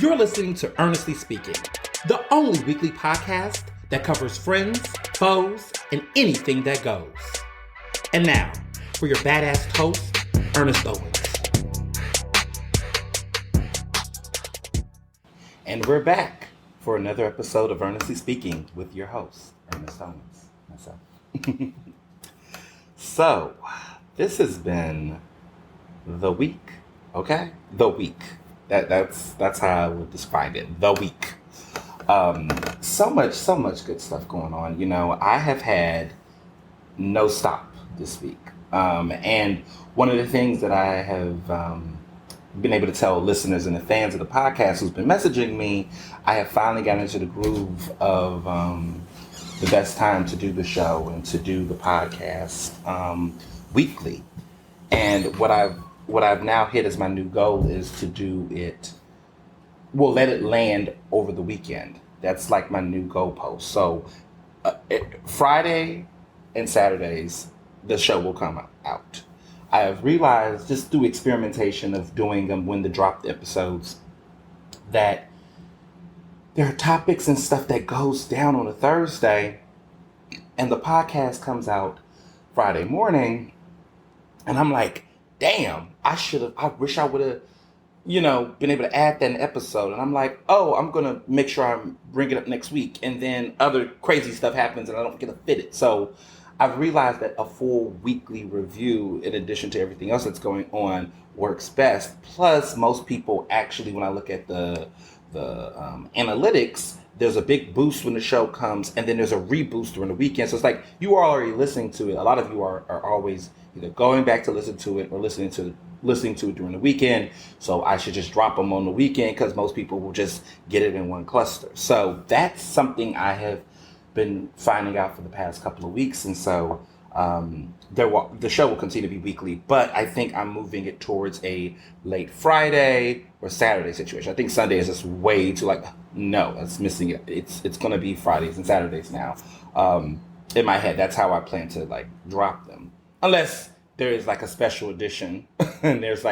You're listening to Ernestly Speaking, the only weekly podcast that covers friends, foes, and anything that goes. And now, for your badass host, Ernest Owens. And we're back for another episode of Ernestly Speaking with your host, Ernest Owens, myself. So, this has been the week, okay? The week. That's how I would describe it. The week. So much good stuff going on. You know, I have had no stop this week. And one of the things that I have been able to tell listeners and the fans of the podcast who's been messaging me, I have finally gotten into the groove of the best time to do the show and to do the podcast weekly. And what I've now hit as my new goal is to do it, let it land over the weekend. That's like my new goalpost. So Friday and Saturdays, the show will come out. I have realized just through experimentation of doing them when to drop the episodes that there are topics and stuff that goes down on a Thursday and the podcast comes out Friday morning. And I'm like, damn, I wish I would have, been able to add that in an episode. And I'm like, I'm going to make sure I bring it up next week. And then other crazy stuff happens and I don't get to fit it. So I've realized that a full weekly review, in addition to everything else that's going on, works best. Plus, most people actually, when I look at the analytics, there's a big boost when the show comes, and then there's a reboost during the weekend. So it's like you are already listening to it. A lot of you are always either going back to listen to it or listening to it during the weekend. So I should just drop them on the weekend because most people will just get it in one cluster. So that's something I have been finding out for the past couple of weeks, and so the show will continue to be weekly, but I think I'm moving it towards a late Friday or Saturday situation. I think Sunday is just way too no, that's missing it. It's going to be Fridays and Saturdays now. In my head, that's how I plan to drop them, unless there is a special edition and there's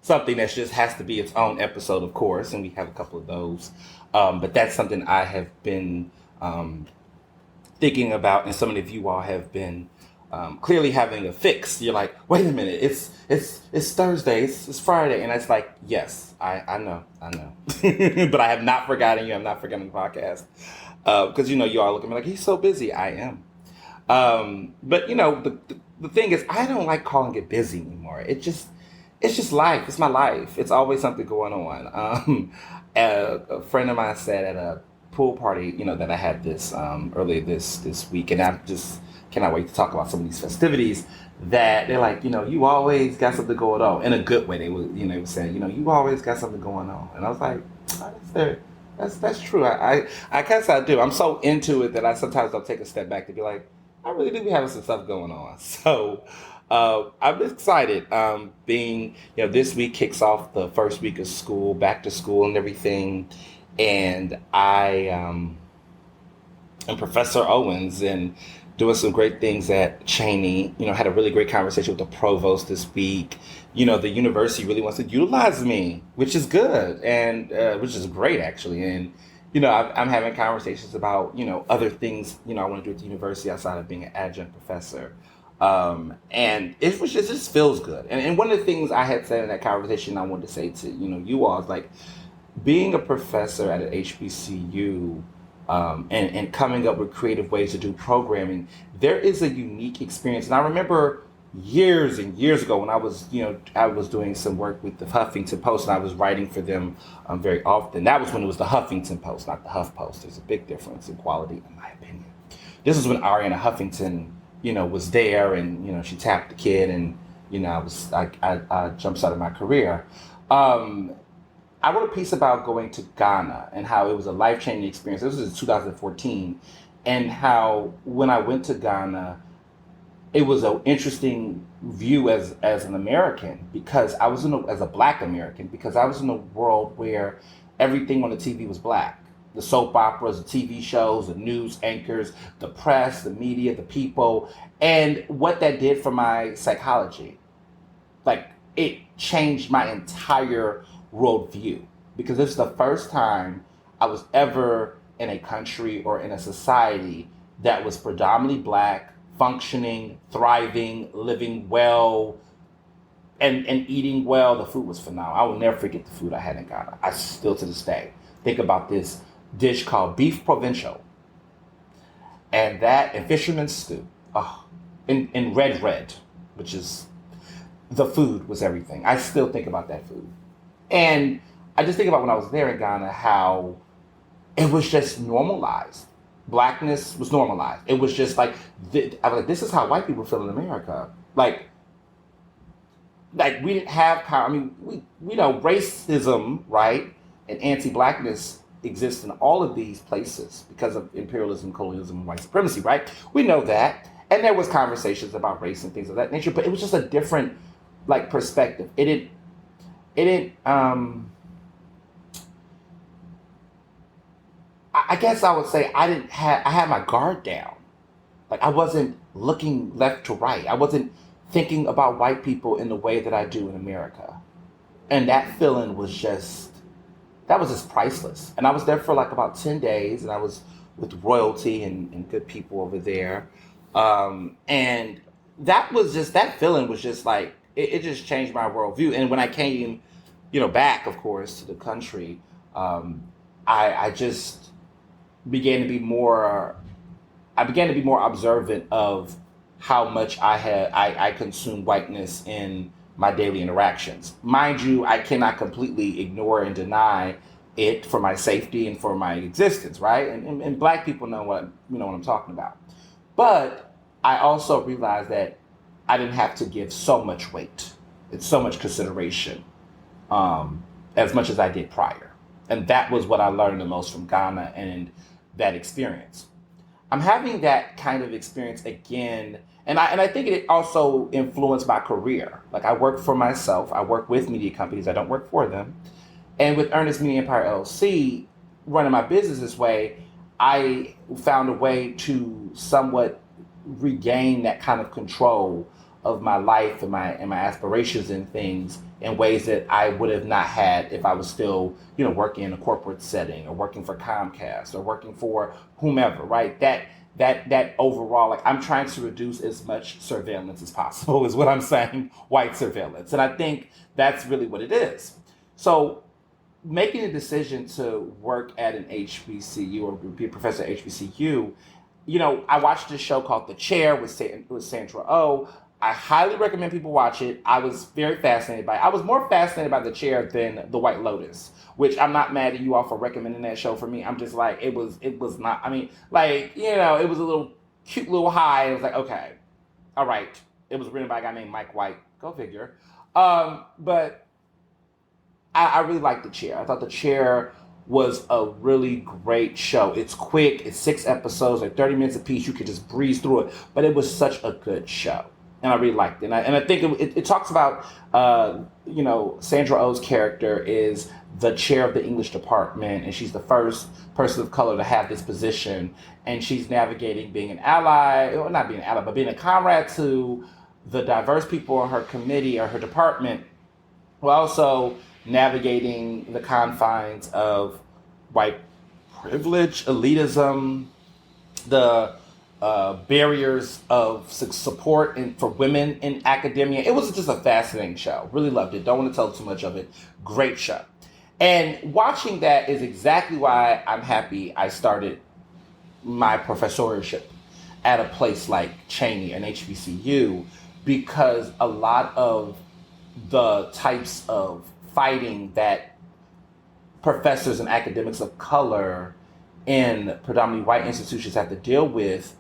something that just has to be its own episode, of course, and we have a couple of those. But that's something I have been thinking about, and some of you all have been clearly having a fix. You're like, wait a minute, it's Thursday, it's Friday, and it's like, yes, I know, but I have not forgotten you. I'm not forgetting the podcast because you all look at me like he's so busy. I am, but the thing is, I don't like calling it busy anymore. It's just life. It's my life. It's always something going on. A friend of mine said at a pool party, that I had this earlier this week, and I just cannot wait to talk about some of these festivities that they're like, you always got something going on in a good way. They were saying, you always got something going on, and I was like, that's true. I guess I do. I'm so into it that I sometimes I'll take a step back to be like, I really do be having some stuff going on. So I'm excited. Being this week kicks off the first week of school, back to school and everything. And I am Professor Owens and doing some great things at Cheney. Had a really great conversation with the provost this week. The university really wants to utilize me, which is good and which is great actually. And I'm having conversations about other things I want to do at the university outside of being an adjunct professor. And it just feels good. And one of the things I had said in that conversation I wanted to say to you all is being a professor at an HBCU and coming up with creative ways to do programming, there is a unique experience. And I remember years and years ago when I was doing some work with the Huffington Post, and I was writing for them very often. That was when it was the Huffington Post, not the Huff Post. There's a big difference in quality, in my opinion. This is when Ariana Huffington, was there, and she tapped the kid, and I jumped started my career. I wrote a piece about going to Ghana and how it was a life-changing experience. This was in 2014, and how when I went to Ghana, it was an interesting view as an American, because I was as a Black American, because I was in a world where everything on the TV was Black. The soap operas, the TV shows, the news anchors, the press, the media, the people, and what that did for my psychology. It changed my entire worldview. because this is the first time I was ever in a country or in a society that was predominantly black, functioning, thriving, living well, and eating well. The food was phenomenal. I will never forget the food I had in Ghana. I still to this day think about this dish called beef provincial, and fisherman's stew. Oh, in red, which is the food was everything. I still think about that food. And I just think about when I was there in Ghana how it was just normalized. Blackness was normalized. It was just like, I was like, this is how white people feel in America. Like we didn't have, I mean, we know racism, right? And anti-blackness exists in all of these places because of imperialism, colonialism, and white supremacy, right? We know that. And there was conversations about race and things of that nature, but it was just a different like perspective. I guess I would say I had my guard down. Like I wasn't looking left to right. I wasn't thinking about white people in the way that I do in America. And that feeling was just, that was just priceless. And I was there for like about 10 days and I was with royalty and good people over there. And that was just, that feeling was just like, it just changed my worldview. And when I came, back, of course, to the country, I just began to be more, observant of how much I consume whiteness in my daily interactions. Mind you, I cannot completely ignore and deny it for my safety and for my existence, right? And black people know what I'm talking about. But I also realized that I didn't have to give so much weight and so much consideration as much as I did prior. And that was what I learned the most from Ghana and that experience. I'm having that kind of experience again, and I think it also influenced my career. Like I work for myself, I work with media companies, I don't work for them. And with Ernest Media Empire LLC, running my business this way, I found a way to somewhat regain that kind of control of my life and my aspirations and things in ways that I would have not had if I was still, working in a corporate setting or working for Comcast or working for whomever, right? That overall, like I'm trying to reduce as much surveillance as possible is what I'm saying, white surveillance. And I think that's really what it is. So making a decision to work at an HBCU or be a professor at HBCU, I watched this show called The Chair with Sandra Oh. I highly recommend people watch it. I was very fascinated by it. I was more fascinated by The Chair than The White Lotus, which I'm not mad at you all for recommending that show for me. I'm just like, it was not, I mean, like, it was a little cute little high. It was like, okay, all right. It was written by a guy named Mike White. Go figure. But I really liked The Chair. I thought The Chair was a really great show. It's quick. It's 6 episodes, like 30 minutes apiece. You could just breeze through it. But it was such a good show. And I really liked it. And I think it talks about, Sandra Oh's character is the chair of the English department, and she's the first person of color to have this position. And she's navigating being an ally, or not being an ally, but being a comrade to the diverse people in her committee or her department, while also navigating the confines of white privilege, elitism, the barriers of support for women in academia. It was just a fascinating show. Really loved it. Don't want to tell too much of it. Great show. And watching that is exactly why I'm happy I started my professorship at a place like Cheney and HBCU, because a lot of the types of fighting that professors and academics of color in predominantly white institutions have to deal with,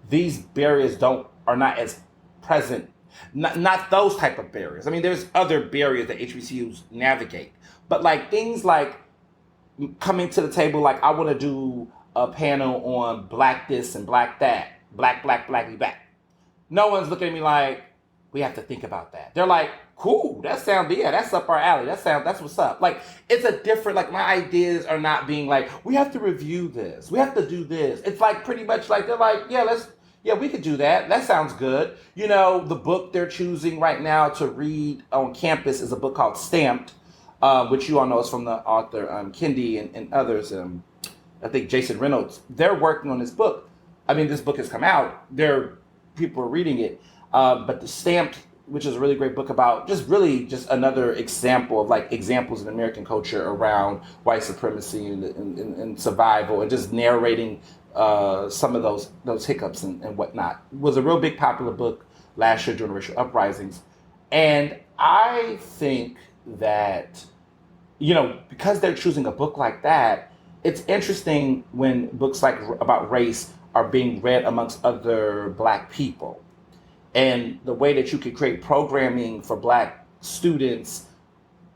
these barriers are not as present. Not those type of barriers. I mean, there's other barriers that HBCUs navigate, but like things like coming to the table, like I want to do a panel on black this and black that, blacky back. No one's looking at me like, we have to think about that. They're like, cool, that's up our alley. That's what's up. Like, it's a different, like my ideas are not being like, we have to review this. We have to do this. It's like pretty much like, they're like, we could do that. That sounds good. The book they're choosing right now to read on campus is a book called Stamped, which you all know is from the author Kendi and others. I think Jason Reynolds. They're working on this book. I mean, this book has come out. People are reading it. But the Stamped, which is a really great book about just another example of like examples in American culture around white supremacy and survival, and just narrating some of those hiccups and whatnot. It was a real big popular book last year during racial uprisings. And I think that, because they're choosing a book like that, it's interesting when books like about race are being read amongst other Black people. And the way that you could create programming for Black students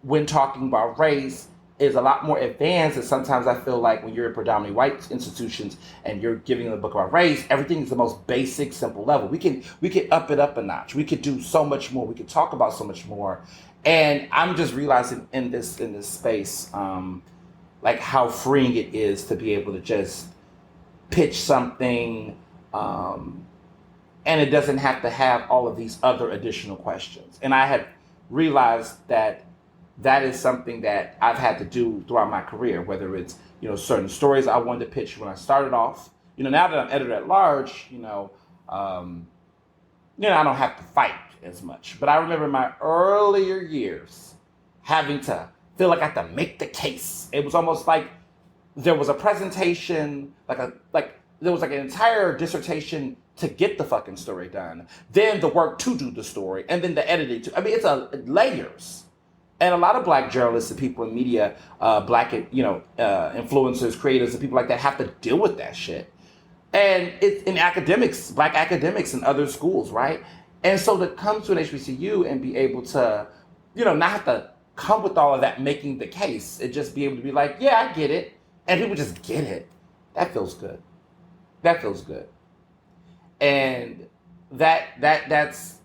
when talking about race is a lot more advanced. And sometimes I feel like when you're in predominantly white institutions and you're giving them a book about race, everything is the most basic, simple level. We can up it up a notch. We could do so much more. We could talk about so much more. And I'm just realizing in this space, like how freeing it is to be able to just pitch something, and it doesn't have to have all of these other additional questions. And I have realized that is something that I've had to do throughout my career, whether it's, certain stories I wanted to pitch when I started off. Now that I'm editor at large, I don't have to fight as much. But I remember in my earlier years having to feel like I had to make the case. It was almost like there was a presentation, there was like an entire dissertation to get the fucking story done, then the work to do the story, and then the editing. It's layers. And a lot of Black journalists and people in media, Black, influencers, creators, and people like that have to deal with that shit. And it's in academics, Black academics and other schools, right? And so to come to an HBCU and be able to, not have to come with all of that making the case, and just be able to be like, yeah, I get it. And people just get it. That feels good. That feels good. And that's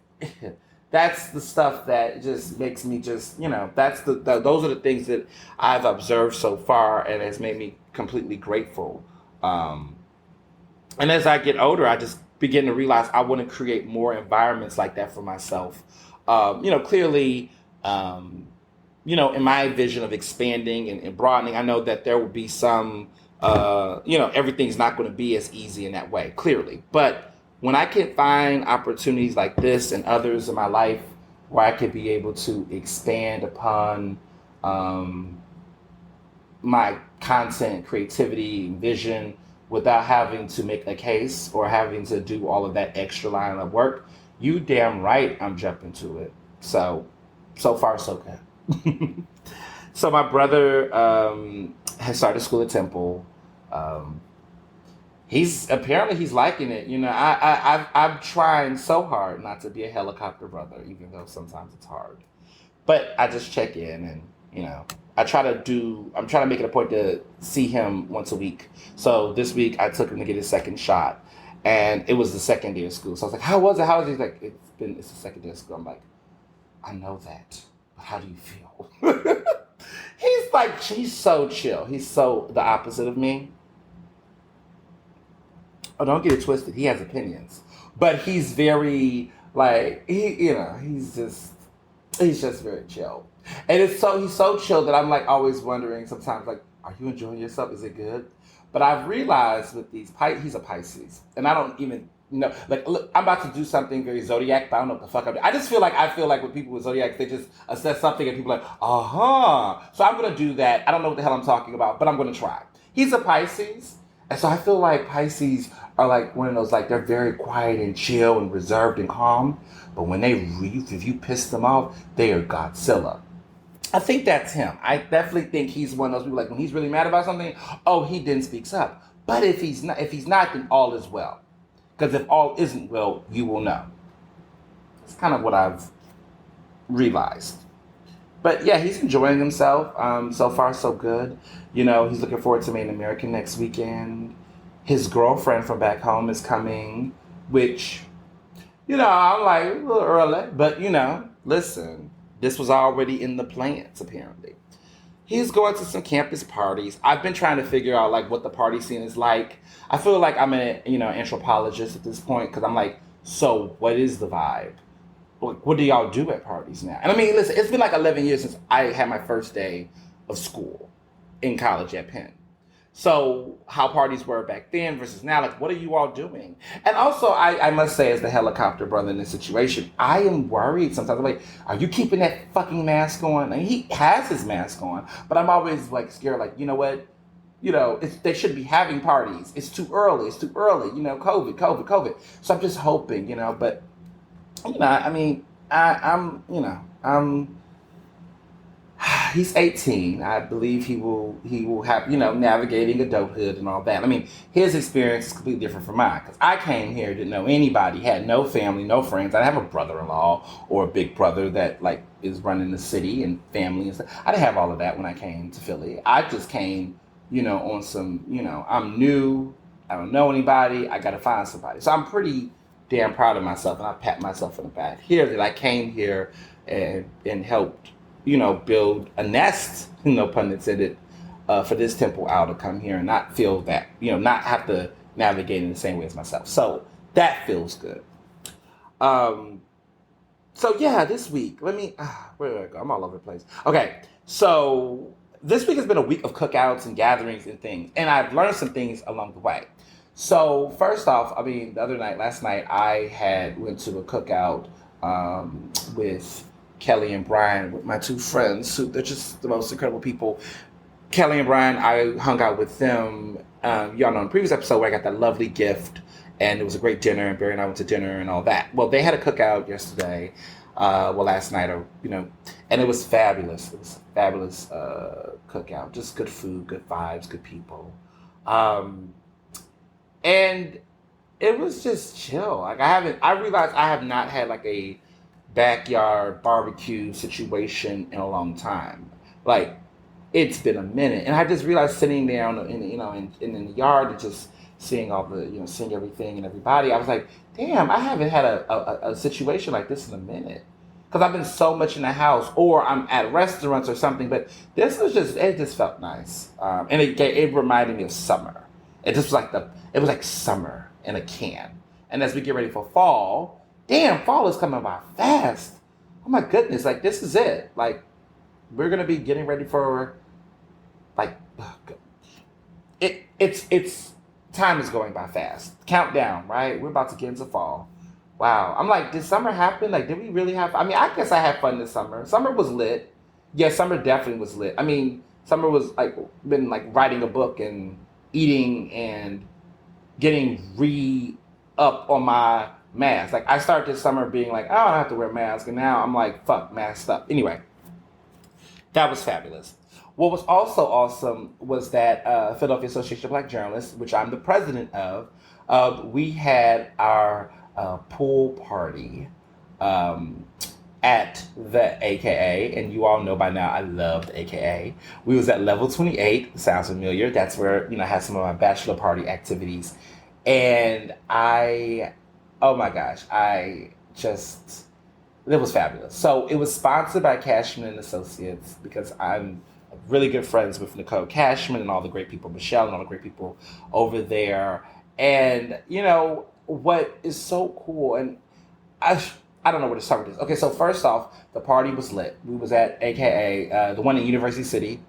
that's the stuff that just makes me just, those are the things that I've observed so far and has made me completely grateful. And as I get older, I just begin to realize I want to create more environments like that for myself. Clearly, in my vision of expanding and broadening, I know that there will be some, everything's not going to be as easy in that way, clearly. But when I can find opportunities like this and others in my life where I could be able to expand upon my content, creativity, and vision without having to make a case or having to do all of that extra line of work, you damn right I'm jumping to it. So far, so good. So my brother has started school at Temple. He's liking it. I'm trying so hard not to be a helicopter brother, even though sometimes it's hard. But I just check in and, I'm trying to make it a point to see him once a week. So this week I took him to get his second shot, and it was the second day of school. So I was like, how was it? How was it? He's like, it's the second day of school. I'm like, I know that, but how do you feel? He's so chill. He's so the opposite of me. Oh, don't get it twisted. He has opinions, but he's very he's just very chill. And he's so chill that I'm like always wondering sometimes, like, are you enjoying yourself? Is it good? But I've realized with these he's a Pisces, and I don't even know. Like, look, I'm about to do something very zodiac, but I don't know what the fuck I'm doing. I feel like with people with zodiac, they just assess something and people are like, So I'm gonna do that. I don't know what the hell I'm talking about, but I'm gonna try. He's a Pisces, and so I feel like Pisces are like one of those, like, they're very quiet and chill and reserved and calm, but when if you piss them off, they are Godzilla. I think that's him. I definitely think he's one of those people, like, when he's really mad about something, he then speaks up. But if he's not, then all is well. Because if all isn't well, you will know. It's kind of what I've realized. But yeah, he's enjoying himself. So far, so good. He's looking forward to Made in America next weekend. His girlfriend from back home is coming, which, I'm like, a little early. But, listen. This was already in the plans, apparently. He's going to some campus parties. I've been trying to figure out, like, what the party scene is like. I feel like I'm an anthropologist at this point, because I'm like, so what is the vibe? what do y'all do at parties now? And I mean, listen, it's been like 11 years since I had my first day of school in college at Penn. So how parties were back then versus now, like what are you all doing? And also, I must say, as the helicopter brother in this situation, I am worried sometimes. I'm like, are you keeping that fucking mask on? And he has his mask on, but I'm always like scared, like, you know what? They should be having parties. It's too early. It's too early. COVID. So I'm just hoping, but I mean, I'm. He's 18. I believe he will have, navigating adulthood and all that. I mean, his experience is completely different from mine because I came here, didn't know anybody, had no family, no friends. I didn't have a brother-in-law or a big brother that like is running the city and family and stuff. I didn't have all of that when I came to Philly. I just came, on some, I'm new. I don't know anybody. I got to find somebody. So I'm pretty damn proud of myself, and I pat myself on the back here that I came here and helped, build a nest, no pun intended, for this temple owl to come here and not feel that, not have to navigate in the same way as myself. So that feels good. So yeah, this week, where do I go? I'm all over the place. Okay, so this week has been a week of cookouts and gatherings and things, and I've learned some things along the way. So first off, I mean, last night, I went to a cookout with Kelly and Brian, with my two friends. They're just the most incredible people. Kelly and Brian, I hung out with them. Y'all know in the previous episode where I got that lovely gift, and it was a great dinner, and Barry and I went to dinner and all that. Well, they had a cookout yesterday, last night, and it was fabulous. It was a fabulous cookout. Just good food, good vibes, good people. And it was just chill. Like I realized I have not had like a backyard barbecue situation in a long time. Like it's been a minute, and I just realized sitting there in the yard and just seeing all the seeing everything and everybody. I was like, damn, I haven't had a situation like this in a minute because I've been so much in the house or I'm at restaurants or something. But it just felt nice, and it reminded me of summer. It was like summer in a can. And as we get ready for fall. Damn, fall is coming by fast. Oh my goodness, like this is it. Like we're gonna be getting ready for like it's time is going by fast. Countdown, right? We're about to get into fall. Wow. I'm like, did summer happen? Like, did we really have I mean, I guess I had fun this summer. Summer was lit. Yeah, summer definitely was lit. I mean, summer was been writing a book and eating and getting up on my mask. Like I started this summer being like, oh, I don't have to wear a mask, and now I'm like, fuck, masked up. Anyway, that was fabulous. What was also awesome was that Philadelphia Association of Black Journalists, which I'm the president of, we had our pool party at the AKA, and you all know by now I love the AKA. We was at level 28. Sounds familiar. That's where I had some of my bachelor party activities, and oh my gosh, it was fabulous. So it was sponsored by Cashman and Associates because I'm really good friends with Nicole Cashman and all the great people, Michelle and all the great people over there. And what is so cool, and I don't know where to start with this. Okay, so first off, the party was lit. We was at AKA, the one in University City,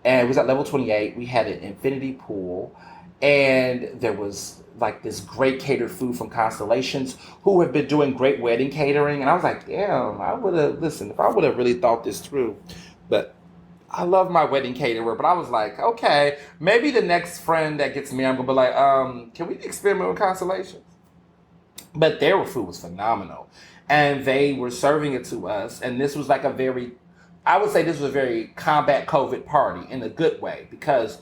and it was at level 28. We had an infinity pool, and there was this great catered food from Constellations, who have been doing great wedding catering. And I was like, damn, if I would have really thought this through. But I love my wedding caterer, but I was like, okay, maybe the next friend that gets me, I'm gonna be like, can we experiment with Constellations? But their food was phenomenal. And they were serving it to us. And this was I would say this was a very combat COVID party in a good way, because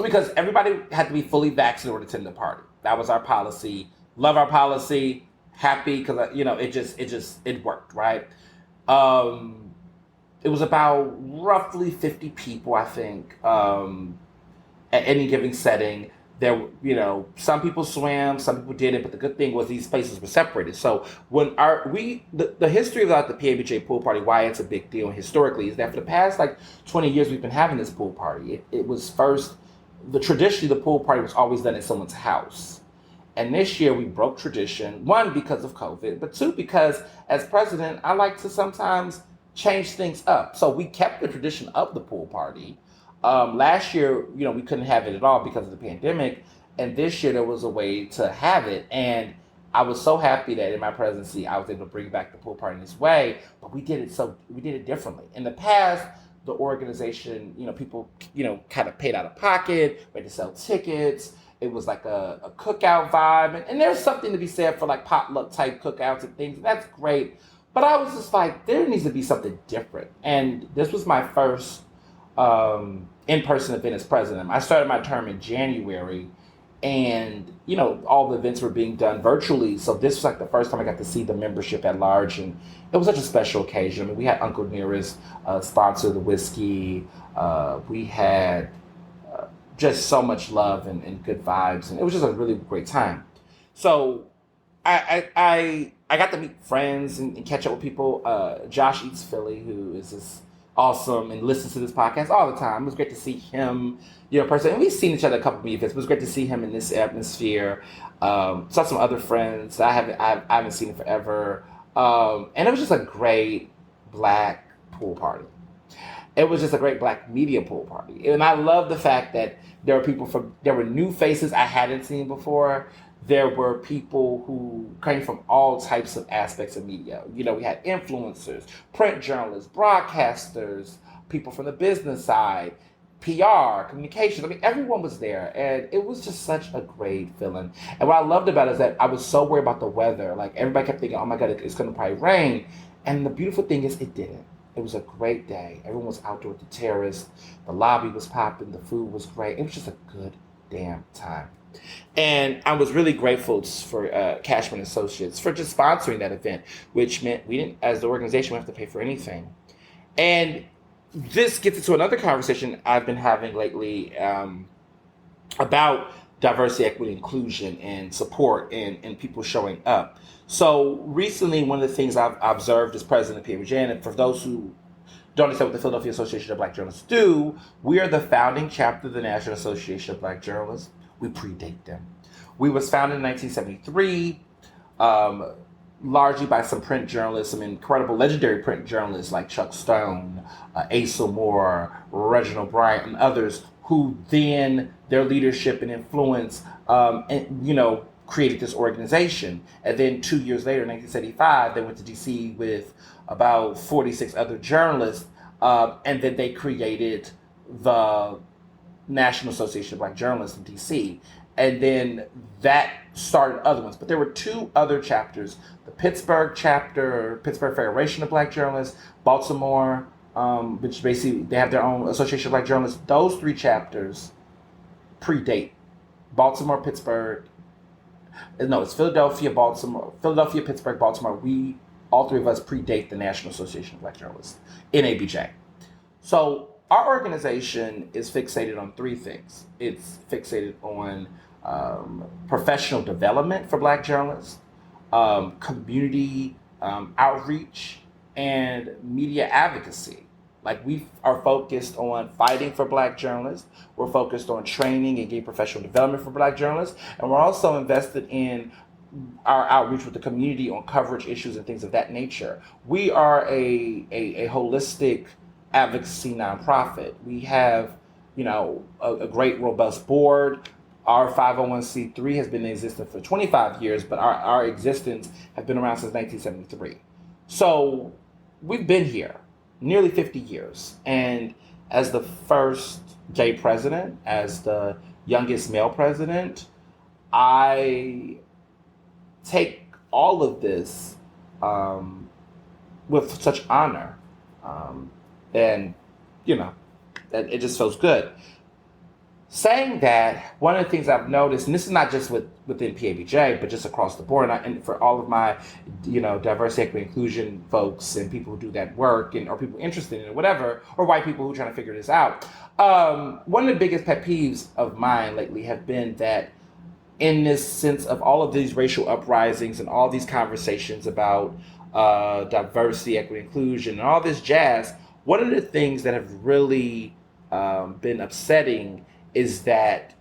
because everybody had to be fully vaccinated in order to attend the party. That was our policy. Love our policy. Happy because it worked, right? It was about roughly 50 people, I think, at any given setting. There, some people swam, some people didn't, but the good thing was these places were separated. So when the history of the PABJ pool party, why it's a big deal historically, is that for the past 20 years we've been having this pool party. It was traditionally the pool party was always done at someone's house. And this year we broke tradition, one, because of COVID, but two, because as president, I like to sometimes change things up. So we kept the tradition of the pool party. Last year, we couldn't have it at all because of the pandemic. And this year there was a way to have it. And I was so happy that in my presidency, I was able to bring back the pool party in this way, but we did it differently. In the past, the organization, people, kind of paid out of pocket, we had to sell tickets. It was like a cookout vibe. And there's something to be said for like potluck type cookouts and things. That's great. But I was just like, there needs to be something different. And this was my first in-person event as president. I started my term in January, and all the events were being done virtually. So this was like the first time I got to see the membership at large, and it was such a special occasion. I mean, we had Uncle Nearest sponsor the whiskey. We had just so much love and good vibes, and it was just a really great time. So I got to meet friends and catch up with people. Josh Eats Philly, who is this awesome and listens to this podcast all the time. It was great to see him, person. And we've seen each other a couple of events, but it was great to see him in this atmosphere. Saw some other friends I haven't seen in forever. And it was just a great Black pool party. It was just a great Black media pool party. And I love the fact that there were new faces I hadn't seen before. There were people who came from all types of aspects of media. We had influencers, print journalists, broadcasters, people from the business side, PR, communications. I mean, everyone was there, and it was just such a great feeling. And what I loved about it is that I was so worried about the weather. Like, everybody kept thinking, oh my God, it's going to probably rain. And the beautiful thing is it didn't. It was a great day. Everyone was outdoor at the terrace. The lobby was popping. The food was great. It was just a good damn time. And I was really grateful for Cashman Associates for just sponsoring that event, which meant we didn't, as the organization, we have to pay for anything. And this gets into another conversation I've been having lately about diversity, equity, inclusion, and support, and people showing up. So recently, one of the things I've observed as president of PABJ, and for those who don't understand what the Philadelphia Association of Black Journalists do, we are the founding chapter of the National Association of Black Journalists. We predate them. We was founded in 1973, largely by some print journalists, some incredible legendary print journalists like Chuck Stone, Asa Moore, Reginald Bryant, and others who then, their leadership and influence, created this organization. And then 2 years later, in 1975, they went to DC with about 46 other journalists, and then they created the National Association of Black Journalists in DC. And then that started other ones. But there were two other chapters. The Pittsburgh chapter, Pittsburgh Federation of Black Journalists, Baltimore, which basically they have their own Association of Black Journalists. Those three chapters predate Baltimore, Pittsburgh. No, it's Philadelphia, Baltimore, Philadelphia, Pittsburgh, Baltimore. We, all three of us, predate the National Association of Black Journalists, NABJ. So our organization is fixated on three things. It's fixated on professional development for Black journalists, community outreach, and media advocacy. Like, we are focused on fighting for Black journalists. We're focused on training and getting professional development for Black journalists. And we're also invested in our outreach with the community on coverage issues and things of that nature. We are a holistic advocacy nonprofit. We have, a great robust board. Our 501c3 has been in existence for 25 years, but our existence has been around since 1973. So we've been here nearly 50 years. And as the first gay president, as the youngest male president, I take all of this with such honor. And, that it just feels good. Saying that, one of the things I've noticed, and this is not just within PABJ, but just across the board, and for all of my, diversity, equity, inclusion folks and people who do that work, or people interested in it, whatever, or white people who are trying to figure this out. One of the biggest pet peeves of mine lately have been that in this sense of all of these racial uprisings and all these conversations about diversity, equity, inclusion, and all this jazz, one of the things that have really been upsetting is that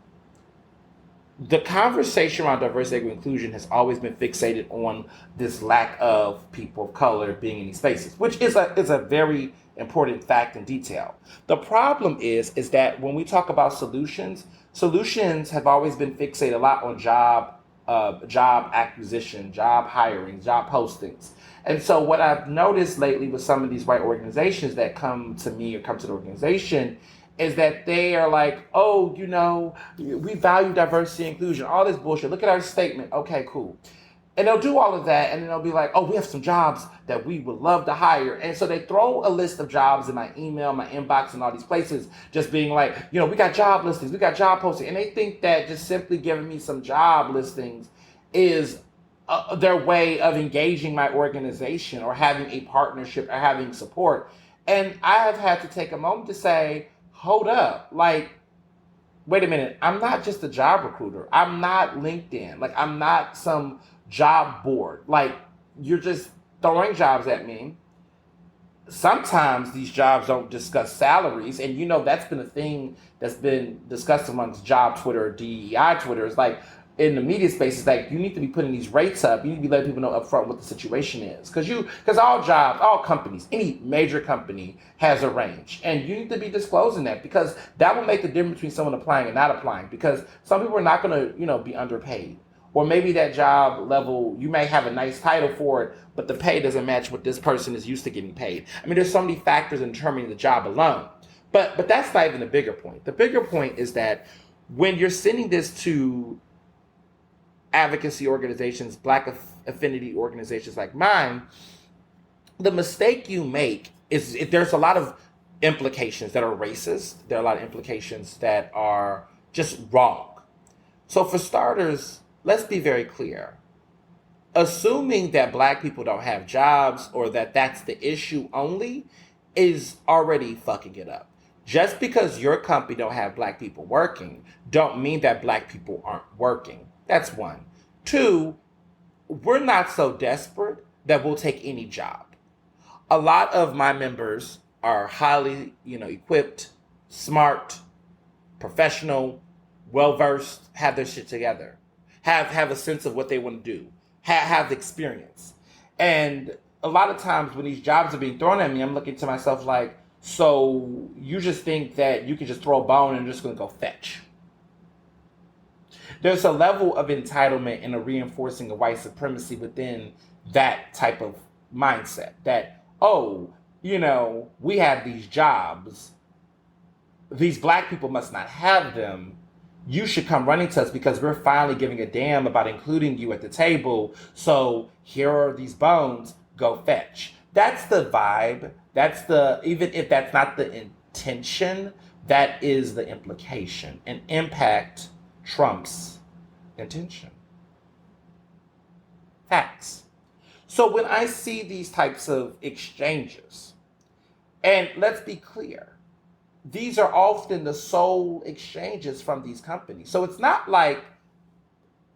the conversation around diversity, equity, inclusion has always been fixated on this lack of people of color being in these spaces, which is a very important fact and detail. The problem is that when we talk about solutions have always been fixated a lot on job acquisition, job hiring, job postings. And so what I've noticed lately with some of these white organizations that come to me or come to the organization is that they are like, oh, we value diversity and inclusion, all this bullshit. Look at our statement. Okay, cool. And they'll do all of that, and then they'll be like, oh, we have some jobs that we would love to hire. And so they throw a list of jobs in my email, my inbox, and all these places, just being like, we got job listings, we got job postings. And they think that just simply giving me some job listings is their way of engaging my organization or having a partnership or having support. And I have had to take a moment to say, hold up, like, wait a minute, I'm not just a job recruiter. I'm not LinkedIn. Like, I'm not some job board. Like, you're just throwing jobs at me. Sometimes these jobs don't discuss salaries, and that's been a thing that's been discussed amongst job Twitter, DEI Twitter. It's like, in the media space, it's like, you need to be putting these rates up. You need to be letting people know upfront what the situation is. Because all jobs, all companies, any major company has a range. And you need to be disclosing that, because that will make the difference between someone applying and not applying. Because some people are not going to, be underpaid. Or maybe that job level, you may have a nice title for it, but the pay doesn't match what this person is used to getting paid. I mean, there's so many factors in determining the job alone. But that's not even the bigger point. The bigger point is that when you're sending this to advocacy organizations, Black affinity organizations like mine, the mistake you make is there's a lot of implications that are racist. There are a lot of implications that are just wrong. So for starters, let's be very clear. Assuming that Black people don't have jobs or that that's the issue only is already fucking it up. Just because your company don't have Black people working don't mean that Black people aren't working. That's one. Two, we're not so desperate that we'll take any job. A lot of my members are highly, equipped, smart, professional, well-versed, have their shit together, have a sense of what they want to do, have the experience. And a lot of times when these jobs are being thrown at me, I'm looking to myself like, so you just think that you can just throw a bone and you're just going to go fetch. There's a level of entitlement and a reinforcing of white supremacy within that type of mindset that, we have these jobs. These Black people must not have them. You should come running to us because we're finally giving a damn about including you at the table. So here are these bones, go fetch. That's the vibe. Even if that's not the intention, that is the implication. And impact trumps intention. Facts. So when I see these types of exchanges, and let's be clear, these are often the sole exchanges from these companies. So it's not like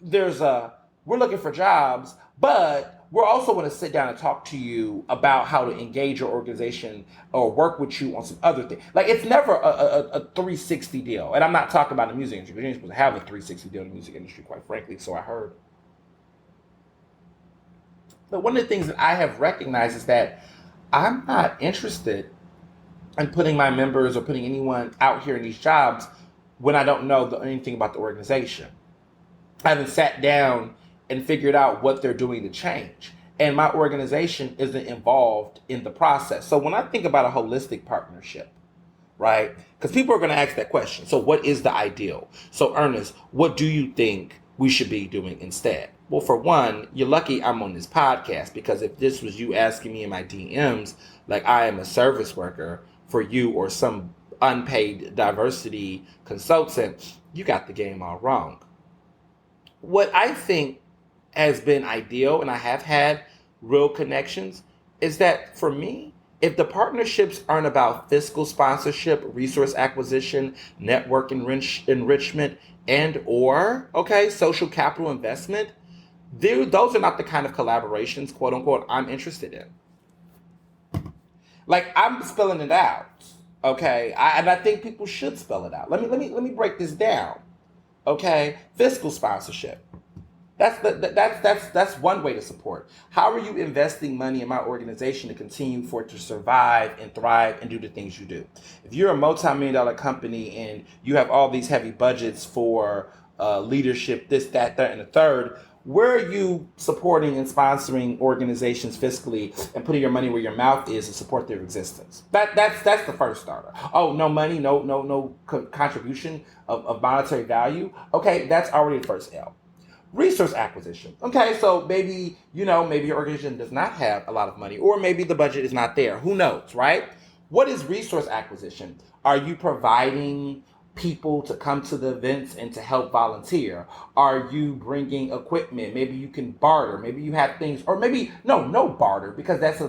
we're looking for jobs, but we're also going to sit down and talk to you about how to engage your organization or work with you on some other thing. Like, it's never a 360 deal. And I'm not talking about the music industry, because you're supposed to have a 360 deal in the music industry, quite frankly, so I heard. But one of the things that I have recognized is that I'm not interested in putting my members or putting anyone out here in these jobs when I don't know anything about the organization. I haven't sat down and figured out what they're doing to change. And my organization isn't involved in the process. So when I think about a holistic partnership, right? Because people are going to ask that question. So what is the ideal? So Ernest, what do you think we should be doing instead? Well, for one, you're lucky I'm on this podcast, because if this was you asking me in my DMs, like I am a service worker for you or some unpaid diversity consultant, you got the game all wrong. What I think has been ideal, and I have had real connections, is that for me, if the partnerships aren't about fiscal sponsorship, resource acquisition, network enrichment, and or, social capital investment, those are not the kind of collaborations, quote unquote, I'm interested in. Like, I'm spelling it out, and I think people should spell it out. Let me break this down. Okay, fiscal sponsorship. That's one way to support. How are you investing money in my organization to continue for it to survive and thrive and do the things you do? If you're a multi-million dollar company and you have all these heavy budgets for leadership, this, that, and the third, where are you supporting and sponsoring organizations fiscally and putting your money where your mouth is to support their existence? That's the first starter. Oh, no money, no contribution of monetary value. Okay, that's already the first L. Resource acquisition. Okay, so maybe, maybe your organization does not have a lot of money, or maybe the budget is not there. Who knows, right? What is resource acquisition? Are you providing people to come to the events and to help volunteer? Are you bringing equipment? Maybe you can barter. Maybe you have things, or maybe no barter, because that's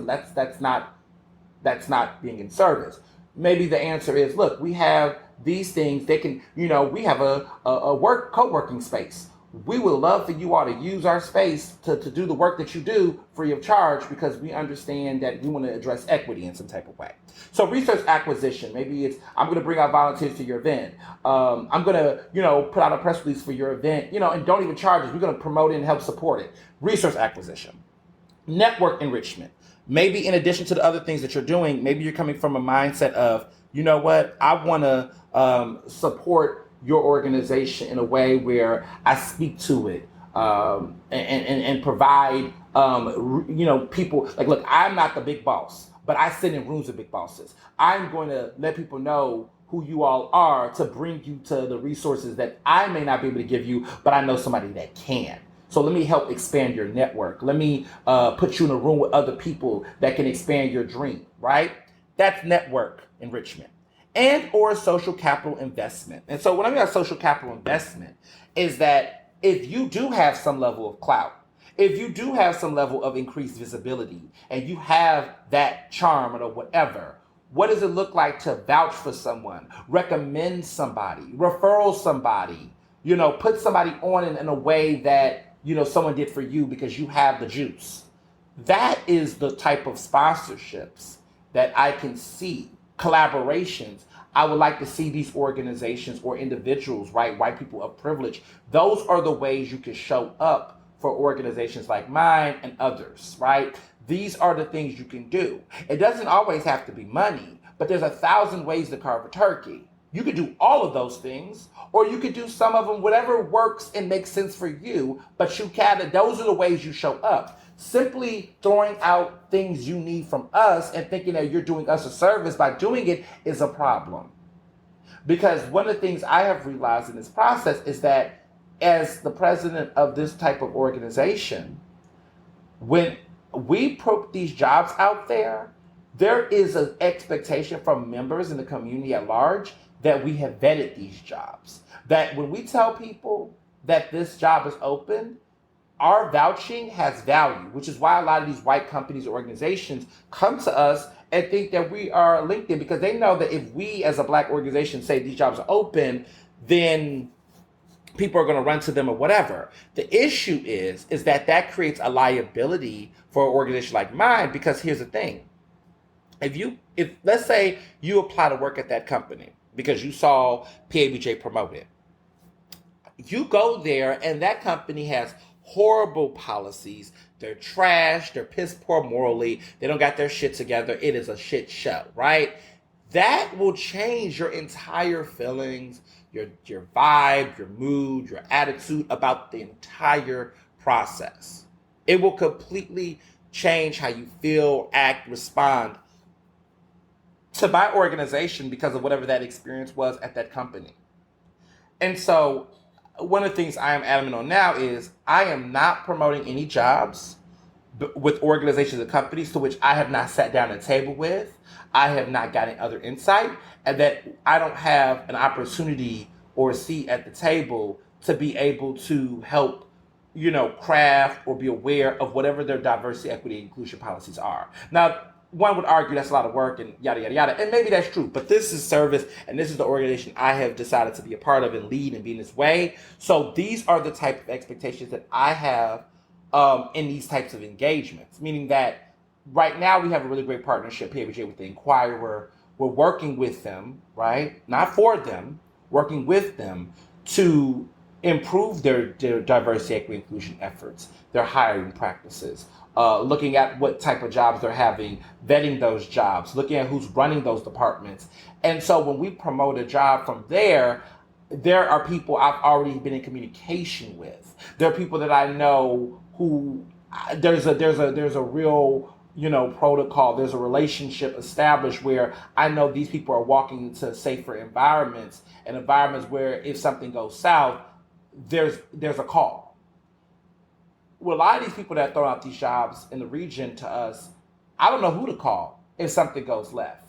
not being in service. Maybe the answer is, look, we have these things. They can, we have a work co-working space. We would love for you all to use our space to do the work that you do free of charge, because we understand that we want to address equity in some type of way. So resource acquisition, maybe it's, I'm going to bring out volunteers to your event. I'm going to, put out a press release for your event, and don't even charge us. We're going to promote it and help support it. Resource acquisition. Network enrichment. Maybe in addition to the other things that you're doing, maybe you're coming from a mindset of, you know what, I want to support your organization in a way where I speak to it and provide, people. Like, look, I'm not the big boss, but I sit in rooms with big bosses. I'm going to let people know who you all are to bring you to the resources that I may not be able to give you, but I know somebody that can. So let me help expand your network. Let me put you in a room with other people that can expand your dream, right? That's network enrichment. And or social capital investment. And so what I mean by social capital investment is that if you do have some level of clout, if you do have some level of increased visibility, and you have that charm or whatever, what does it look like to vouch for someone, recommend somebody, referral somebody, put somebody on in a way that, someone did for you because you have the juice? That is the type of sponsorships that I can see. Collaborations. I would like to see these organizations or individuals, right? White people of privilege. Those are the ways you can show up for organizations like mine and others, right? These are the things you can do. It doesn't always have to be money, but there's 1,000 ways to carve a turkey. You could do all of those things, or you could do some of them, whatever works and makes sense for you, but those are the ways you show up. Simply throwing out things you need from us and thinking that you're doing us a service by doing it is a problem. Because one of the things I have realized in this process is that as the president of this type of organization, when we put these jobs out there, there is an expectation from members in the community at large that we have vetted these jobs. That when we tell people that this job is open, our vouching has value, which is why a lot of these white companies or organizations come to us and think that we are LinkedIn, because they know that if we as a Black organization say these jobs are open, then people are going to run to them or whatever. The issue is that creates a liability for an organization like mine, because here's the thing. If let's say you apply to work at that company because you saw PABJ promoted, you go there and that company has horrible policies. They're trash. They're piss poor morally. They don't got their shit together. It is a shit show, right? That will change your entire feelings, your vibe, your mood, your attitude about the entire process. It will completely change how you feel, act, respond to my organization because of whatever that experience was at that company. And so one of the things I am adamant on now is I am not promoting any jobs with organizations and companies to which I have not sat down at a table with, I have not gotten other insight, and that I don't have an opportunity or a seat at the table to be able to help, craft or be aware of whatever their diversity, equity, and inclusion policies are. Now, one would argue that's a lot of work and yada, yada, yada. And maybe that's true. But this is service, and this is the organization I have decided to be a part of and lead and be in this way. So these are the type of expectations that I have in these types of engagements. Meaning that right now we have a really great partnership, PABJ, with the Inquirer. We're working with them, right? Not for them, working with them to improve their diversity, equity, inclusion efforts, their hiring practices, looking at what type of jobs they're having, vetting those jobs, looking at who's running those departments. And so when we promote a job from there are people I've already been in communication with. There are people that I know who there's a real protocol. There's a relationship established where I know these people are walking into safer environments and environments where if something goes south, there's a call. Well, a lot of these people that throw out these jobs in the region to us, I don't know who to call if something goes left.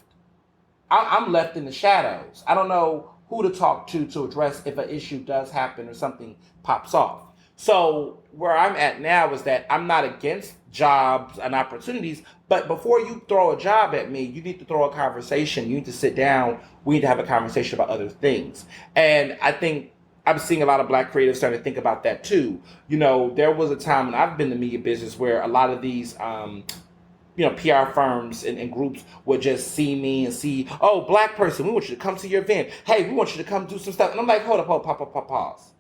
I'm left in the shadows. I don't know who to talk to address if an issue does happen or something pops off. So where I'm at now is that I'm not against jobs and opportunities, but before you throw a job at me, you need to throw a conversation. You need to sit down. We need to have a conversation about other things. And I think I'm seeing a lot of Black creatives starting to think about that too. There was a time when I've been in the media business where a lot of these PR firms and groups would just see me and see, oh, Black person, we want you to come to your event. Hey, we want you to come do some stuff. And I'm like, hold up, pause.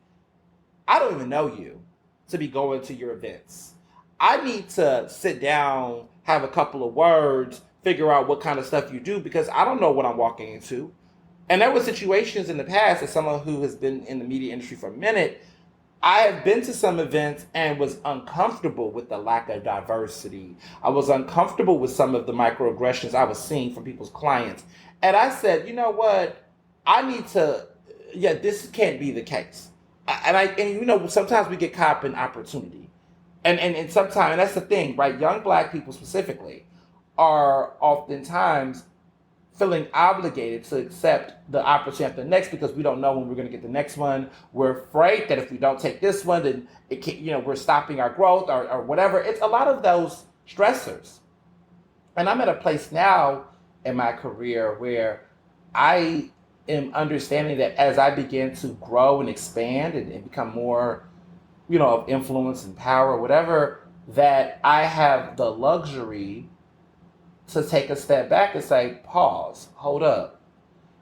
I don't even know you to be going to your events. I need to sit down, have a couple of words, figure out what kind of stuff you do, because I don't know what I'm walking into. And there were situations in the past, as someone who has been in the media industry for a minute, I have been to some events and was uncomfortable with the lack of diversity. I was uncomfortable with some of the microaggressions I was seeing from people's clients. And I said, you know what? This can't be the case. Sometimes we get caught up in opportunity. And sometimes, and that's the thing, right? Young Black people specifically are oftentimes feeling obligated to accept the opportunity after the next because we don't know when we're going to get the next one. We're afraid that if we don't take this one, then we're stopping our growth or whatever. It's a lot of those stressors. And I'm at a place now in my career where I am understanding that as I begin to grow and expand and become more, of influence and power or whatever, that I have the luxury to take a step back and say, pause, hold up.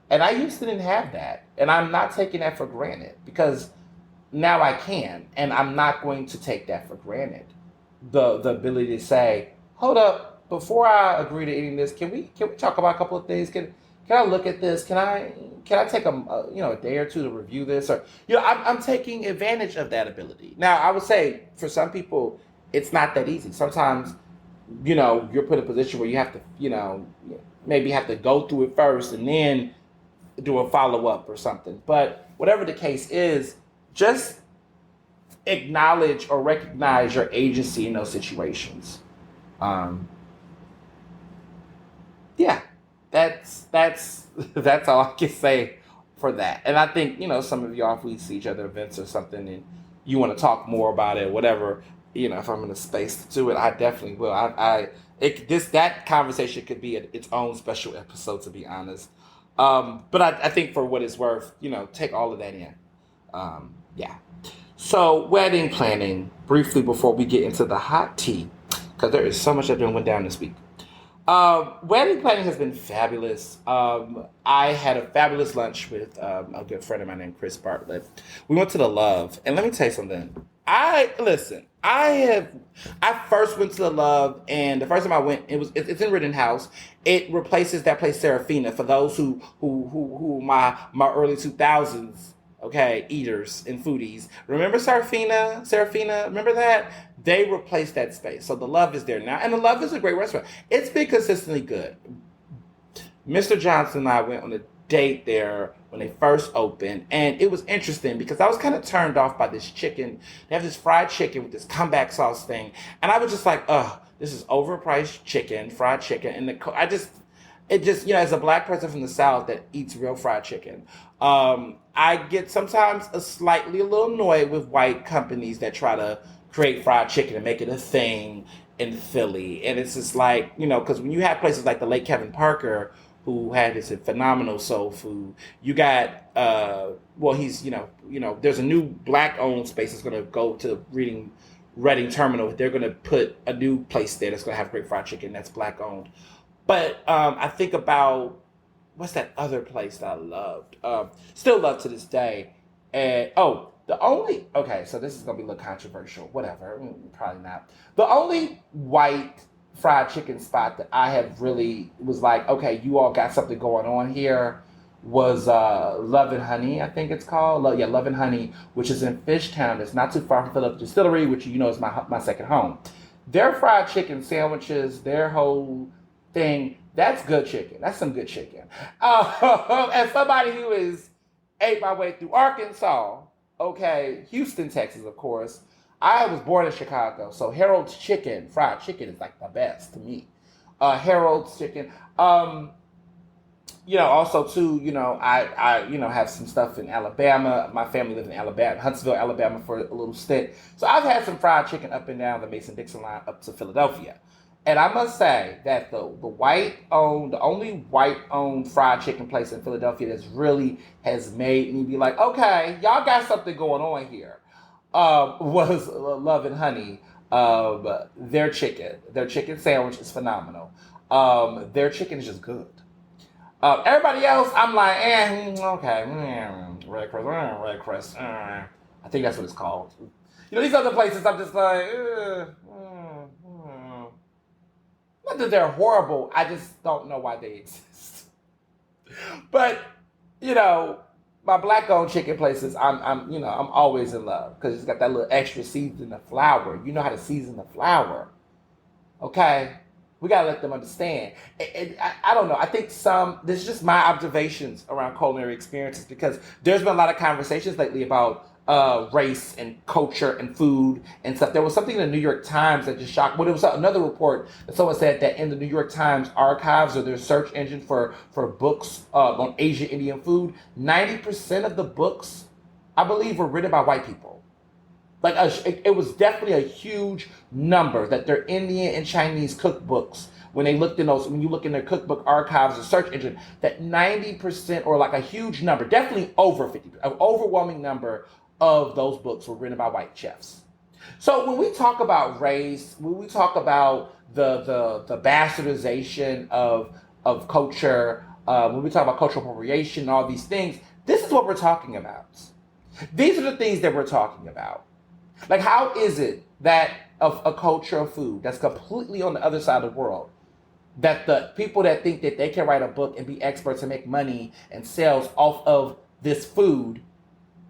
And I used to didn't have that. And I'm not taking that for granted because now I can. And I'm not going to take that for granted. The ability to say, hold up, before I agree to any of this, can we talk about a couple of things? Can I look at this? Can I take a day or two to review this? Or I'm taking advantage of that ability. Now I would say for some people it's not that easy. Sometimes you're put in a position where you have to, maybe have to go through it first and then do a follow-up or something. But whatever the case is, just acknowledge or recognize your agency in those situations. That's all I can say for that. And I think, some of y'all, if we see each other at events or something and you want to talk more about it, whatever, if I'm in a space to do it, I definitely will. That conversation could be its own special episode, to be honest. But I think for what it's worth, take all of that in. So wedding planning, briefly before we get into the hot tea, because there is so much that went down this week. Wedding planning has been fabulous. I had a fabulous lunch with a good friend of mine named Chris Bartlett. We went to the Love, and let me tell you something. I first went to the Love, and the first time I went, it's in Rittenhouse. It replaces that place Serafina for those who my early 2000s eaters and foodies. Remember Serafina? Remember that? They replaced that space. So the Love is there now, and the Love is a great restaurant. It's been consistently good. Mr. Johnson and I went on a date there when they first opened, and it was interesting because I was kind of turned off by this chicken. They have this fried chicken with this comeback sauce thing, and I was just like, this is overpriced chicken, fried chicken, and as a Black person from the South that eats real fried chicken, I get sometimes a little annoyed with white companies that try to create fried chicken and make it a thing in Philly, and it's just like, because when you have places like the late Kevin Parker, who had this phenomenal soul food. You got, he's, there's a new Black-owned space that's going to go to Reading Terminal. They're going to put a new place there that's going to have great fried chicken that's Black-owned. But I think about, what's that other place that I loved? Still love to this day. And, Okay, so this is gonna be a little controversial. Whatever, probably not. The only white fried chicken spot that I have really was like, okay, you all got something going on here. Was Love and Honey, I think it's called. Yeah, Love and Honey, which is in Fishtown. It's not too far from Phillips Distillery, which you know is my second home. Their fried chicken sandwiches, their whole thing, that's good chicken. That's some good chicken. As somebody who is ate my way through Arkansas, okay, Houston, Texas, of course. I was born in Chicago, so Harold's Chicken, fried chicken, is like the best to me. Harold's Chicken. Also too, have some stuff in Alabama. My family lives in Alabama, Huntsville, Alabama, for a little stint. So I've had some fried chicken up and down the Mason-Dixon line up to Philadelphia. And I must say that the only white-owned fried chicken place in Philadelphia that's really has made me be like, okay, y'all got something going on here, was Love and Honey. Their chicken sandwich is phenomenal. Their chicken is just good. Everybody else, I'm like, okay, Red Crest. I think that's what it's called. These other places, I'm just like, not that they're horrible, I just don't know why they exist. But, my black-owned chicken places, I'm always in love because it's got that little extra season of flour. You know how to season the flour, okay? We gotta let them understand. I don't know. I think this is just my observations around culinary experiences because there's been a lot of conversations lately about race and culture and food and stuff. There was something in the New York Times that just shocked. Well, there was another report that someone said that in the New York Times archives or their search engine for books on Asian Indian food, 90% of the books, I believe, were written by white people. Like it was definitely a huge number that their Indian and Chinese cookbooks, when you look in their cookbook archives or search engine, that 90% or like a huge number, definitely over 50, an overwhelming number of those books were written by white chefs. So when we talk about race, when we talk about the bastardization of culture, when we talk about cultural appropriation and all these things, this is what we're talking about. These are the things that we're talking about. Like, how is it that of a culture of food that's completely on the other side of the world, that the people that think that they can write a book and be experts and make money and sales off of this food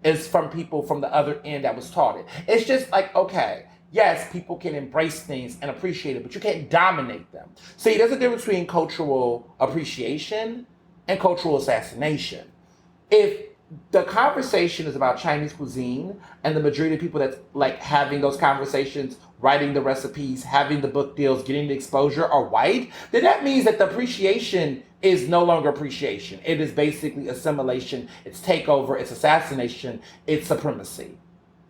is from people from the other end that was taught it? It's just like, okay, yes, people can embrace things and appreciate it, but you can't dominate them. See, there's a difference between cultural appreciation and cultural assassination. If the conversation is about Chinese cuisine and the majority of people that's like having those conversations, writing the recipes, having the book deals, getting the exposure are white, then that means that the appreciation is no longer appreciation. It is basically assimilation, it's takeover, it's assassination, it's supremacy.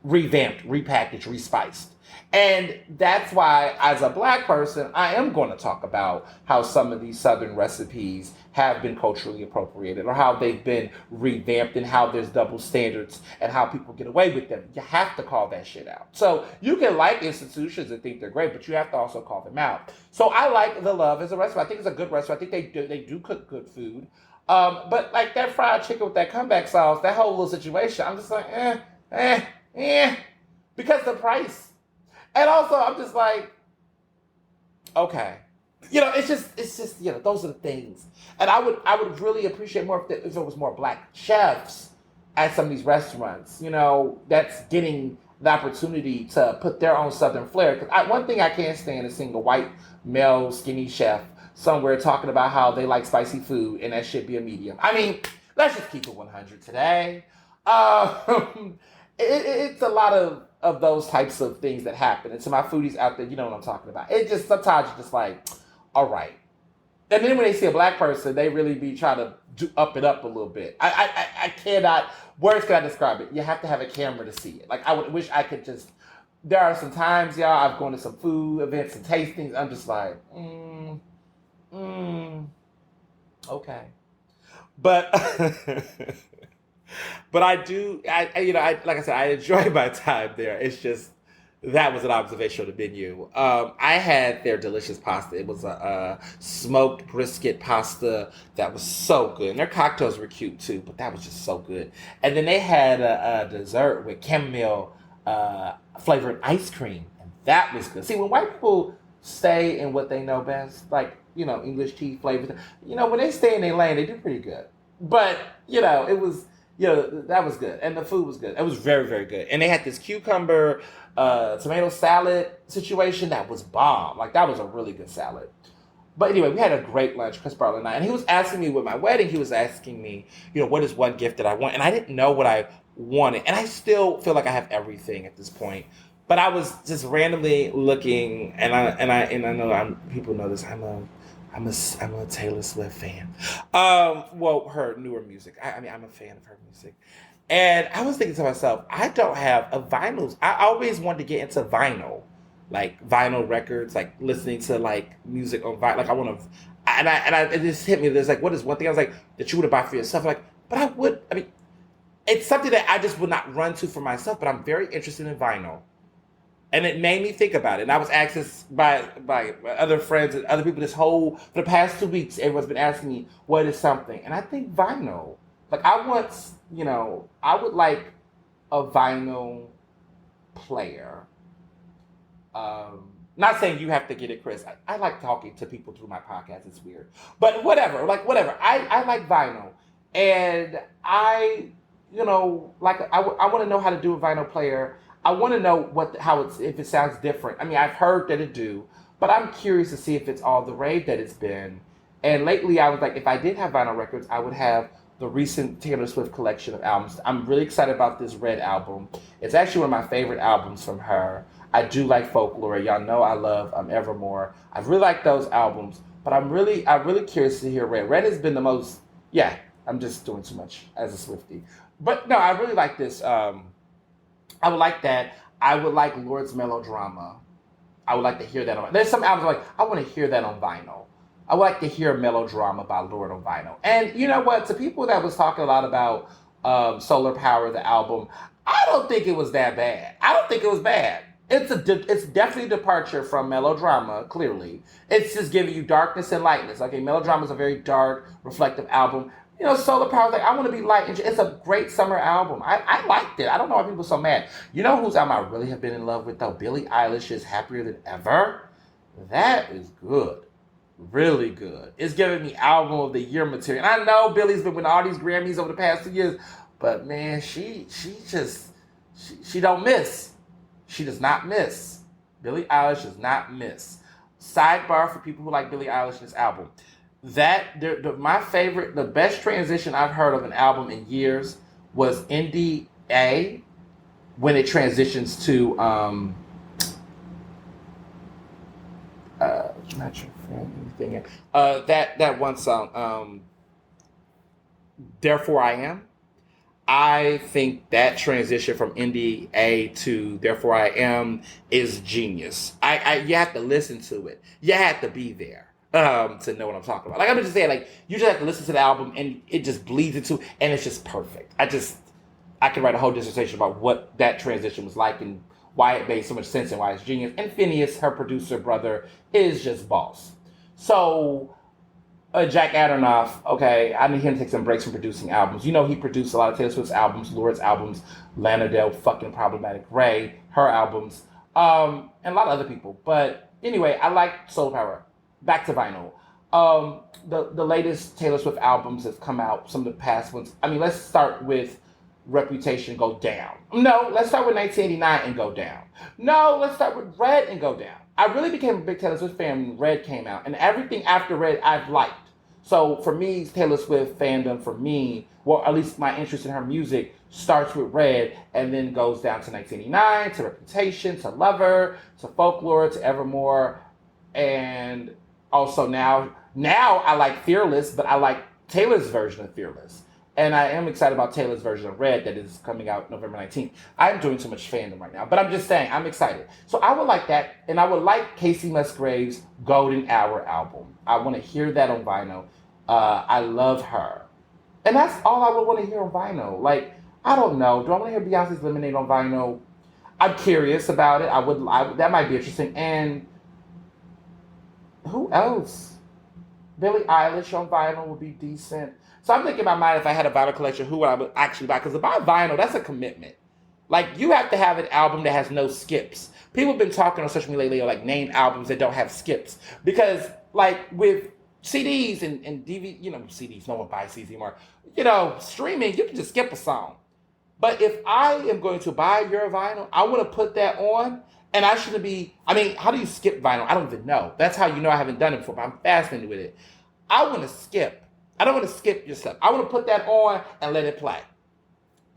Revamped, repackaged, respiced. And that's why, as a black person, I am going to talk about how some of these Southern recipes have been culturally appropriated or how they've been revamped and how there's double standards and how people get away with them. You have to call that shit out. So you can like institutions and think they're great, but you have to also call them out. So I like The Love as a restaurant. I think it's a good restaurant. I think they do cook good food. But like that fried chicken with that comeback sauce, that whole little situation, I'm just like, because the price. And also, I'm just like, okay, it's just, those are the things. And I would really appreciate more if it was more black chefs at some of these restaurants, that's getting the opportunity to put their own Southern flair. Because one thing I can't stand is seeing a white male skinny chef somewhere talking about how they like spicy food and that should be a medium. I mean, let's just keep it 100 today. It's a lot of those types of things that happen. And to my foodies out there, you know what I'm talking about. It just, sometimes you're just like, all right. And then when they see a black person, they really be trying to up it up a little bit. I cannot, words can I describe it? You have to have a camera to see it. Like, I would wish I could just, there are some times, y'all, I've gone to some food events and tastings. I'm just like, okay. But, but I do, like I said, I enjoy my time there. It's just That was an observation on the menu. I had their delicious pasta. It was a smoked brisket pasta that was so good. And their cocktails were cute too, but that was just so good. And then they had a dessert with chamomile flavored ice cream, and that was good. See, when white people stay in what they know best, like English tea flavors, when they stay in their lane, they do pretty good. But it was that was good, and the food was good. It was very, very good, and they had this cucumber tomato salad situation that was bomb. Like that was a really good salad. But anyway, we had a great lunch, Chris Bartlett and I, and he was asking me with my wedding. He was asking me, what is one gift that I want, and I didn't know what I wanted, and I still feel like I have everything at this point. But I was just randomly looking, and I know people know this. I'm a Taylor Swift fan. Well, her newer music. I mean, I'm a fan of her music. And I was thinking to myself, I don't have a vinyls. I always wanted to get into vinyl, like vinyl records, like listening to like music on vinyl. Like I want to, it just hit me. There's like, what is one thing I was like that you would buy for yourself? Like, but I would. I mean, it's something that I just would not run to for myself. But I'm very interested in vinyl. And it made me think about it. And I was asked this by other friends and other people for the past 2 weeks, everyone's been asking me, what is something? And I think vinyl. Like I want, I would like a vinyl player. Not saying you have to get it, Chris. I like talking to people through my podcast. It's weird. But whatever. I like vinyl. And I want to know how to do a vinyl player. I want to know if it sounds different. I mean, I've heard that it do, but I'm curious to see if it's all the rave that it's been. And lately, I was like, if I did have vinyl records, I would have the recent Taylor Swift collection of albums. I'm really excited about this Red album. It's actually one of my favorite albums from her. I do like Folklore. Y'all know I love Evermore. I really like those albums, but I'm really curious to hear Red. Red has been the most. Yeah, I'm just doing too much as a Swiftie, but no, I really like this. I would like that. I would like Lord's Melodrama. I would like to hear that on. There's some albums like I want to hear that on vinyl. I would like to hear Melodrama by Lord on vinyl. And you know what? To people that was talking a lot about Solar Power, the album, I don't think it was that bad. I don't think it was bad. It's definitely a departure from Melodrama. Clearly, it's just giving you darkness and lightness. Okay, Melodrama is a very dark, reflective album. Solar Power, like, I want to be light. It's a great summer album. I liked it. I don't know why people are so mad. You know whose album I really have been in love with, though? Billie Eilish's Happier Than Ever. That is good. Really good. It's giving me album of the year material. And I know Billie's been winning all these Grammys over the past 2 years, but man, she don't miss. She does not miss. Billie Eilish does not miss. Sidebar for people who like Billie Eilish's album. My favorite, the best transition I've heard of an album in years was Indie A, when it transitions to not your friend anything. That one song, Therefore I Am. I think that transition from Indie A to Therefore I Am is genius. You have to listen to it. You have to be there. To know what I'm talking about. Like I'm just saying, like you just have to listen to the album and it just bleeds into, and it's just perfect. I could write a whole dissertation about what that transition was like and why it made so much sense and why it's genius. And Phineas, her producer brother, is just boss. So Jack Adarnoff, okay, I need him to take some breaks from producing albums. He produced a lot of Taylor Swift's albums, Lord's albums, Lana Del fucking Problematic Ray, her albums, and a lot of other people. But anyway, I like Soul Power. Back to vinyl. The latest Taylor Swift albums have come out, some of the past ones. I mean, let's start with Reputation, go down. No, let's start with 1989 and go down. No, let's start with Red and go down. I really became a big Taylor Swift fan when Red came out, and everything after Red I've liked. So for me, Taylor Swift fandom, for me, well, at least my interest in her music starts with Red and then goes down to 1989, to Reputation, to Lover, to Folklore, to Evermore, and also now I like Fearless, but I like Taylor's version of Fearless. And I am excited about Taylor's version of Red that is coming out November 19th. I'm doing too much fandom right now, but I'm just saying, I'm excited. So I would like that, and I would like Casey Musgrave's Golden Hour album. I want to hear that on vinyl. I love her. And that's all I would want to hear on vinyl. Like, I don't know. Do I want to hear Beyonce's Lemonade on vinyl? I'm curious about it. That might be interesting. And who else? Billie Eilish on vinyl would be decent. So I'm thinking in my mind, if I had a vinyl collection, who would I actually buy? Because to buy vinyl, that's a commitment. Like, you have to have an album that has no skips. People have been talking on social media lately, like, name albums that don't have skips. Because, like, with CDs and DVD, CDs, no one buys CDs anymore. Streaming, you can just skip a song. But if I am going to buy your vinyl, I want to put that on, and I shouldn't be. I mean, how do you skip vinyl? I don't even know. That's how you know I haven't done it before, but I'm fascinated with it. I want to skip. I don't want to skip your stuff. I want to put that on and let it play.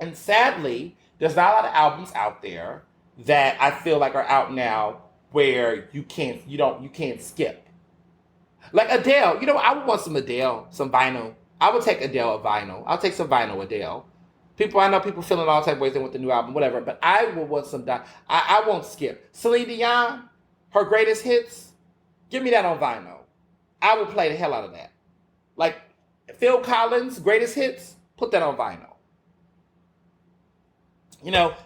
And sadly, there's not a lot of albums out there that I feel like are out now where you can't skip. Like Adele, I would want some Adele, some vinyl. I would take Adele a vinyl. I'll take some vinyl Adele. I know people feeling all type of ways with the new album, whatever. But I will want some. I won't skip. Celine Dion, her greatest hits. Give me that on vinyl. I will play the hell out of that. Like Phil Collins' greatest hits. Put that on vinyl.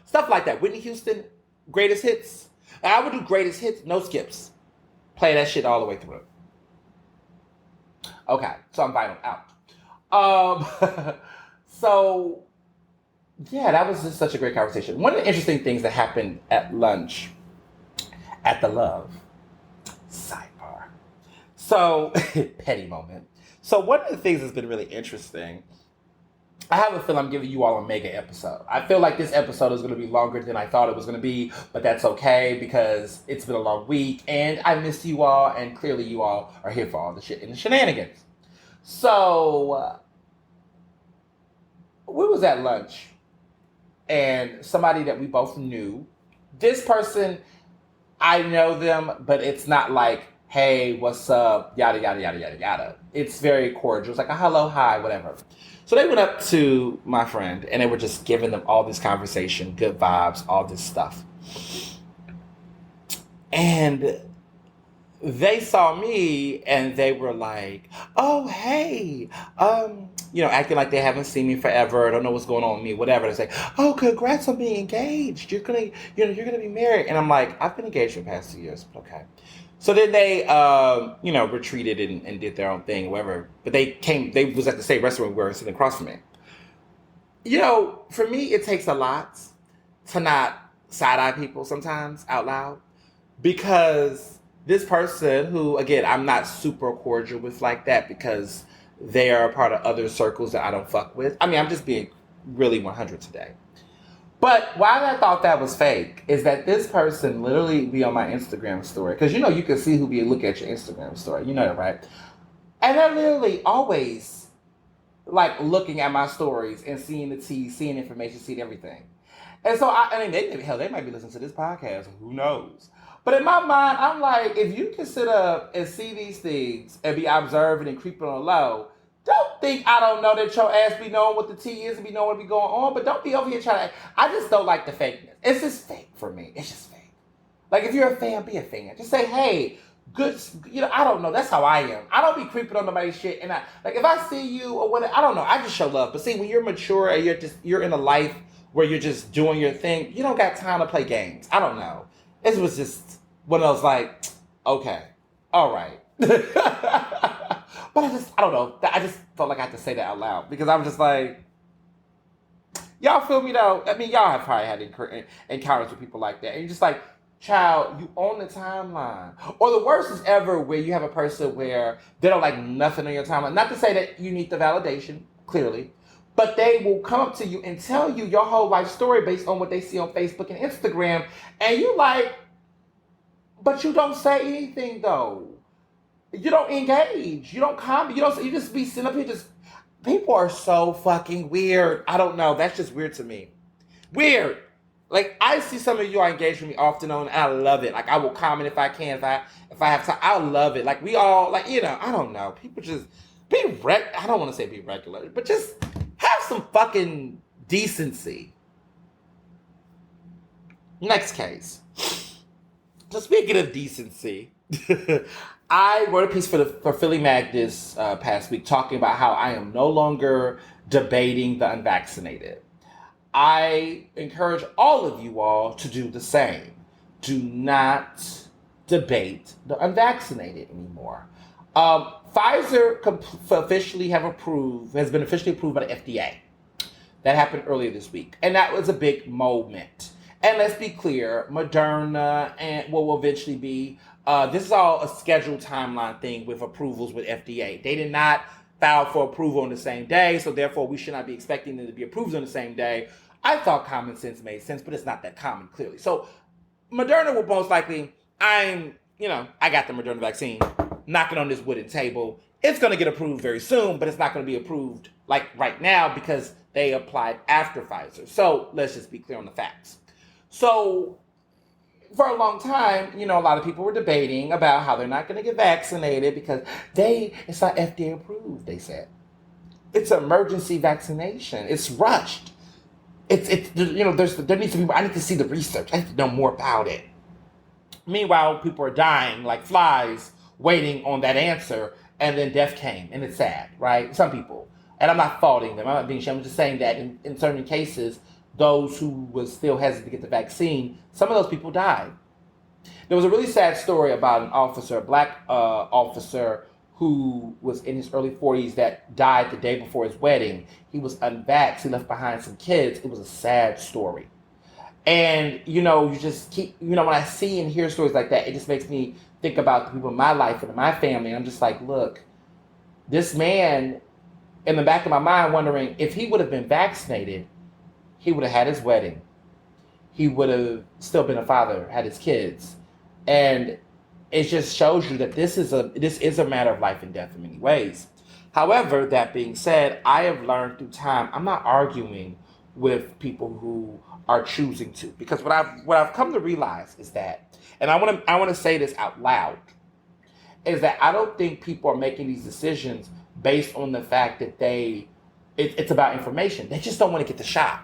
Stuff like that. Whitney Houston, greatest hits. And I would do greatest hits, no skips. Play that shit all the way through. Okay, so I'm vinyl out. So. Yeah, that was just such a great conversation. One of the interesting things that happened at lunch, at the Love, sidebar. So, petty moment. So one of the things that's been really interesting, I have a feeling I'm giving you all a mega episode. I feel like this episode is going to be longer than I thought it was going to be, but that's okay because it's been a long week and I miss you all, and clearly you all are here for all the shit and the shenanigans. So, we was at lunch. And somebody that we both knew, this person, I know them, but it's not like, hey, what's up, yada, yada, yada, yada, yada. It's very cordial. It's like a hello, hi, whatever. So they went up to my friend, and they were just giving them all this conversation, good vibes, all this stuff. And they saw me, and they were like, oh, hey, acting like they haven't seen me forever, don't know what's going on with me, whatever. They say, oh, congrats on being engaged. You're gonna be married. And I'm like, I've been engaged for the past 2 years, but okay. So then they, retreated and did their own thing, whatever. But they was at the same restaurant we were sitting across from me. For me, it takes a lot to not side-eye people sometimes out loud, because this person who, again, I'm not super cordial with like that because they are a part of other circles that I don't fuck with. I mean, I'm just being really 100 today. But why I thought that was fake is that this person literally be on my Instagram story. Because, you can see who be looking at your Instagram story. You know that, right? And they're literally always, like, looking at my stories and seeing the tea, seeing information, seeing everything. And so, they might be listening to this podcast. Who knows? But in my mind, I'm like, if you can sit up and see these things and be observing and creeping on the low, don't think I don't know that your ass be knowing what the tea is and be knowing what be going on, but don't be over here trying to. I just don't like the fakeness. It's just fake for me. It's just fake. Like, if you're a fan, be a fan. Just say, hey, good, I don't know. That's how I am. I don't be creeping on nobody's shit. And if I see you or whatever, I don't know. I just show love. But see, when you're mature and you're in a life where you're just doing your thing, you don't got time to play games. I don't know. It was just one of those like, okay, all right. But I don't know. I just felt like I had to say that out loud because I was just like, y'all feel me though? I mean, y'all have probably had encounters with people like that. And you're just like, child, you own the timeline. Or the worst is ever where you have a person where they don't like nothing on your timeline. Not to say that you need the validation, clearly. But they will come up to you and tell you your whole life story based on what they see on Facebook and Instagram. And you like, but you don't say anything though. You don't engage. You don't comment. You just be sitting up here just. People are so fucking weird. I don't know. That's just weird to me. Weird. Like, I see some of you are engaged with me often on, and I love it. Like, I will comment if I can, if I have time. I love it. Like, we all, like, I don't know. People just I don't want to say be regular, but just have some fucking decency. Next case. So speaking of decency, I wrote a piece for Philly Mag this past week talking about how I am no longer debating the unvaccinated. I encourage all of you all to do the same. Do not debate the unvaccinated anymore. Pfizer has been officially approved by the FDA. That happened earlier this week, and that was a big moment. And let's be clear, Moderna and what will eventually be, this is all a scheduled timeline thing with approvals with FDA. They did not file for approval on the same day, so therefore we should not be expecting them to be approved on the same day. I thought common sense made sense, but it's not that common, clearly. So Moderna will most likely, I got the Moderna vaccine, knocking on this wooden table. It's going to get approved very soon, but it's not going to be approved like right now because they applied after Pfizer. So let's just be clear on the facts. So for a long time, a lot of people were debating about how they're not going to get vaccinated because it's not FDA approved, they said. It's an emergency vaccination. It's rushed. There needs to be, I need to see the research. I need to know more about it. Meanwhile, people are dying like flies waiting on that answer, and then death came, and it's sad, right? Some people. And I'm not faulting them. I'm not being ashamed. I'm just saying that in certain cases, those who was still hesitant to get the vaccine, some of those people died. There was a really sad story about an officer, a black officer, who was in his early 40s that died the day before his wedding. He was unvaxxed. He left behind some kids. It was a sad story. And, you just keep, when I see and hear stories like that, it just makes me think about the people in my life and in my family. And I'm just like, look, this man, in the back of my mind, wondering if he would have been vaccinated, he would have had his wedding. He would have still been a father, had his kids. And it just shows you that this is a matter of life and death in many ways. However, that being said, I have learned through time, I'm not arguing with people who are choosing to, because what I've come to realize is that, and I want to say this out loud, is that I don't think people are making these decisions based on the fact that it's about information. They just don't want to get the shot.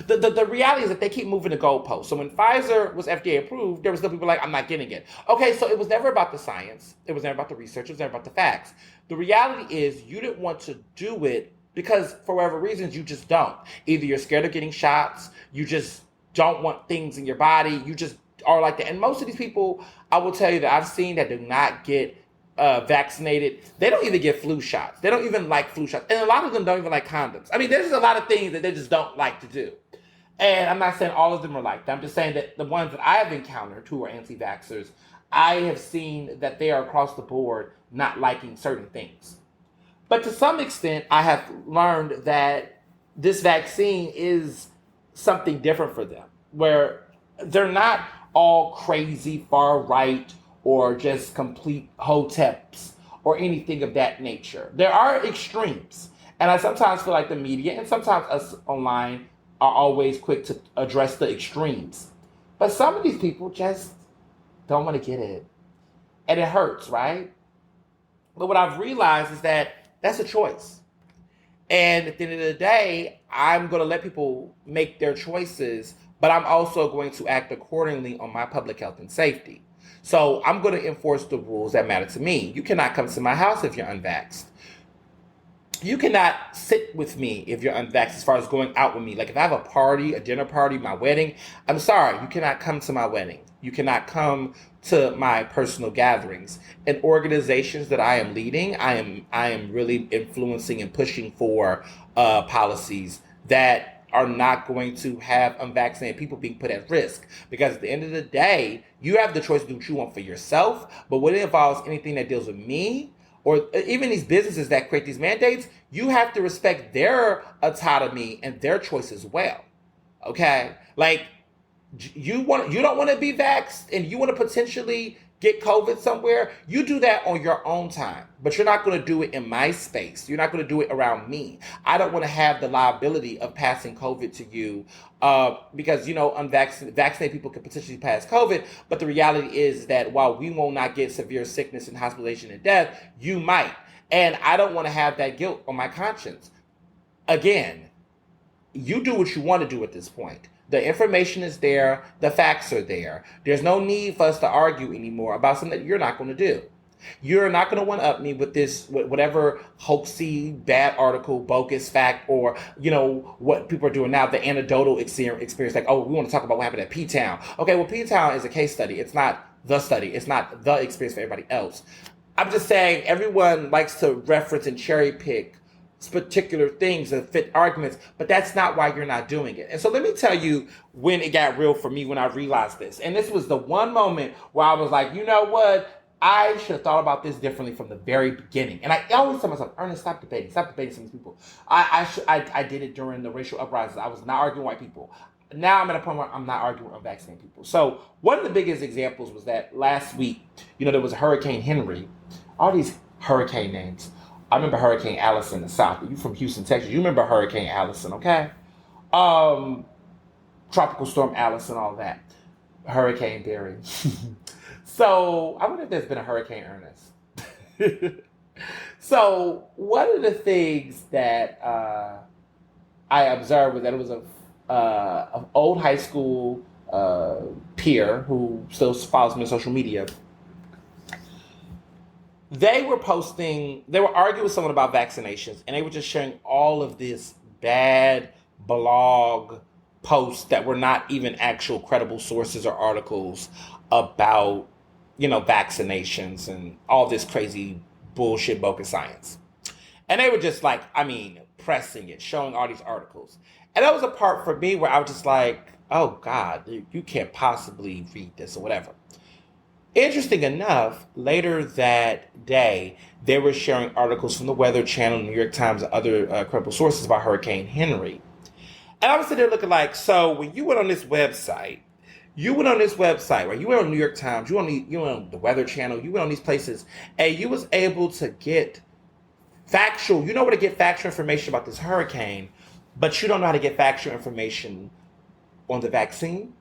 The reality is that they keep moving the goalposts. So when Pfizer was FDA approved, there was still people like, I'm not getting it. Okay, so it was never about the science. It was never about the research. It was never about the facts. The reality is you didn't want to do it because for whatever reasons, you just don't. Either you're scared of getting shots, you just don't want things in your body, you just are like that. And most of these people, I will tell you that I've seen that do not get vaccinated, they don't even get flu shots. They don't even like flu shots. And a lot of them don't even like condoms. I mean, there's just a lot of things that they just don't like to do. And I'm not saying all of them are like that. I'm just saying that the ones that I have encountered who are anti-vaxxers, I have seen that they are across the board not liking certain things. But to some extent, I have learned that this vaccine is something different for them, where they're not all crazy, far right, or just complete hoteps, or anything of that nature. There are extremes. And I sometimes feel like the media, and sometimes us online, are always quick to address the extremes. But some of these people just don't want to get it. And it hurts, right? But what I've realized is that that's a choice. And at the end of the day, I'm going to let people make their choices, but I'm also going to act accordingly on my public health and safety. So I'm going to enforce the rules that matter to me. You cannot come to my house if you're unvaxxed. You cannot sit with me if you're unvaxxed as far as going out with me. Like if I have a party, a dinner party, my wedding, I'm sorry, you cannot come to my wedding. You cannot come to my personal gatherings. In organizations that I am leading, I am really influencing and pushing for policies that are not going to have unvaccinated people being put at risk. Because at the end of the day, you have the choice to do what you want for yourself, but when it involves anything that deals with me, or even these businesses that create these mandates, you have to respect their autonomy and their choice as well. Okay? Like, you don't want to be vaxxed and you want to potentially get COVID somewhere, you do that on your own time. But you're not going to do it in my space. You're not going to do it around me. I don't want to have the liability of passing COVID to you because, vaccinated people can potentially pass COVID. But the reality is that while we will not get severe sickness and hospitalization and death, you might. And I don't want to have that guilt on my conscience. Again, you do what you want to do at this point. The information is there. The facts are there. There's no need for us to argue anymore about something that you're not going to do. You're not going to one up me with this, whatever hoaxy, bad article, bogus fact, or, what people are doing now, the anecdotal experience. Like, oh, we want to talk about what happened at P-Town. Okay, well, P-Town is a case study. It's not the study. It's not the experience for everybody else. I'm just saying everyone likes to reference and cherry pick particular things that fit arguments, but that's not why you're not doing it. And so let me tell you when it got real for me, when I realized this. And this was the one moment where I was like, you know what? I should have thought about this differently from the very beginning. And I always tell myself, Ernest, stop debating some of these people. I did it during the racial uprisings. I was not arguing white people. Now I'm at a point where I'm not arguing unvaccinated people. So one of the biggest examples was that last week, there was a Hurricane Henry. All these hurricane names. I remember Hurricane Allison in the South. You from Houston, Texas. You remember Hurricane Allison, okay? Tropical Storm Allison, all that. Hurricane Barry. So I wonder if there's been a Hurricane Ernest. So one of the things that I observed was that it was an old high school peer who still follows me on social media. They were arguing with someone about vaccinations, and they were just sharing all of this bad blog posts that were not even actual credible sources or articles about, vaccinations and all this crazy bullshit bogus science. And they were just pressing it, showing all these articles. And that was a part for me where I was just like, oh God, you can't possibly read this or whatever. Interesting enough, later that day, they were sharing articles from the Weather Channel, New York Times, and other credible sources about Hurricane Henry. And I was sitting there looking like, so when you went on this website, right? You went on New York Times, you went on the Weather Channel, you went on these places, and you was able to get factual, where to get factual information about this hurricane, but you don't know how to get factual information on the vaccine?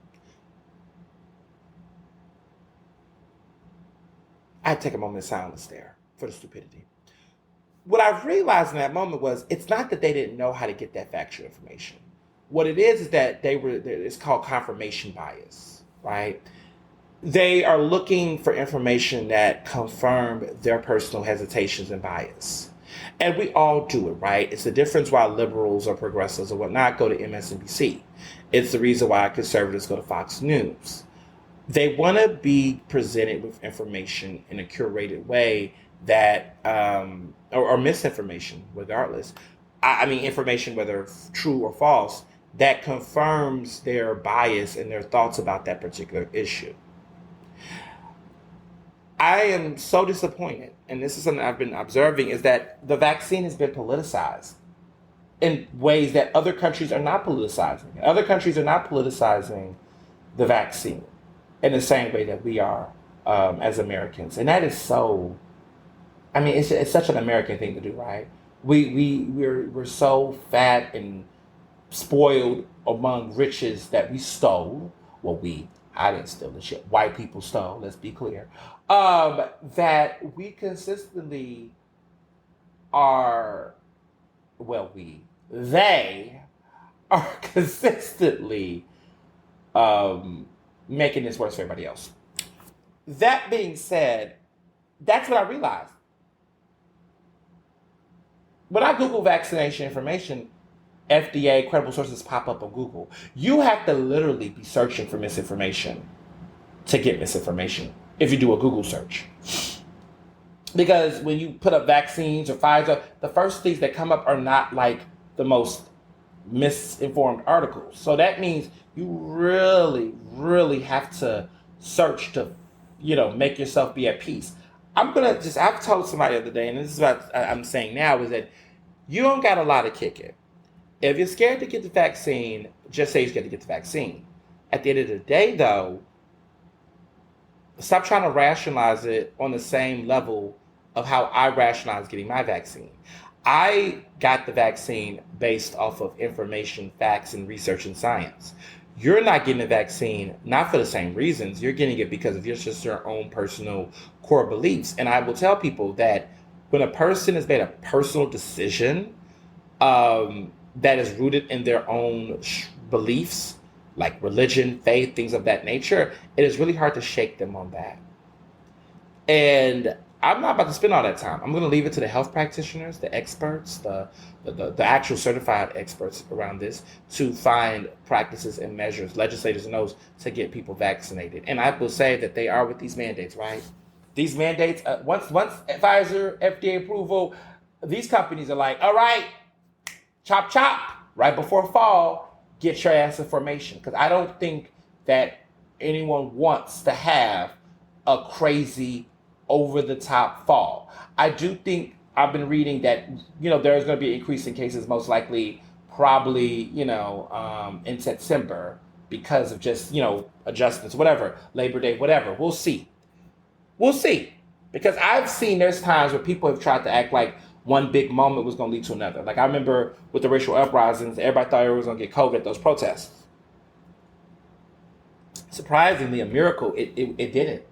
I had to take a moment of silence there for the stupidity. What I realized in that moment was it's not that they didn't know how to get that factual information. What it is that it's called confirmation bias, right? They are looking for information that confirm their personal hesitations and bias. And we all do it, right? It's the difference why liberals or progressives or whatnot go to MSNBC. It's the reason why conservatives go to Fox News. They want to be presented with information in a curated way that, or misinformation, regardless. Information, whether true or false, that confirms their bias and their thoughts about that particular issue. I am so disappointed, and this is something I've been observing, is that the vaccine has been politicized in ways that other countries are not politicizing. Other countries are not politicizing the vaccine in the same way that we are as Americans. And that is so, it's such an American thing to do, right? We're so fat and spoiled among riches that we stole. Well, I didn't steal the shit. White people stole, let's be clear. That we consistently they are consistently making this worse for everybody else. That being said, that's what I realized. When I Google vaccination information, FDA credible sources pop up on Google. You have to literally be searching for misinformation to get misinformation if you do a Google search. Because when you put up vaccines or Pfizer, the first things that come up are not like the most misinformed articles. So that means you really, really have to search to, make yourself be at peace. I've told somebody the other day, and this is what I'm saying now, is that you don't got a lot to kick it. If you're scared to get the vaccine, just say you're scared to get the vaccine. At the end of the day, though, stop trying to rationalize it on the same level of how I rationalize getting my vaccine. I got the vaccine based off of information, facts, and research and science. You're not getting the vaccine, not for the same reasons. You're getting it because of just your own personal core beliefs. And I will tell people that when a person has made a personal decision that is rooted in their own beliefs, like religion, faith, things of that nature, it is really hard to shake them on that. And I'm not about to spend all that time. I'm going to leave it to the health practitioners, the experts, the actual certified experts around this to find practices and measures, legislators and those to get people vaccinated. And I will say that they are with these mandates, right? These mandates, once Pfizer, FDA approval, these companies are like, all right, chop chop, right before fall, get your ass in formation. Because I don't think that anyone wants to have a crazy over the top fall. I do think I've been reading that there's going to be an increase in cases, most likely, probably in September because of just adjustments, whatever, Labor Day, whatever. We'll see, because I've seen there's times where people have tried to act like one big moment was going to lead to another. Like I remember with the racial uprisings, everybody thought everyone was going to get COVID at those protests. Surprisingly, a miracle, it didn't.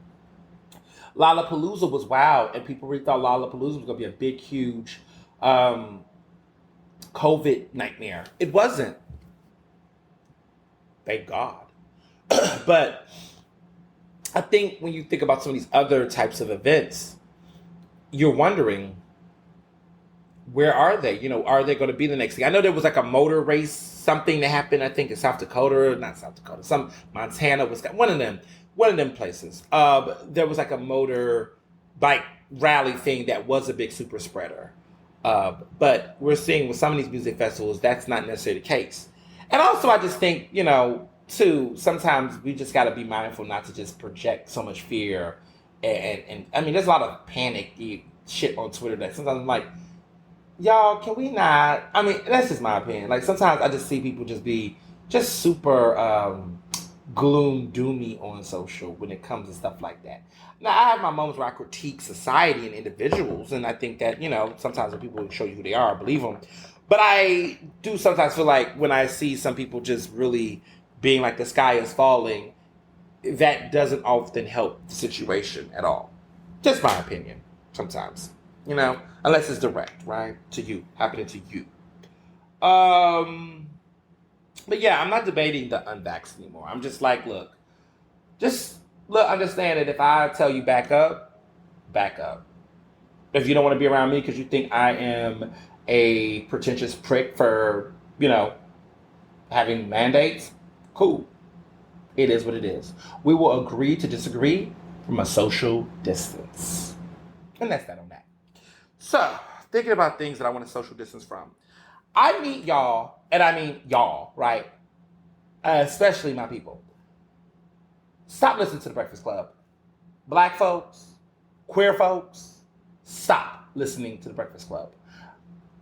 Lollapalooza was wild, and people really thought Lollapalooza was going to be a big, huge COVID nightmare. It wasn't. Thank God. But I think when you think about some of these other types of events, you're wondering, where are they? Are they going to be the next thing? I know there was like a motor race, something that happened, I think in South Dakota, not South Dakota, some Montana, Wisconsin, one of them places. There was like a motor bike rally thing that was a big super spreader. But we're seeing with some of these music festivals, that's not necessarily the case. And also I just think, too, sometimes we just got to be mindful not to just project so much fear. And I mean, there's a lot of panic shit on Twitter that sometimes I'm like, y'all, can we not? I mean, that's just my opinion. Like sometimes I just see people just be just super gloom doomy on social when it comes to stuff like that. Now I have my moments where I critique society and individuals, and I think that sometimes when people show you who they are, I believe them. But I do sometimes feel like when I see some people just really being like the sky is falling, that doesn't often help the situation at all. Just my opinion. Sometimes, unless it's direct, right, to you, happening to you. But yeah, I'm not debating the unvaxxed anymore. I'm just like, look, understand that if I tell you back up, back up. If you don't want to be around me because you think I am a pretentious prick for, having mandates, cool. It is what it is. We will agree to disagree from a social distance. And that's that on that. So, thinking about things that I want to social distance from. I meet y'all, and I mean y'all, right? Especially my people. Stop listening to the Breakfast Club. Black folks, queer folks, stop listening to the Breakfast Club.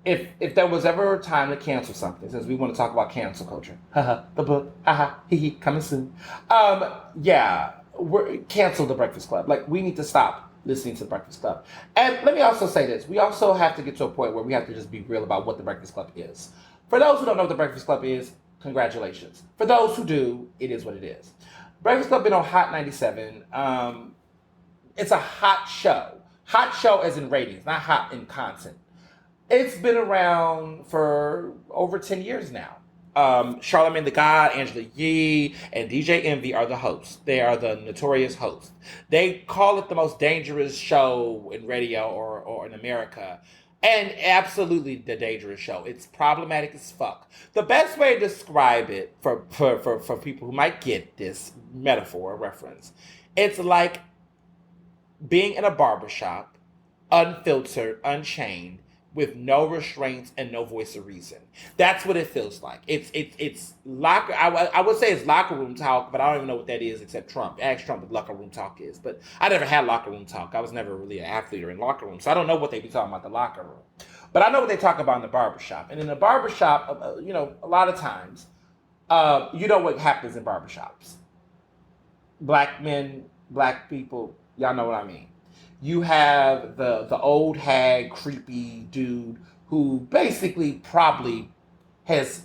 If there was ever a time to cancel something, since we want to talk about cancel culture, the book, coming soon. Cancel the Breakfast Club. Like, we need to stop listening to the Breakfast Club. And let me also say this. We also have to get to a point where we have to just be real about what the Breakfast Club is. For those who don't know what the Breakfast Club is, congratulations. For those who do, it is what it is. Breakfast Club been on Hot 97. It's a hot show. Hot show as in ratings, not hot in content. It's been around for over 10 years now. Charlamagne the God, Angela Yee, and DJ Envy are the hosts. They are the notorious hosts. They call it the most dangerous show in radio or in America. And absolutely the dangerous show. It's problematic as fuck. The best way to describe it for people who might get this metaphor reference, it's like being in a barbershop, unfiltered, unchained, with no restraints and no voice of reason. That's what it feels like. It's locker. I would say it's locker room talk, but I don't even know what that is except Trump. Ask Trump what locker room talk is. But I never had locker room talk. I was never really an athlete or in locker room, so I don't know what they be talking about the locker room. But I know what they talk about in the barbershop. And in the barbershop, a lot of times, you know what happens in barbershops. Black men, black people, y'all know what I mean. You have the old hag, creepy dude who basically probably has,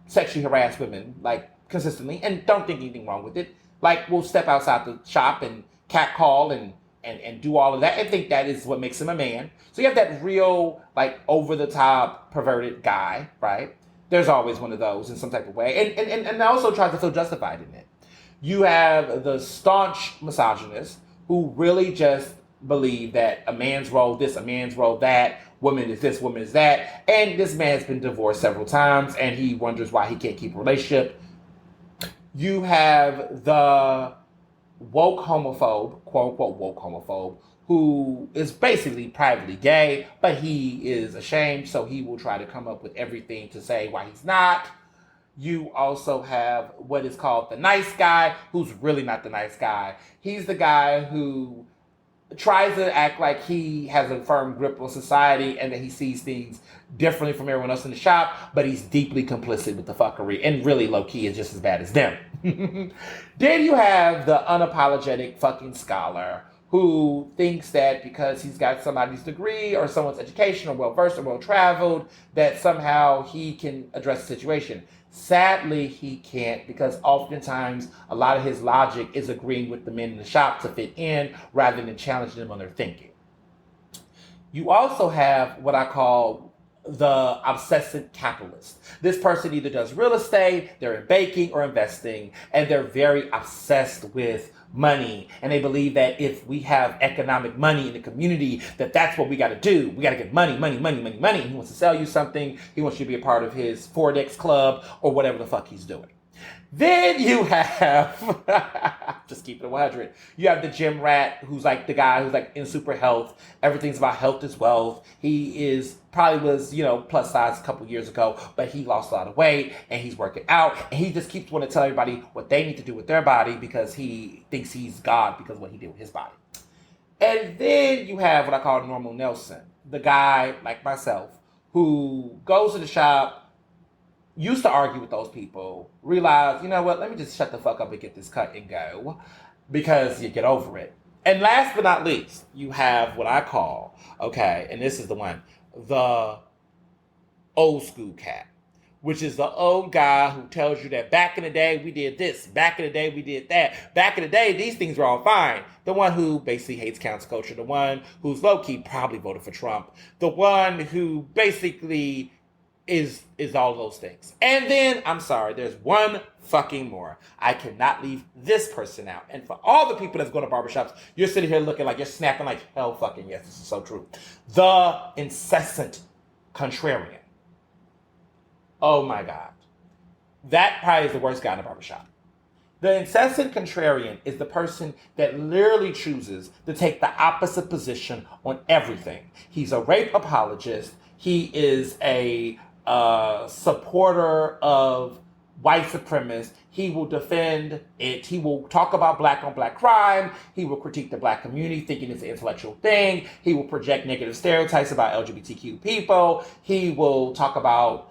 sexually harassed women, like, consistently, and don't think anything wrong with it. Like, will step outside the shop and catcall and do all of that and think that is what makes him a man. So you have that real, like, over-the-top, perverted guy, right? There's always one of those in some type of way. And also tries to feel justified in it. You have the staunch misogynist who really just believe that a man's role this, a man's role that, woman is this, woman is that. And this man has been divorced several times and he wonders why he can't keep a relationship. You have the woke homophobe, quote unquote woke homophobe, who is basically privately gay, but he is ashamed, so he will try to come up with everything to say why he's not. You also have what is called the nice guy, who's really not the nice guy. He's the guy who tries to act like he has a firm grip on society and that he sees things differently from everyone else in the shop, but he's deeply complicit with the fuckery and really low-key is just as bad as them. Then you have the unapologetic fucking scholar who thinks that because he's got somebody's degree or someone's education or well-versed or well-traveled, that somehow he can address the situation. Sadly, he can't, because oftentimes a lot of his logic is agreeing with the men in the shop to fit in rather than challenging them on their thinking. You also have what I call the obsessive capitalist. This person either does real estate, they're in baking or investing, and they're very obsessed with money. And they believe that if we have economic money in the community, that that's what we got to do. We got to get money, money, money, money, money. And he wants to sell you something. He wants you to be a part of his Forex club or whatever the fuck he's doing. Then you have, just keep it 100. You have the gym rat, who's like the guy who's like in super health. Everything's about health is wealth. He is probably was, plus size a couple years ago, but he lost a lot of weight and he's working out. And he just keeps wanting to tell everybody what they need to do with their body because he thinks he's God because of what he did with his body. And then you have what I call Normal Nelson, the guy like myself who goes to the shop, used to argue with those people, realized, you know what, let me just shut the fuck up and get this cut and go, because you get over it. And last but not least, you have what I call, and this is the one, the old school cat, which is the old guy who tells you that back in the day we did this, back in the day we did that, back in the day these things were all fine. The one who basically hates council culture, the one who's low-key probably voted for Trump, the one who basically is all those things. And then, I'm sorry, there's one fucking more. I cannot leave this person out. And for all the people that's going to barbershops, you're sitting here looking like you're snapping like hell fucking yes, this is so true. The incessant contrarian. Oh my God. That probably is the worst guy in the barbershop. The incessant contrarian is the person that literally chooses to take the opposite position on everything. He's a rape apologist. He is a supporter of white supremacists. He will defend it. He will talk about black on black crime. He will critique the black community, thinking it's an intellectual thing. He will project negative stereotypes about LGBTQ people. He will talk about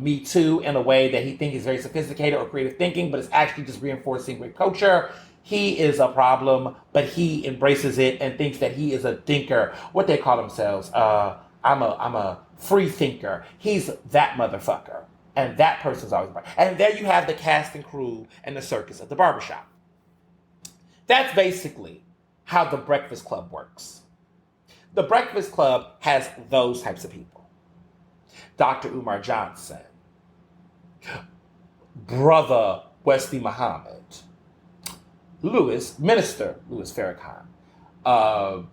Me Too in a way that he thinks is very sophisticated or creative thinking, but it's actually just reinforcing rape culture. He is a problem, but he embraces it and thinks that he is a thinker. What they call themselves, I'm a free thinker. He's that motherfucker. And that person's always right. And there you have the cast and crew and the circus at the barbershop. That's basically how the Breakfast Club works. The Breakfast Club has those types of people. Dr. Umar Johnson, Brother Wesley Muhammad, Minister Louis Farrakhan.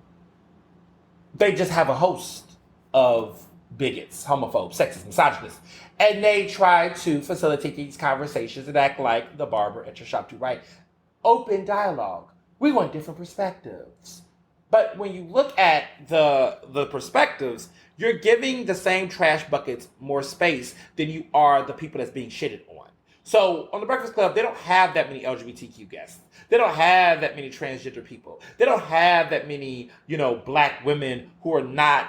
They just have a host of bigots, homophobes, sexists, misogynists, and they try to facilitate these conversations and act like the barber at your shop do, right? Open dialogue. We want different perspectives. But when you look at the perspectives, you're giving the same trash buckets more space than you are the people that's being shitted on. So on the Breakfast Club, they don't have that many LGBTQ guests. They don't have that many transgender people. They don't have that many, black women who are not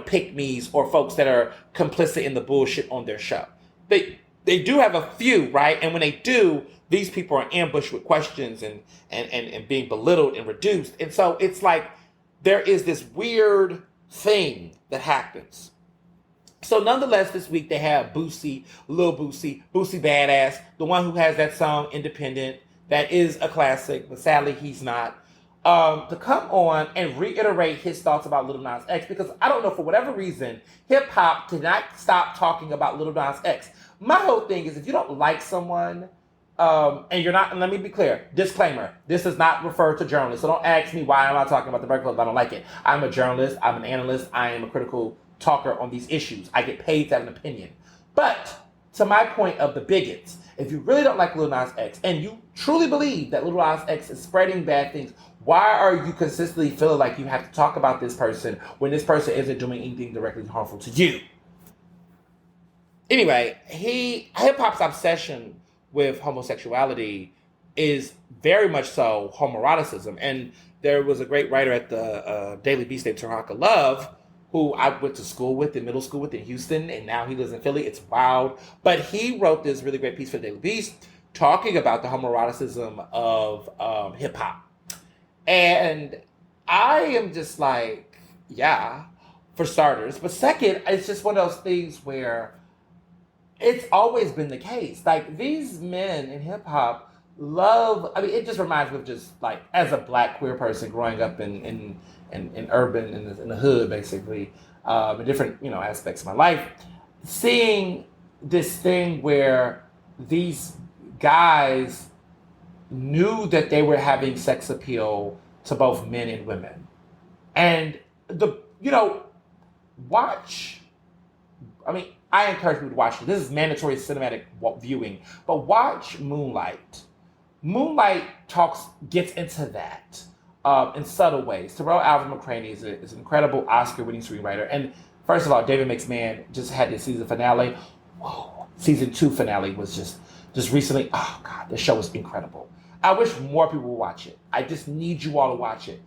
pick-me's or folks that are complicit in the bullshit on their show. They do have a few, right? And when they do, these people are ambushed with questions and being belittled and reduced. And so it's like there is this weird thing that happens. So nonetheless, this week they have Boosie, Lil Boosie, Boosie Badass, the one who has that song Independent, that is a classic, but sadly he's not. To come on and reiterate his thoughts about Lil Nas X, because I don't know, for whatever reason, hip-hop did not stop talking about Lil Nas X. My whole thing is, if you don't like someone, And you're not, and let me be clear, disclaimer, this does not refer to journalists. So don't ask me why I'm not talking about the Breakfast Club if I don't like it. I'm a journalist, I'm an analyst, I am a critical talker on these issues. I get paid to have an opinion. But to my point of the bigots, if you really don't like Lil Nas X and you truly believe that Lil Nas X is spreading bad things, why are you consistently feeling like you have to talk about this person when this person isn't doing anything directly harmful to you? Anyway, hip hop's obsession with homosexuality is very much so homoeroticism. And there was a great writer at the Daily Beast named Taraka Love, who I went to school with, in middle school with in Houston, and now he lives in Philly. It's wild. But he wrote this really great piece for the Daily Beast talking about the homoeroticism of hip hop. And I am just like, yeah, for starters. But second, it's just one of those things where it's always been the case. Like, these men in hip hop love, I mean, it just reminds me of just like, as a black queer person growing up in urban, in the hood, basically, in different, aspects of my life, seeing this thing where these guys knew that they were having sex appeal to both men and women. And I encourage people to watch it. This is mandatory cinematic viewing, but watch Moonlight. Moonlight gets into that in subtle ways. Terrell Alvin McCraney is an incredible Oscar-winning screenwriter. And first of all, David McMahon just had his season finale. Whoa. Season 2 finale was just recently. Oh God, the show was incredible. I wish more people would watch it. I just need you all to watch it.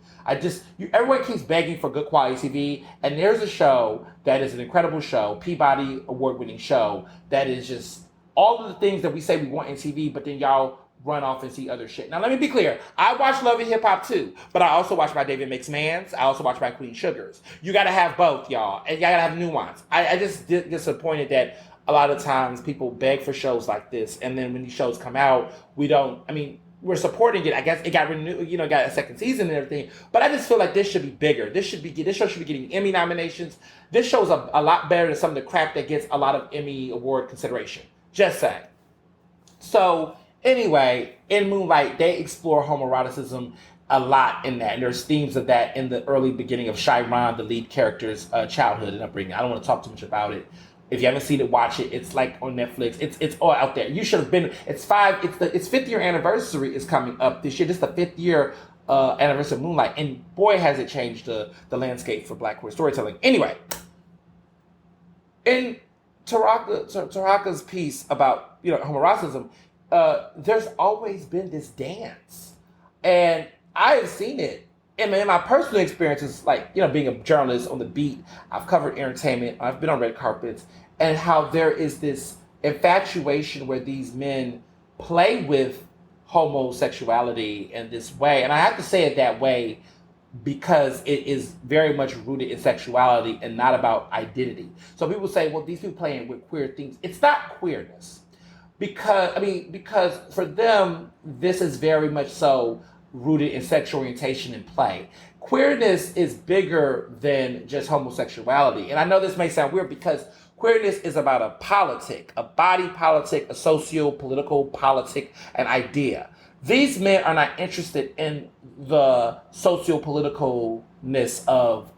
Everyone keeps begging for good quality TV, and there's a show that is an incredible show, Peabody award-winning show, that is just all of the things that we say we want in TV, but then y'all run off and see other shit. Now, let me be clear. I watch Love and Hip Hop too, but I also watch by David McMahon's. I also watch by Queen Sugars. You got to have both, y'all, and y'all got to have nuance. I just get disappointed that a lot of times people beg for shows like this, and then when these shows come out, we're supporting it. I guess it got renewed, got a second season and everything. But I just feel like this should be bigger. This show should be getting Emmy nominations. This show's a lot better than some of the crap that gets a lot of Emmy award consideration. Just saying. So anyway, in Moonlight, they explore homoeroticism a lot in that. And there's themes of that in the early beginning of Chiron, the lead character's childhood and upbringing. I don't want to talk too much about it. If you haven't seen it, watch it. It's like on Netflix. It's all out there. You should have been. Its 5th year anniversary is coming up this year. This is the 5th year anniversary of Moonlight, and boy has it changed the landscape for Black queer storytelling. Anyway, in Taraka's piece about homoeroticism, there's always been this dance, and I have seen it. In my personal experiences, like, being a journalist on the beat, I've covered entertainment, I've been on red carpets, and how there is this infatuation where these men play with homosexuality in this way. And I have to say it that way because it is very much rooted in sexuality and not about identity. So people say, well, these people playing with queer things. It's not queerness. Because for them, this is very much so rooted in sexual orientation and play. Queerness is bigger than just homosexuality. And I know this may sound weird because queerness is about a politic, a body politic, a socio-political politic, an idea. These men are not interested in the socio-politicalness of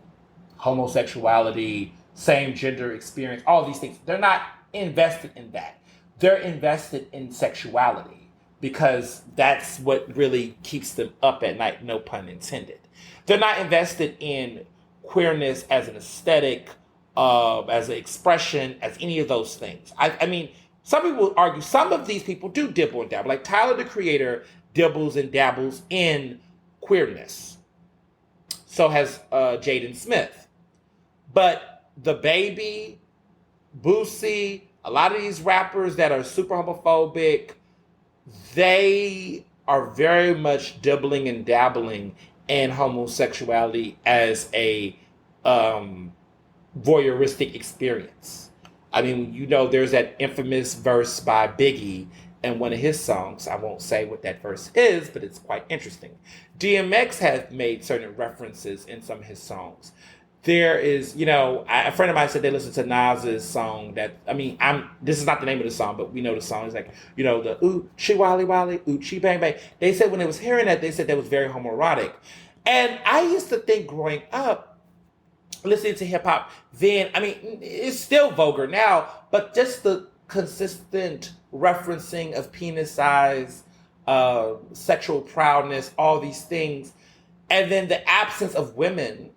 homosexuality, same gender experience, all these things. They're not invested in that. They're invested in sexuality, because that's what really keeps them up at night, no pun intended. They're not invested in queerness as an aesthetic, as an expression, as any of those things. Some people argue some of these people do dibble and dabble. Like Tyler, the Creator, dibbles and dabbles in queerness. So has Jaden Smith. But the Baby, Boosie, a lot of these rappers that are super homophobic, they are very much dibbling and dabbling in homosexuality as a voyeuristic experience. There's that infamous verse by Biggie in one of his songs. I won't say what that verse is, but it's quite interesting. DMX has made certain references in some of his songs. there is, a friend of mine said they listened to Nas's song this is not the name of the song, but we know the song. It's like, the ooh, chi wally wally, ooh, chi bang bang. They said when they was hearing that, they said that was very homoerotic. And I used to think growing up, listening to hip hop then, it's still vulgar now, but just the consistent referencing of penis size, sexual proudness, all these things, and then the absence of women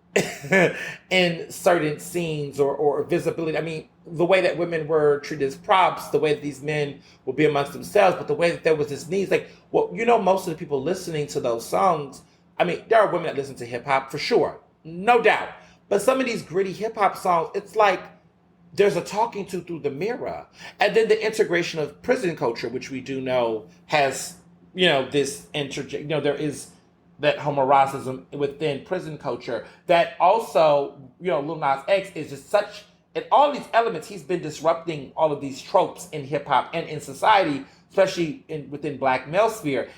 in certain scenes or visibility. The way that women were treated as props, the way that these men would be amongst themselves, but the way that there was this needs, like, well, most of the people listening to those songs, there are women that listen to hip hop for sure, no doubt. But some of these gritty hip hop songs, it's like there's a talking to through the mirror. And then the integration of prison culture, which we do know has, this there is that homoeroticism within prison culture that also, Lil Nas X is just such, and all these elements, he's been disrupting all of these tropes in hip hop and in society, especially within Black male sphere.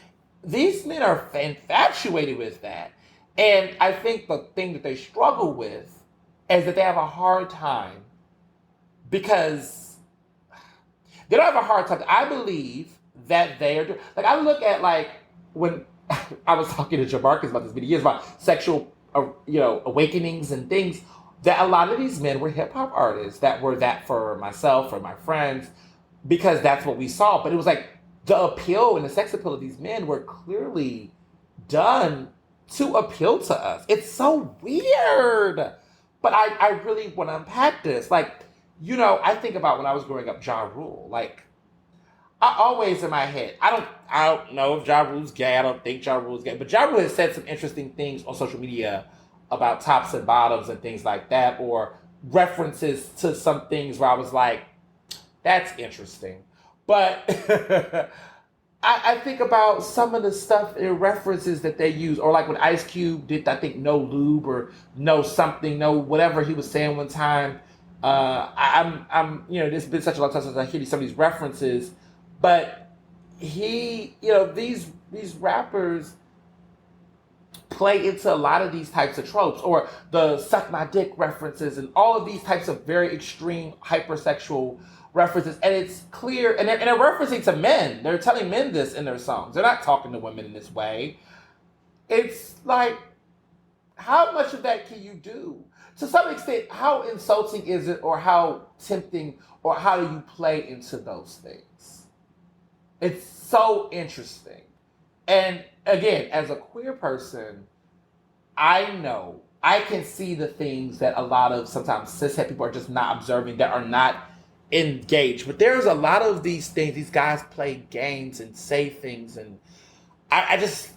These men are infatuated with that. And I think the thing that they struggle with is that they have a hard time because they don't have a hard time. I believe that they are doing, like, I look at, like, when I was talking to Jamarcus about this video years about sexual, awakenings and things, that a lot of these men were hip hop artists that were that for myself or my friends, because that's what we saw. But it was like the appeal and the sex appeal of these men were clearly done to appeal to us. It's so weird. But I really want to unpack this. Like, I think about when I was growing up, Ja Rule. Like, I always in my head, I don't know if Ja Rule's gay. I don't think Ja Rule's gay. But Ja Rule has said some interesting things on social media about tops and bottoms and things like that, or references to some things where I was like, that's interesting. But I think about some of the stuff and references that they use, or like when Ice Cube did, I think, no lube or no something, no whatever he was saying one time. There's been such a long time since I hear some of these references, but these rappers play into a lot of these types of tropes, or the suck my dick references, and all of these types of very extreme hypersexual references. And it's clear, and they're referencing to men. They're telling men this in their songs. They're not talking to women in this way. It's like, how much of that can you do? To some extent, how insulting is it, or how tempting, or how do you play into those things? It's so interesting. And again, as a queer person, I know I can see the things that a lot of sometimes cishet people are just not observing, that are not engaged. But there's a lot of these things, these guys play games and say things, and I just,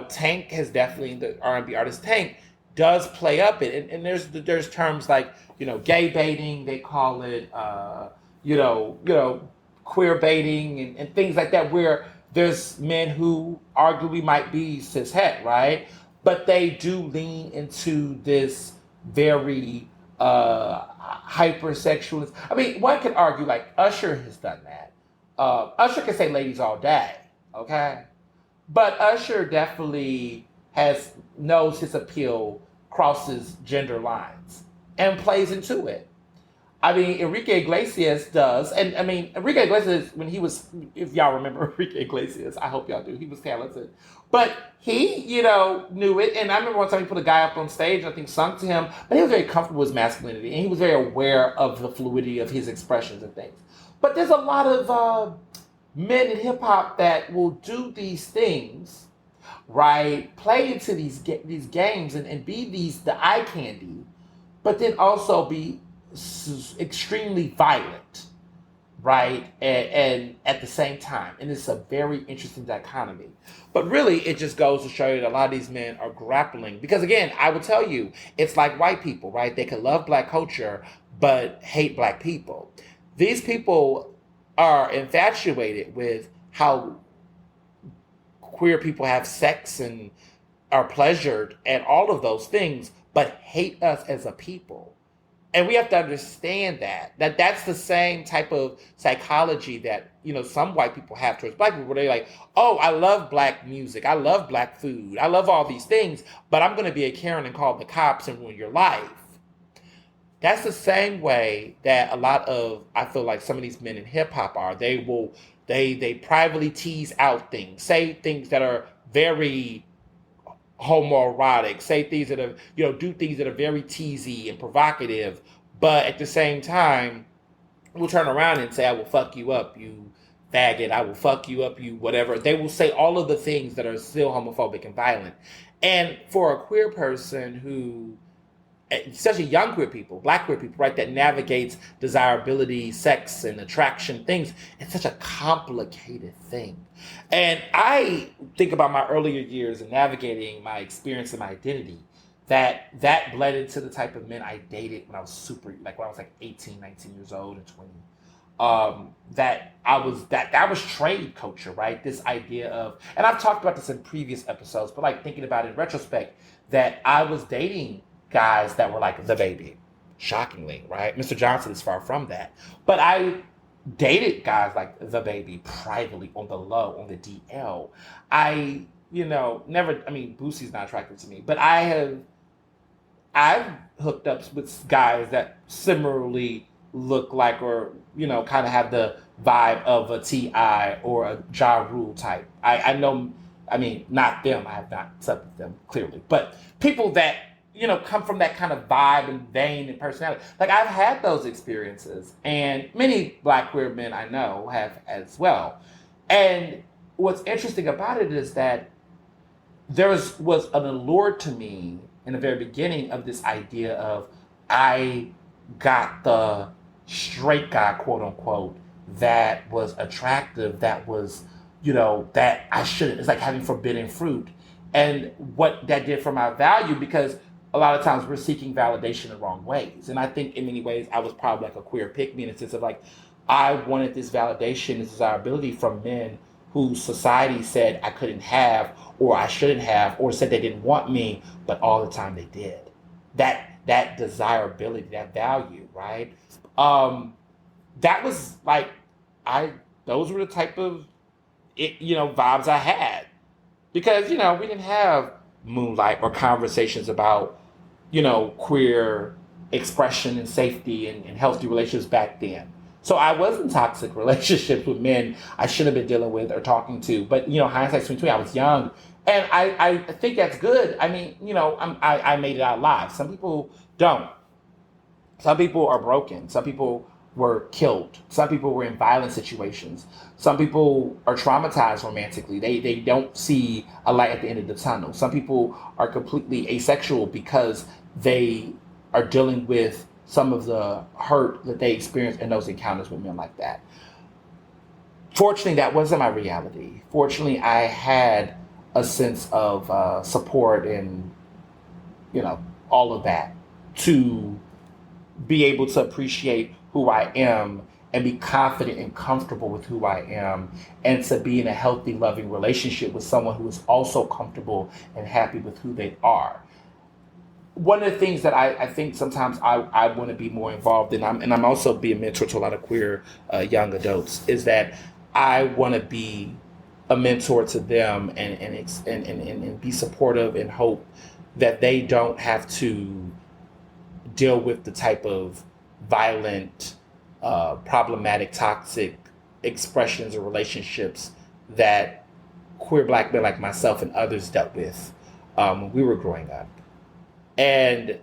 Tank has definitely, the R&B artist Tank does play up it, and there's terms like, gay baiting, they call it, queer baiting and things like that, where there's men who arguably might be cishet, right? But they do lean into this very hypersexual. One can argue, like, Usher has done that. Usher can say ladies all day, okay? But Usher definitely knows his appeal crosses gender lines and plays into it. Enrique Iglesias does. And Enrique Iglesias, when he was, if y'all remember Enrique Iglesias, I hope y'all do, he was talented. But he, knew it. And I remember one time he put a guy up on stage, and I think sung to him, but he was very comfortable with his masculinity, and he was very aware of the fluidity of his expressions and things. But there's a lot of men in hip hop that will do these things, right? Play into these games and be the eye candy, but then also be extremely violent, right? And at the same time. And it's a very interesting dichotomy. But really, it just goes to show you that a lot of these men are grappling. Because again, I will tell you, it's like white people, right? They can love Black culture, but hate Black people. These people are infatuated with how queer people have sex and are pleasured and all of those things, but hate us as a people. And we have to understand that that's the same type of psychology that, some white people have towards Black people, where they're like, oh, I love Black music, I love Black food, I love all these things, but I'm going to be a Karen and call the cops and ruin your life. That's the same way that a lot of, I feel like some of these men in hip hop are. They privately tease out things, say things that are very homoerotic, say things that are, do things that are very teasy and provocative, but at the same time will turn around and say, I will fuck you up, you faggot, I will fuck you up, you whatever. They will say all of the things that are still homophobic and violent. And for a queer person who, especially young queer people, black queer people, right, that navigates desirability, sex, and attraction things, it's such a complicated thing. And I think about my earlier years and navigating my experience and my identity, that bled into the type of men I dated when I was like when I was like 18, 19 years old and 20. That was trade culture, right? This idea of, and I've talked about this in previous episodes, but like thinking about it in retrospect, that I was dating guys that were like the baby, shockingly, right? Mr. Johnson is far from that, but I dated guys like the baby privately on the low, on the DL. I, never. I mean, Boosie's not attractive to me, but I've hooked up with guys that similarly look like, or kind of have the vibe of a Ti or a Ja Rule type. I know. I mean, not them. I have not slept with them clearly, but people that come from that kind of vibe and vein and personality. Like I've had those experiences, and many black queer men I know have as well. And what's interesting about it is that was an allure to me in the very beginning of this idea of I got the straight guy, quote unquote, that was attractive, that was, that I shouldn't. It's like having forbidden fruit. And what that did for my value, because a lot of times we're seeking validation the wrong ways. And I think in many ways I was probably like a queer pick-me in the sense of like, I wanted this validation, this desirability from men who society said I couldn't have, or I shouldn't have, or said they didn't want me, but all the time they did. That desirability, that value, right? That was like, those were the type of vibes I had. Because, we didn't have Moonlight or conversations about, queer expression and safety and healthy relationships back then. So I was in toxic relationships with men I should have been dealing with or talking to. But, hindsight's 2020, I was young. And I think that's good. I mean, I made it out alive. Some people don't. Some people are broken. Some people were killed. Some people were in violent situations. Some people are traumatized romantically. They don't see a light at the end of the tunnel. Some people are completely asexual because they are dealing with some of the hurt that they experienced in those encounters with men like that. Fortunately, that wasn't my reality. Fortunately, I had a sense of support and, all of that to be able to appreciate who I am and be confident and comfortable with who I am, and to be in a healthy, loving relationship with someone who is also comfortable and happy with who they are. One of the things that I think sometimes I want to be more involved in, I'm also being a mentor to a lot of queer young adults, is that I want to be a mentor to them and be supportive and hope that they don't have to deal with the type of violent, problematic, toxic expressions or relationships that queer black men like myself and others dealt with when we were growing up. And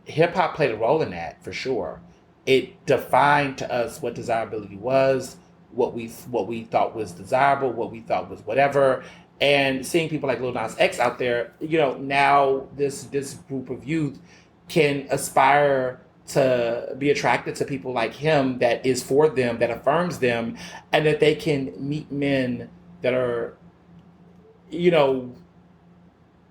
hip hop played a role in that for sure. It defined to us what desirability was, what we thought was desirable, what we thought was whatever. And seeing people like Lil Nas X out there, now this group of youth can aspire to be attracted to people like him, that is for them, that affirms them, and that they can meet men that are,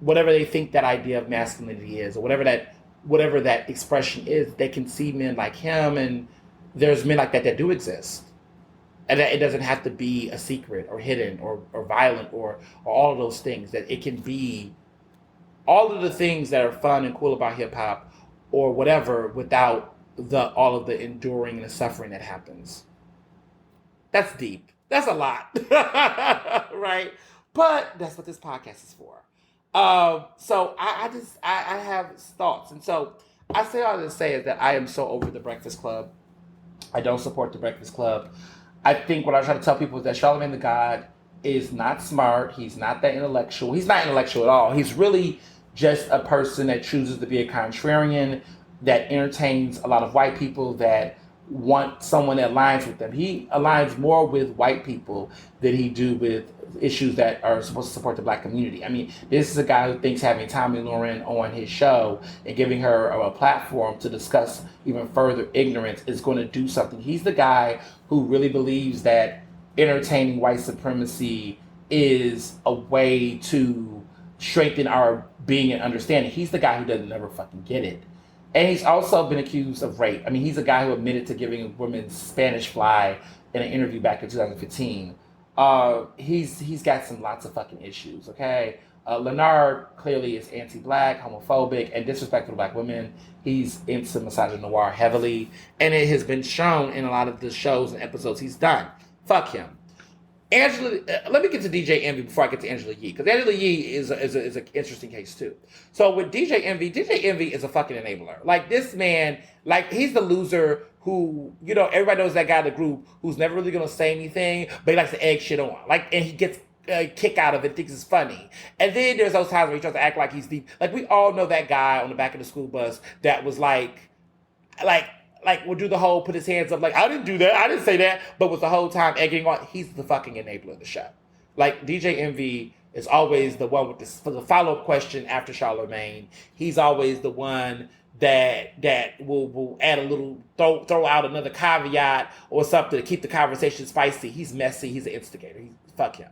whatever they think that idea of masculinity is, or whatever that expression is, they can see men like him, and there's men like that do exist. And that it doesn't have to be a secret or hidden or violent or all of those things, that it can be all of the things that are fun and cool about hip hop or whatever without all of the enduring and the suffering that happens. That's deep. That's a lot. Right? But that's what this podcast is for. So I have thoughts. And so I say all this to say is that I am so over the Breakfast Club. I don't support the Breakfast Club. I think what I try to tell people is that Charlamagne the God is not smart. He's not that intellectual. He's not intellectual at all. He's really just a person that chooses to be a contrarian, that entertains a lot of white people that want someone that aligns with them. He aligns more with white people than he do with issues that are supposed to support the black community. I mean, this is a guy who thinks having Tommy Lauren on his show and giving her a platform to discuss even further ignorance is going to do something. He's the guy who really believes that entertaining white supremacy is a way to strengthen our being and understanding. He's the guy who doesn't ever fucking get it. And he's also been accused of rape. I mean, he's a guy who admitted to giving a woman Spanish fly in an interview back in 2015. He's got some lots of fucking issues, okay? Leonard clearly is anti-black, homophobic, and disrespectful to black women. He's into misogynoir heavily, and it has been shown in a lot of the shows and episodes he's done. Fuck him. Angela, let me get to DJ Envy before I get to Angela Yee, because Angela Yee is an interesting case too. So with DJ Envy is a fucking enabler. Like this man, like he's the loser who, you know, everybody knows that guy in the group who's never really gonna say anything, but he likes to egg shit on. Like, and he gets a kick out of it, thinks it's funny. And then there's those times where he tries to act like he's deep. Like we all know that guy on the back of the school bus that was like will do the whole put his hands up like, I didn't do that, I didn't say that, but was the whole time egging on. He's the fucking enabler of the show. Like DJ Envy is always the one with this, for the follow-up question after Charlamagne. He's always the one that will add a little, throw out another caveat or something to keep the conversation spicy. He's messy, he's an instigator. Fuck him.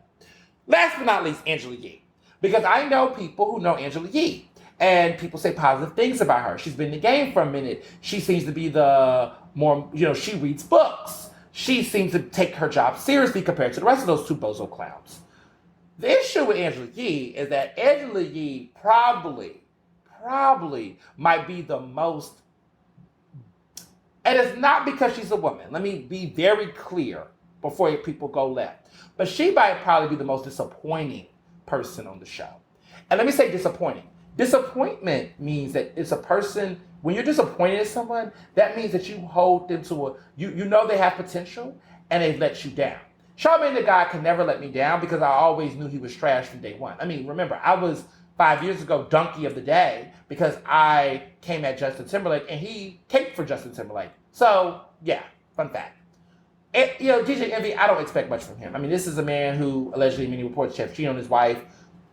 Last but not least, Angela Yee. Because I know people who know Angela Yee. And people say positive things about her. She's been in the game for a minute. She seems to be the more, you know, she reads books. She seems to take her job seriously compared to the rest of those two bozo clowns. The issue with Angela Yee is that Angela Yee probably might be the most, and it's not because she's a woman. Let me be very clear before people go left. But she might probably be the most disappointing person on the show. And let me say disappointing. Disappointment means that it's a person, when you're disappointed in someone, that means that you hold them to you know they have potential and they've let you down. Charlamagne the God can never let me down because I always knew he was trash from day one. I mean, remember, I was 5 years ago donkey of the day because I came at Justin Timberlake and he caped for Justin Timberlake. So, yeah, fun fact. And, you know, DJ Envy, I don't expect much from him. I mean, this is a man who allegedly, many reports, cheated on his wife.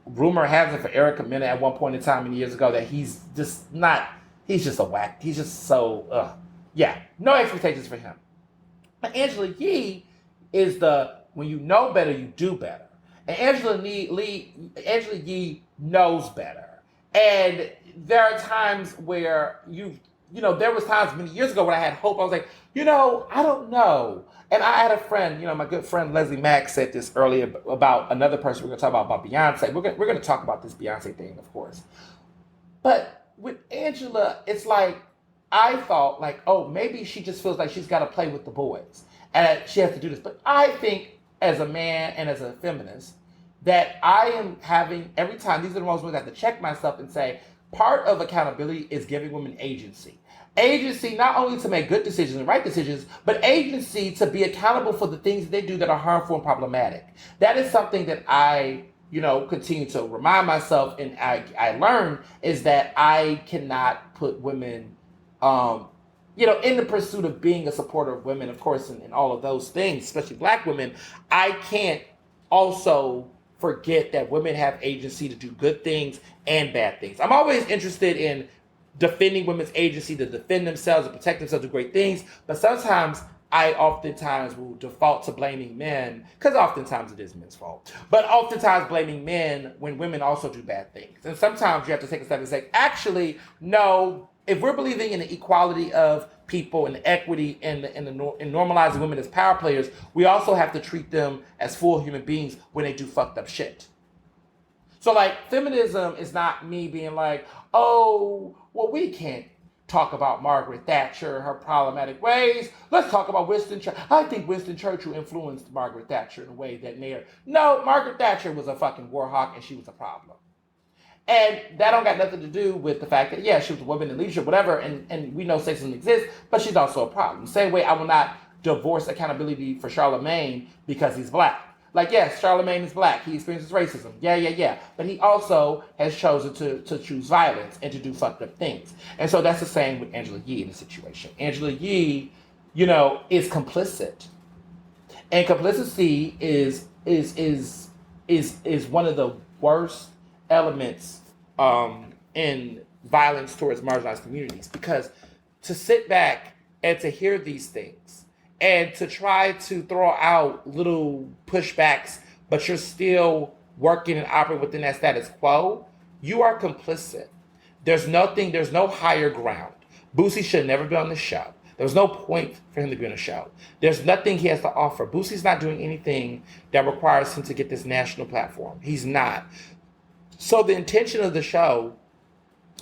Rumor has it for Erica Mena at one point in time many years ago that he's just a whack. He's just so, yeah, no expectations for him. But Angela Yee is when you know better, you do better. And Angela Yee knows better. And there are times where there was times many years ago when I had hope. I was like, I don't know. And I had a friend, my good friend Leslie Mack said this earlier about another person we're going to talk about Beyonce. We're going to talk about this Beyonce thing, of course. But with Angela, it's like, I thought like, oh, maybe she just feels like she's got to play with the boys. And she has to do this. But I think as a man and as a feminist, that I am having, every time, these are the moments when I have to check myself and say, part of accountability is giving women agency. Agency not only to make good decisions and right decisions, but agency to be accountable for the things they do that are harmful and problematic. That is something that I, continue to remind myself and I learn is that I cannot put women, in the pursuit of being a supporter of women, of course, and all of those things, especially Black women, I can't also forget that women have agency to do good things and bad things. I'm always interested in defending women's agency to defend themselves and protect themselves, do great things. But sometimes I oftentimes will default to blaming men, because oftentimes it is men's fault. But oftentimes blaming men when women also do bad things. And sometimes you have to take a step and say, actually, no, if we're believing in the equality of people and the equity and normalizing women as power players, we also have to treat them as full human beings when they do fucked up shit. So like feminism is not me being like, oh, well, we can't talk about Margaret Thatcher, her problematic ways. Let's talk about Winston Churchill. I think Winston Churchill influenced Margaret Thatcher in a way that made her. No, Margaret Thatcher was a fucking war hawk and she was a problem. And that don't got nothing to do with the fact that, yeah, she was a woman in leadership, whatever, and we know sexism exists, but she's also a problem. Same way I will not divorce accountability for Charlemagne because he's black. Like, yes, Charlemagne is black. He experiences racism. Yeah. But he also has chosen to choose violence and to do fucked up things. And so that's the same with Angela Yee in the situation. Angela Yee, is complicit. And complicity is one of the worst elements in violence towards marginalized communities, because to sit back and to hear these things and to try to throw out little pushbacks, but you're still working and operating within that status quo, you are complicit. There's no higher ground. Boosie should never be on the show. There was no point for him to be on the show. There's nothing he has to offer. Boosie's not doing anything that requires him to get this national platform. He's not. So the intention of the show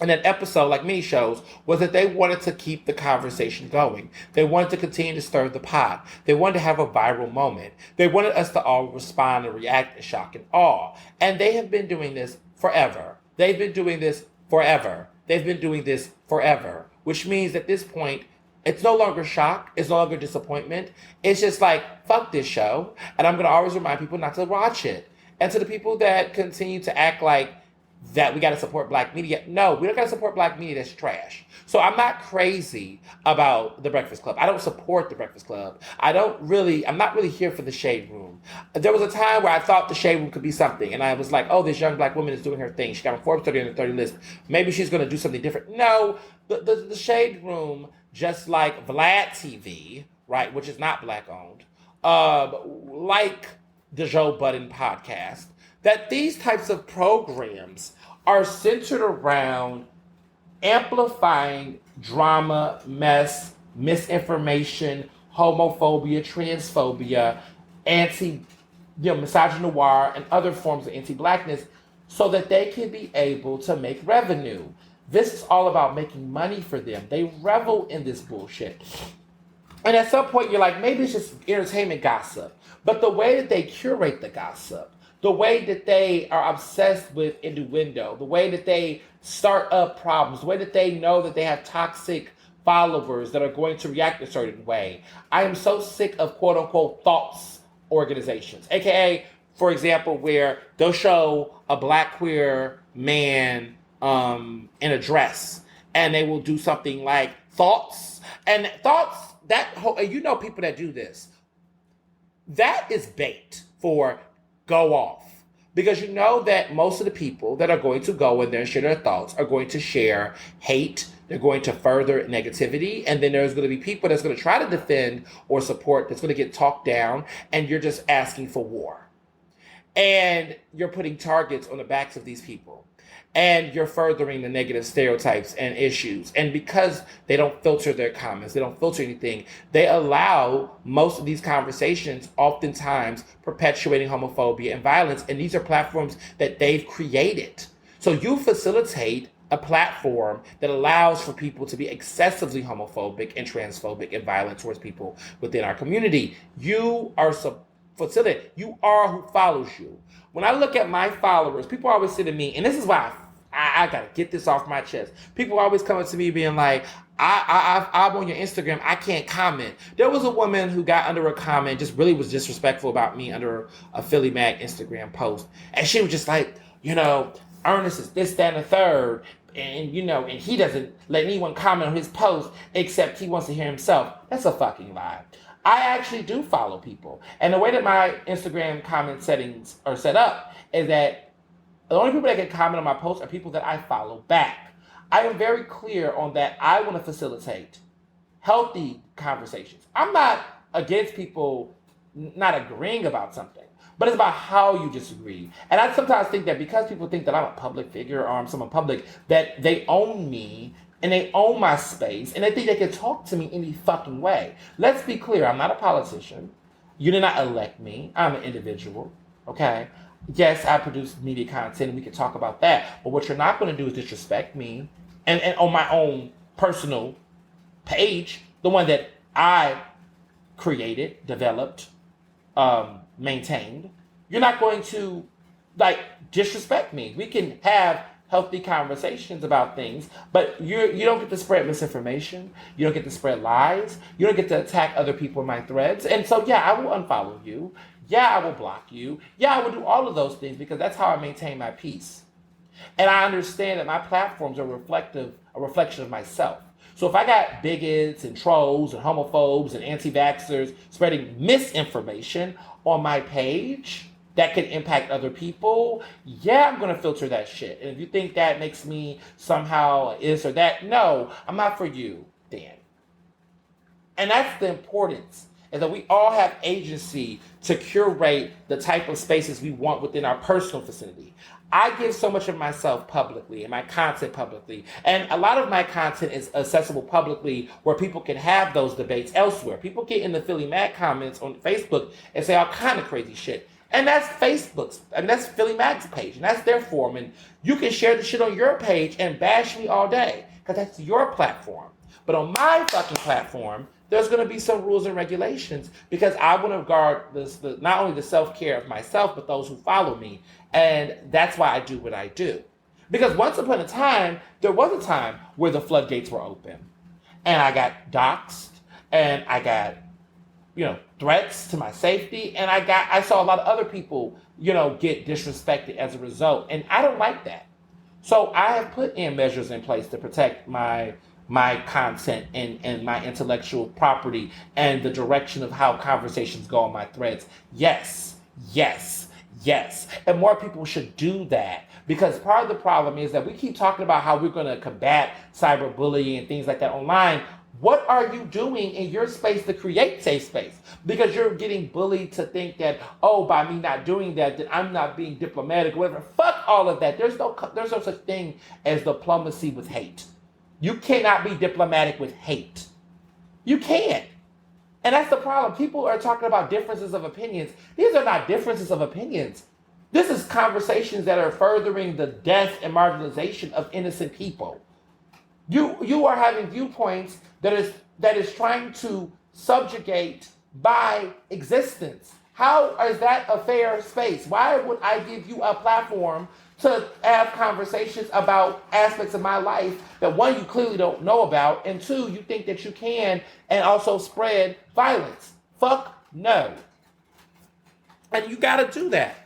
and that episode, like many shows, was that they wanted to keep the conversation going. They wanted to continue to stir the pot. They wanted to have a viral moment. They wanted us to all respond and react in shock and awe. And they have been doing this forever. They've been doing this forever. They've been doing this forever. Which means at this point, it's no longer shock. It's no longer disappointment. It's just like, fuck this show. And I'm going to always remind people not to watch it. And to the people that continue to act like that we got to support black media, no, we don't got to support black media. That's trash. So I'm not crazy about the Breakfast Club. I don't support the Breakfast Club. I'm not really here for the shade room. There was a time where I thought the shade room could be something. And I was like, oh, this young black woman is doing her thing. She got a Forbes 30 under 30 list. Maybe she's going to do something different. No, the shade room, just like Vlad TV, right, which is not black owned, like the Joe Budden podcast, that these types of programs are centered around amplifying drama, mess, misinformation, homophobia, transphobia, misogynoir, and other forms of anti-blackness, so that they can be able to make revenue. This is all about making money for them. They revel in this bullshit. And at some point, you're like, maybe it's just entertainment gossip. But the way that they curate the gossip, the way that they are obsessed with innuendo, the way that they start up problems, the way that they know that they have toxic followers that are going to react a certain way. I am so sick of quote unquote thoughts organizations, aka, for example, where they'll show a black queer man in a dress, and they will do something like thoughts, that whole, people that do this, that is bait for go off, because you know that most of the people that are going to go in there and share their thoughts are going to share hate. They're going to further negativity, and then there's going to be people that's going to try to defend or support that's going to get talked down, and you're just asking for war, and you're putting targets on the backs of these people. And you're furthering the negative stereotypes and issues. And because they don't filter their comments, they don't filter anything, they allow most of these conversations, oftentimes perpetuating homophobia and violence. And these are platforms that they've created. So you facilitate a platform that allows for people to be excessively homophobic and transphobic and violent towards people within our community. You are facilitating. You are who follows you. When I look at my followers, people always say to me, and this is why I gotta get this off my chest. People always coming to me being like, I'm on your Instagram, I can't comment. There was a woman who got under a comment, just really was disrespectful about me under a Philly Mag Instagram post. And she was just like, Ernest is this, that, and the third. And, and he doesn't let anyone comment on his post except he wants to hear himself. That's a fucking lie. I actually do follow people. And the way that my Instagram comment settings are set up is that the only people that can comment on my posts are people that I follow back. I am very clear on that. I want to facilitate healthy conversations. I'm not against people not agreeing about something, but it's about how you disagree. And I sometimes think that because people think that I'm a public figure or I'm someone public, that they own me and they own my space, and they think they can talk to me any fucking way. Let's be clear, I'm not a politician. You did not elect me. I'm an individual, okay? Yes, I produce media content, and we can talk about that. But what you're not going to do is disrespect me, and on my own personal page, the one that I created, developed, maintained. You're not going to, disrespect me. We can have healthy conversations about things, but you don't get to spread misinformation. You don't get to spread lies. You don't get to attack other people in my threads. And so, yeah, I will unfollow you. Yeah, I will block you. Yeah, I will do all of those things because that's how I maintain my peace. And I understand that my platforms are a reflection of myself. So if I got bigots and trolls and homophobes and anti-vaxxers spreading misinformation on my page that could impact other people, yeah, I'm gonna filter that shit. And if you think that makes me somehow this or that, no, I'm not for you, Dan. And that's the importance, is that we all have agency to curate the type of spaces we want within our personal vicinity. I give so much of myself publicly and my content publicly. And a lot of my content is accessible publicly where people can have those debates elsewhere. People get in the Philly Mac comments on Facebook and say all kind of crazy shit. And that's Facebook's, and that's Philly Mac's page, and that's their forum. And you can share the shit on your page and bash me all day, because that's your platform. But on my fucking platform, there's going to be some rules and regulations, because I want to guard not only the self-care of myself, but those who follow me. And that's why I do what I do. Because once upon a time, there was a time where the floodgates were open. And I got doxxed, and I got, threats to my safety. And I saw a lot of other people, get disrespected as a result. And I don't like that. So I have put in measures in place to protect my content and my intellectual property and the direction of how conversations go on my threads. Yes, yes, yes. And more people should do that, because part of the problem is that we keep talking about how we're going to combat cyberbullying and things like that online. What are you doing in your space to create safe space? Because you're getting bullied to think that, by me not doing that, that I'm not being diplomatic or whatever. Fuck all of that. There's no such thing as diplomacy with hate. You cannot be diplomatic with hate. You can't. And that's the problem. People are talking about differences of opinions. These are not differences of opinions. This is conversations that are furthering the death and marginalization of innocent people. You are having viewpoints that is trying to subjugate by existence. How is that a fair space? Why would I give you a platform to have conversations about aspects of my life that, one, you clearly don't know about, and two, you think that you can, and also spread violence? Fuck no. And you gotta do that.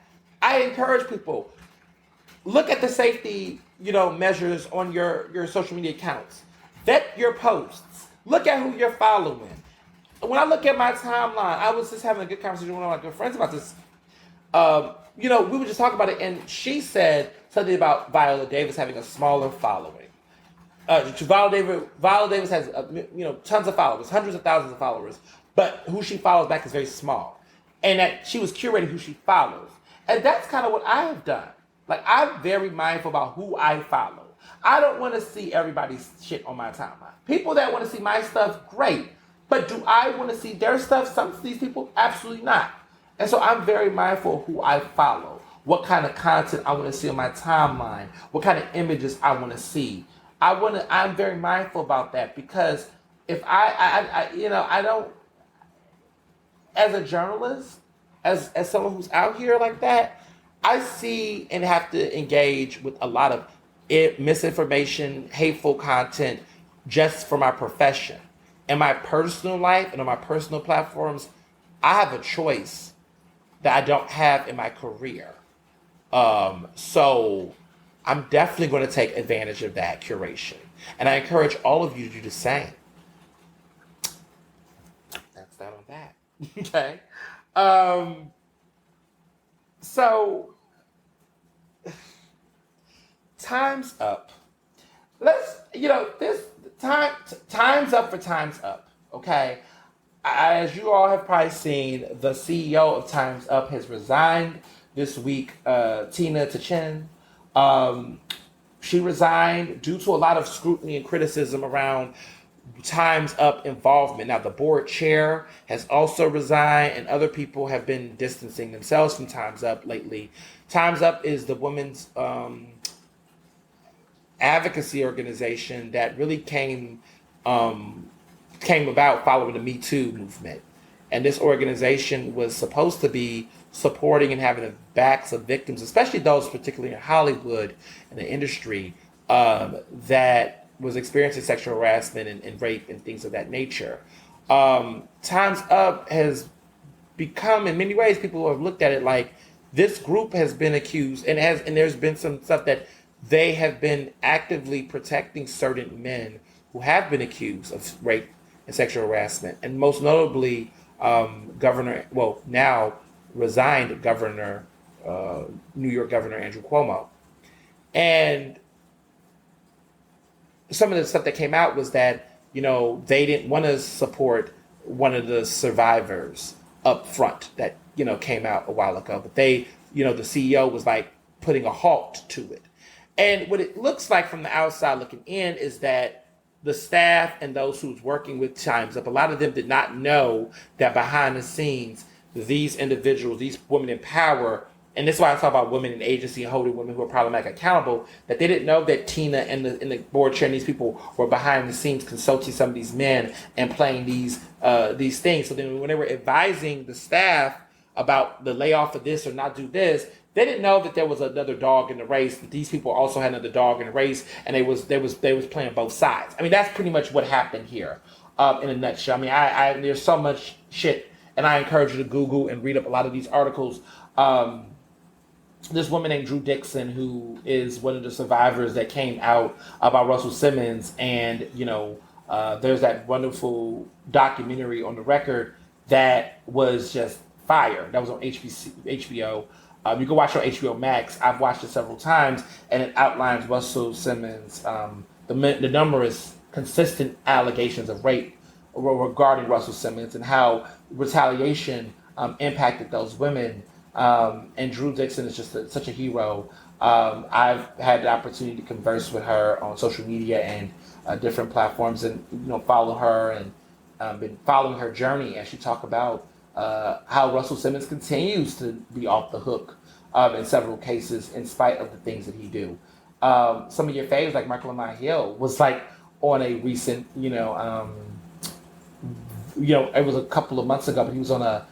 I encourage people, look at the safety, measures on your social media accounts. Vet your posts. Look at who you're following. When I look at my timeline, I was just having a good conversation with one of my good friends about this. We were just talking about it, and she said something about Viola Davis having a smaller following. Viola Davis has, tons of followers, hundreds of thousands of followers, but who she follows back is very small. And that she was curating who she follows. And that's kind of what I have done. Like, I'm very mindful about who I follow. I don't want to see everybody's shit on my timeline. People that want to see my stuff, great. But do I want to see their stuff? Some of these people, absolutely not. And so I'm very mindful of who I follow, what kind of content I want to see on my timeline, what kind of images I want to see. I'm very mindful about that, because if I don't, as a journalist, as someone who's out here like that, I see and have to engage with a lot of misinformation, hateful content just for my profession. In my personal life and on my personal platforms, I have a choice that I don't have in my career. So I'm definitely going to take advantage of that curation. And I encourage all of you to do the same. That's that on that. Okay. So time's up. Time's up for Time's Up. Okay. As you all have probably seen, the CEO of Time's Up has resigned this week, Tina Tachin. She resigned due to a lot of scrutiny and criticism around Time's Up involvement. Now, the board chair has also resigned, and other people have been distancing themselves from Time's Up lately. Time's Up is the women's advocacy organization that really came about following the Me Too movement. And this organization was supposed to be supporting and having the backs of victims, especially those particularly in Hollywood and the industry, that was experiencing sexual harassment and rape and things of that nature. Time's Up has become, in many ways, people have looked at it like this group has been accused and there's been some stuff that they have been actively protecting certain men who have been accused of rape and sexual harassment, and most notably, now resigned New York Governor Andrew Cuomo. And some of the stuff that came out was that, they didn't want to support one of the survivors up front that, came out a while ago. But they, the CEO was like putting a halt to it. And what it looks like from the outside looking in is that the staff and those who's working with Time's Up, a lot of them did not know that behind the scenes, these individuals, these women in power, and this is why I talk about women in agency and holding women who are problematic accountable, that they didn't know that Tina and the board chair and these people were behind the scenes consulting some of these men and playing these things. So then when they were advising the staff about the layoff of this or not do this, they didn't know that there was another dog in the race, that these people also had another dog in the race, and they was playing both sides. I mean, that's pretty much what happened here, in a nutshell. I mean, I there's so much shit, and I encourage you to Google and read up a lot of these articles. This woman named Drew Dixon, who is one of the survivors that came out about Russell Simmons, and there's that wonderful documentary on the record that was just fire. That was on HBO. You can watch it on HBO Max. I've watched it several times, and it outlines Russell Simmons, the numerous consistent allegations of rape regarding Russell Simmons, and how retaliation impacted those women. And Drew Dixon is just such a hero. I've had the opportunity to converse with her on social media and different platforms, and follow her and been following her journey as she talked about how Russell Simmons continues to be off the hook in several cases in spite of the things that he do. Some of your faves, like Michael Lamont Hill, was like on a recent, it was a couple of months ago, but he was on a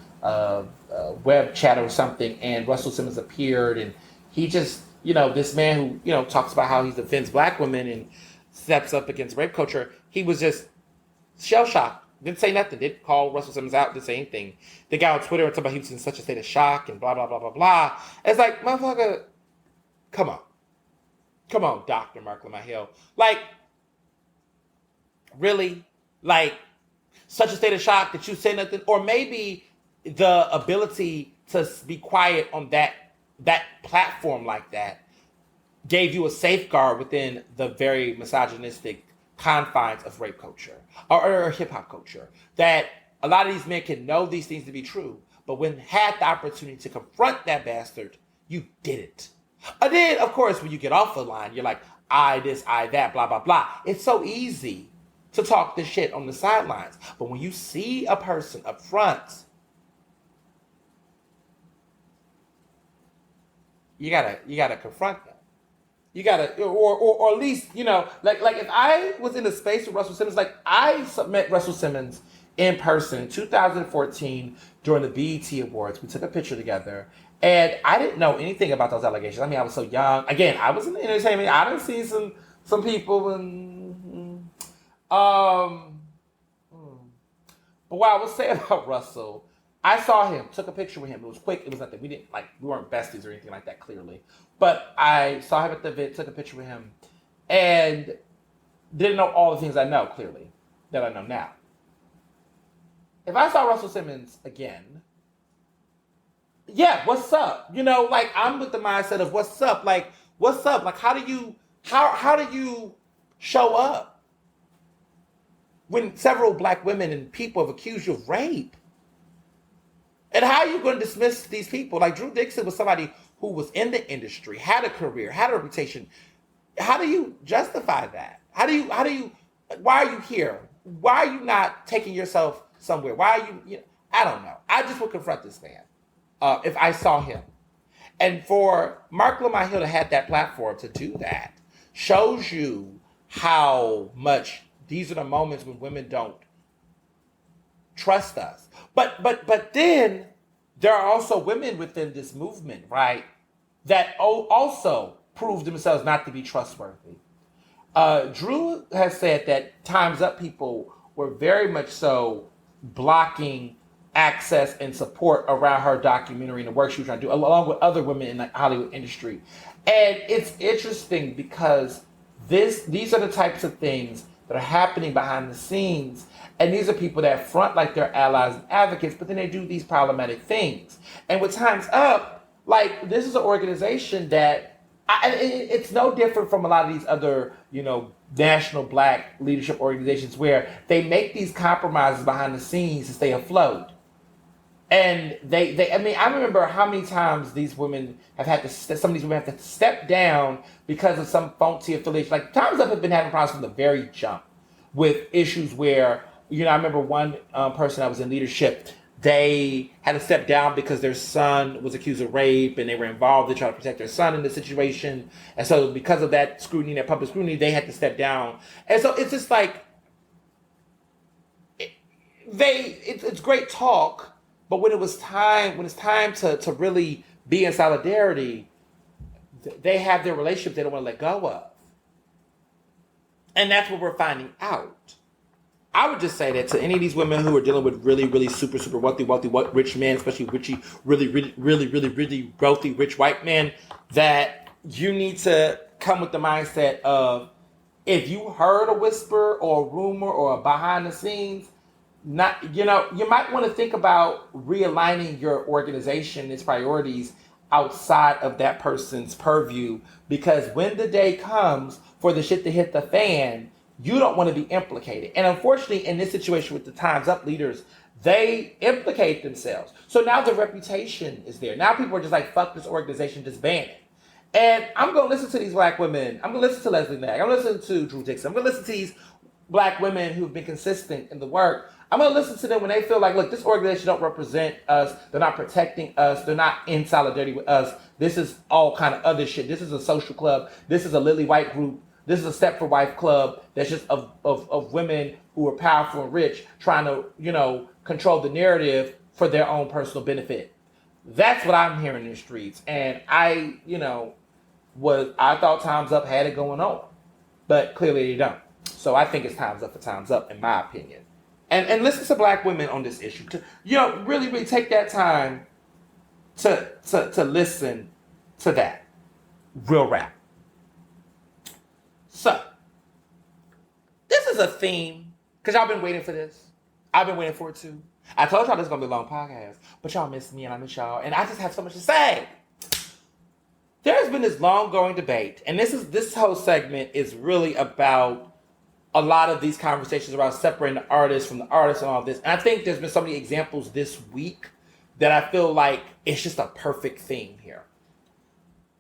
web chat or something, and Russell Simmons appeared, and he just, this man who, talks about how he defends black women and steps up against rape culture, he was just shell-shocked. Didn't say nothing. Didn't call Russell Simmons out. Didn't say anything. The guy on Twitter talked about he was in such a state of shock and blah, blah, blah, blah, blah. It's like, motherfucker, come on. Come on, Dr. Mark Lamont Hill. Like, really? Like, such a state of shock that you say nothing? Or maybe the ability to be quiet on that platform like that gave you a safeguard within the very misogynistic confines of rape culture or hip-hop culture, that a lot of these men can know these things to be true, but when had the opportunity to confront that bastard, you didn't. And then, of course, when you get off the line, you're like, I this, I that, blah, blah, blah. It's so easy to talk this shit on the sidelines, but when you see a person up front, you gotta confront them. You gotta, or at least, like if I was in a space with Russell Simmons, like I met Russell Simmons in person in 2014 during the BET Awards. We took a picture together, and I didn't know anything about those allegations. I mean, I was so young. Again, I was in the entertainment. I done seen some people, and but what I would say about Russell, I saw him, took a picture with him. It was quick. It was nothing. We weren't besties or anything like that, clearly. But I saw him at the event, took a picture with him, and didn't know all the things I know, clearly, that I know now. If I saw Russell Simmons again, yeah, what's up? Like, I'm with the mindset of what's up? Like, what's up? Like, how do you show up when several black women and people have accused you of rape? And how are you going to dismiss these people? Like, Drew Dixon was somebody who was in the industry, had a career, had a reputation. How do you justify that? Why are you here? Why are you not taking yourself somewhere? Why are you, I don't know. I just would confront this man if I saw him. And for Mark Lamont Hill to have that platform to do that shows you how much these are the moments when women don't trust us. But then there are also women within this movement, right, that also prove themselves not to be trustworthy. Drew has said that Time's Up people were very much so blocking access and support around her documentary and the work she was trying to do, along with other women in the Hollywood industry. And it's interesting because these are the types of things that are happening behind the scenes. And these are people that front like they're allies and advocates, but then they do these problematic things. And with Time's Up, like, this is an organization that it's no different from a lot of these other, national black leadership organizations where they make these compromises behind the scenes to stay afloat. And I remember how many times these women have had to, some of these women have to step down because of some faulty affiliation. Like, Time's Up have been having problems from the very jump with issues where, I remember one person that was in leadership, they had to step down because their son was accused of rape and they were involved in trying to protect their son in the situation. And so because of that scrutiny, that public scrutiny, they had to step down. And so it's just like, it's great talk, but when it's time to really be in solidarity, they have their relationship they don't want to let go of. And that's what we're finding out. I would just say that to any of these women who are dealing with really, really super, super wealthy, rich men, especially really wealthy, rich white men, that you need to come with the mindset of, if you heard a whisper or a rumor or a behind the scenes, you might want to think about realigning your organization, its priorities outside of that person's purview, because when the day comes for the shit to hit the fan, you don't want to be implicated. And unfortunately, in this situation with the Time's Up leaders, they implicate themselves. So now the reputation is there. Now people are just like, fuck this organization, just ban it. And I'm going to listen to these black women. I'm going to listen to Leslie Nag. I'm going to listen to Drew Dixon. I'm going to listen to these black women who've been consistent in the work. I'm going to listen to them when they feel like, look, this organization don't represent us. They're not protecting us. They're not in solidarity with us. This is all kind of other shit. This is a social club. This is a lily white group. This is a Step for Wife club that's just of women who are powerful and rich trying to, control the narrative for their own personal benefit. That's what I'm hearing in the streets. And I thought Time's Up had it going on, but clearly they don't. So I think it's Time's Up for Time's Up, in my opinion. And listen to black women on this issue. To, really, really take that time to listen to that. Real rap. So, this is a theme, because y'all been waiting for this. I've been waiting for it too. I told y'all this is going to be a long podcast, but y'all miss me and I miss y'all, and I just have so much to say. There's been this long-going debate, and this whole segment is really about a lot of these conversations around separating the artist from the artist and all this. And I think there's been so many examples this week that I feel like it's just a perfect theme here.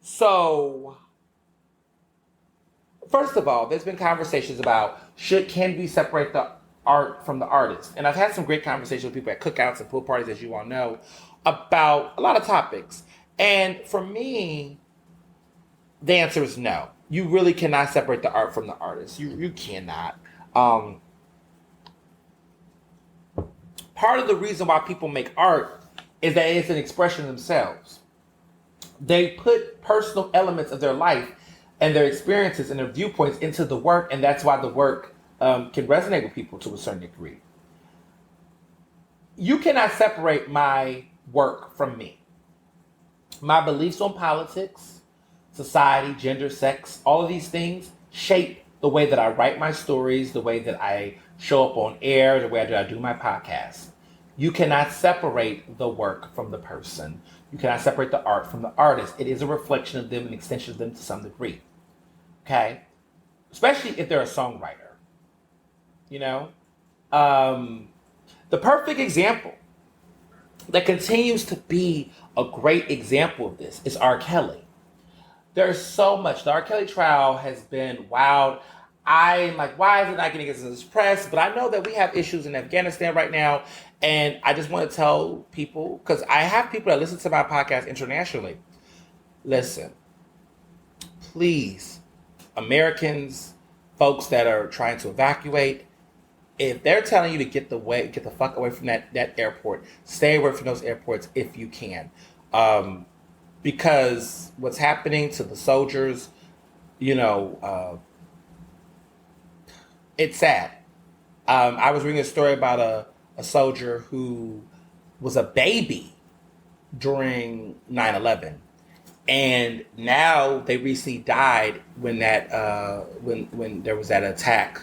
So, first of all, there's been conversations about can we separate the art from the artist? And I've had some great conversations with people at cookouts and pool parties, as you all know, about a lot of topics. And for me, the answer is no. You really cannot separate the art from the artist. You cannot. Part of the reason why people make art is that it's an expression of themselves. They put personal elements of their life and their experiences and their viewpoints into the work, and that's why the work can resonate with people to a certain degree. You cannot separate my work from me. My beliefs on politics, society, gender, sex, all of these things shape the way that I write my stories, the way that I show up on air, the way that I do my podcast. You cannot separate the work from the person. You cannot separate the art from the artist. It is a reflection of them, an extension of them to some degree. Okay? Especially if they're a songwriter. The perfect example that continues to be a great example of this is R. Kelly. There's so much. The R. Kelly trial has been wild. I'm like, why is it not getting as press? But I know that we have issues in Afghanistan right now. And I just want to tell people, because I have people that listen to my podcast internationally. Listen, please, Americans, folks that are trying to evacuate, if they're telling you to get the fuck away from that airport, stay away from those airports if you can, um, because what's happening to the soldiers, you know, it's sad. I was reading a story about a soldier who was a baby during 9/11, and now they recently died when when there was that attack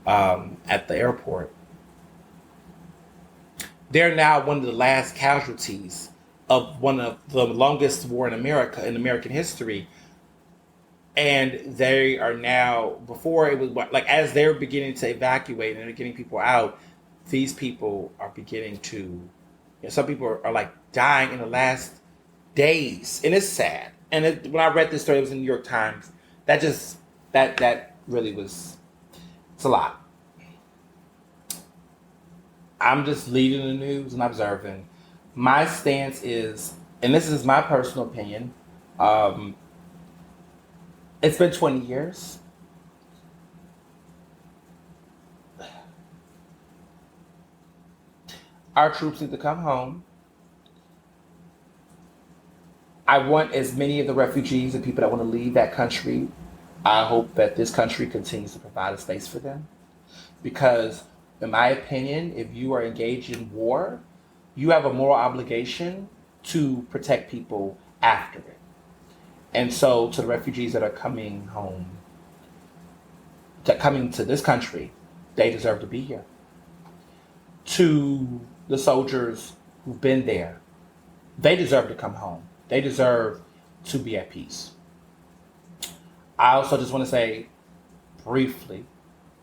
at the airport. They're now one of the last casualties of one of the longest war in America, in American history. And they are now, before it was like, as they're beginning to evacuate and they're getting people out, these people are beginning to, some people are like dying in the last days. And it's sad. And when I read this story, it was in the New York Times. That really was, it's a lot. I'm just leading the news and observing. My stance is, and this is my personal opinion, it's been 20 years. Our troops need to come home. I want as many of the refugees and people that want to leave that country. I hope that this country continues to provide a space for them. Because, in my opinion, if you are engaged in war, you have a moral obligation to protect people after it. And so, to the refugees that are coming home, coming to this country, they deserve to be here. To the soldiers who've been there, they deserve to come home. They deserve to be at peace. I also just want to say briefly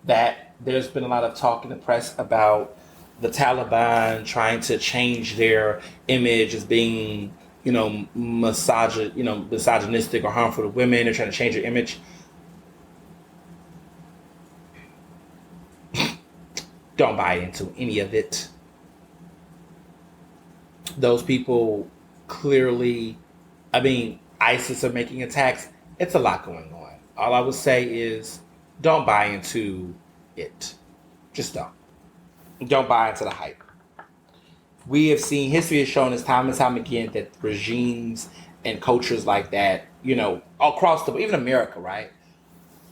that there's been a lot of talk in the press about the Taliban trying to change their image as being, misogynistic or harmful to women. They're trying to change their image. Don't buy into any of it. Those people clearly, ISIS are making attacks. It's a lot going on. All I would say is don't buy into it. Just don't. Don't buy into the hype. We have seen, history has shown us time and time again that regimes and cultures like that, across the, even America, right?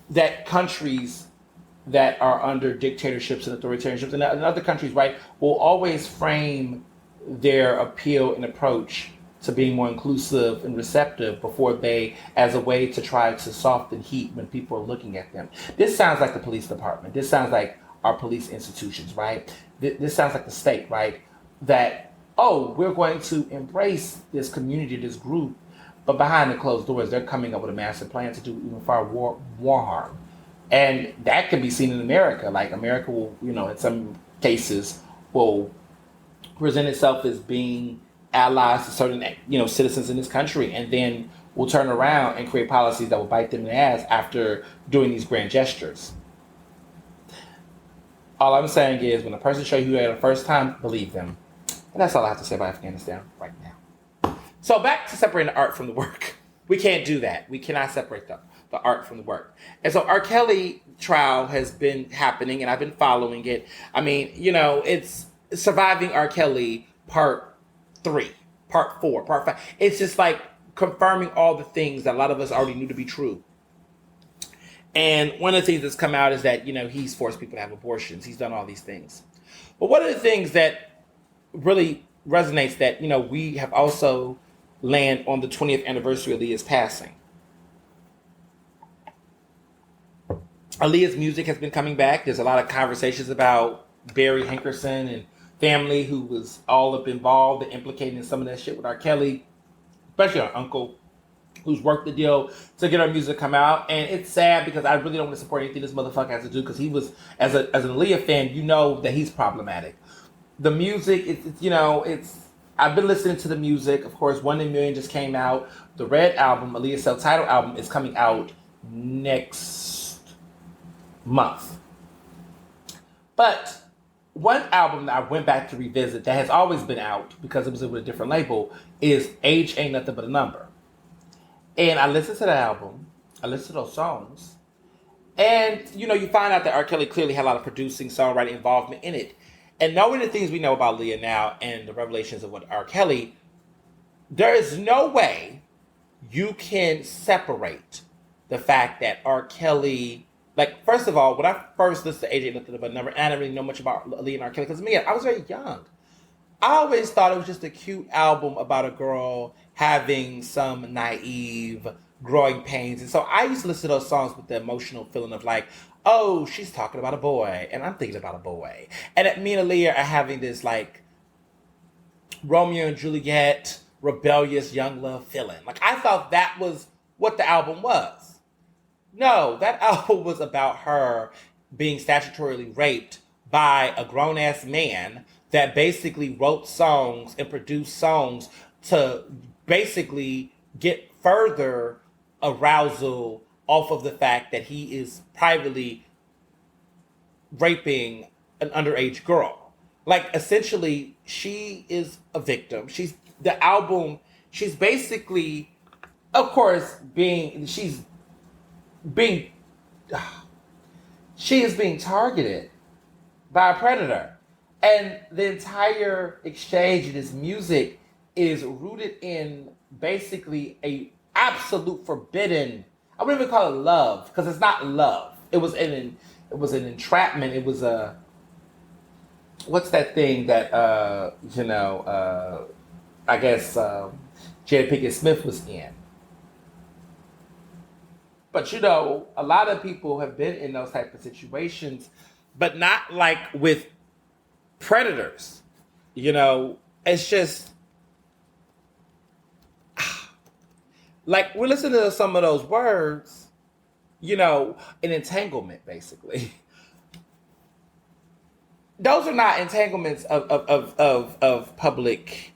That countries that are under dictatorships and authoritarianships and other countries, right, will always frame their appeal and approach to being more inclusive and receptive before they, as a way to try to soften heat when people are looking at them. This sounds like the police department. This sounds like our police institutions, right? This sounds like the state, right? That, we're going to embrace this community, this group, but behind the closed doors, they're coming up with a massive plan to do even far war harm. And that can be seen in America. Like, America will, in some cases, will present itself as being allies to certain, citizens in this country, and then will turn around and create policies that will bite them in the ass after doing these grand gestures. All I'm saying is, when a person shows you who they are the first time, believe them. And that's all I have to say about Afghanistan right now. So back to separating the art from the work. We can't do that. We cannot separate the art from the work. And so R. Kelly trial has been happening, and I've been following it. It's Surviving R. Kelly Part 3, Part 4, Part 5. It's just like confirming all the things that a lot of us already knew to be true. And one of the things that's come out is that, he's forced people to have abortions. He's done all these things. But one of the things that really resonates that, we have also land on the 20th anniversary of Aaliyah's passing. Aaliyah's music has been coming back. There's a lot of conversations about Barry Hankerson and family who was all up involved and implicated in some of that shit with R. Kelly, especially our uncle, who's worked the deal to get our music come out. And it's sad because I really don't want to support anything this motherfucker has to do, because he was, as an Aaliyah fan, that he's problematic. The music, it's I've been listening to the music. Of course, 1 in a Million just came out. The Red album, Aaliyah's self-titled album, is coming out next month. But one album that I went back to revisit that has always been out because it was with a different label is Age Ain't Nothing But a Number. And I listened to that album. I listened to those songs. And you find out that R. Kelly clearly had a lot of producing, songwriting involvement in it. And knowing the things we know about Leah now and the revelations of what R. Kelly, there is no way you can separate the fact that R. Kelly, like, first of all, when I first listened to AJ Nothing But a Number, and I didn't really know much about Leah and R. Kelly, because I was very young. I always thought it was just a cute album about a girl having some naive growing pains. And so I used to listen to those songs with the emotional feeling of like, oh, she's talking about a boy, and I'm thinking about a boy. And that me and Aaliyah are having this like Romeo and Juliet, rebellious young love feeling. Like I thought that was what the album was. No, that album was about her being statutorily raped by a grown ass man that basically wrote songs and produced songs to basically get further arousal off of the fact that he is privately raping an underage girl. Like essentially, she is a victim. She's basically, of course, being she is being targeted by a predator. And the entire exchange in his music is rooted in basically a absolute forbidden, I wouldn't even call it love, because it's not love. It was an entrapment. It was a, what's that thing that I guess Jada Pinkett Smith was in. But a lot of people have been in those type of situations, but not like with predators. It's just like we're listening to some of those words, an entanglement, basically. Those are not entanglements of public.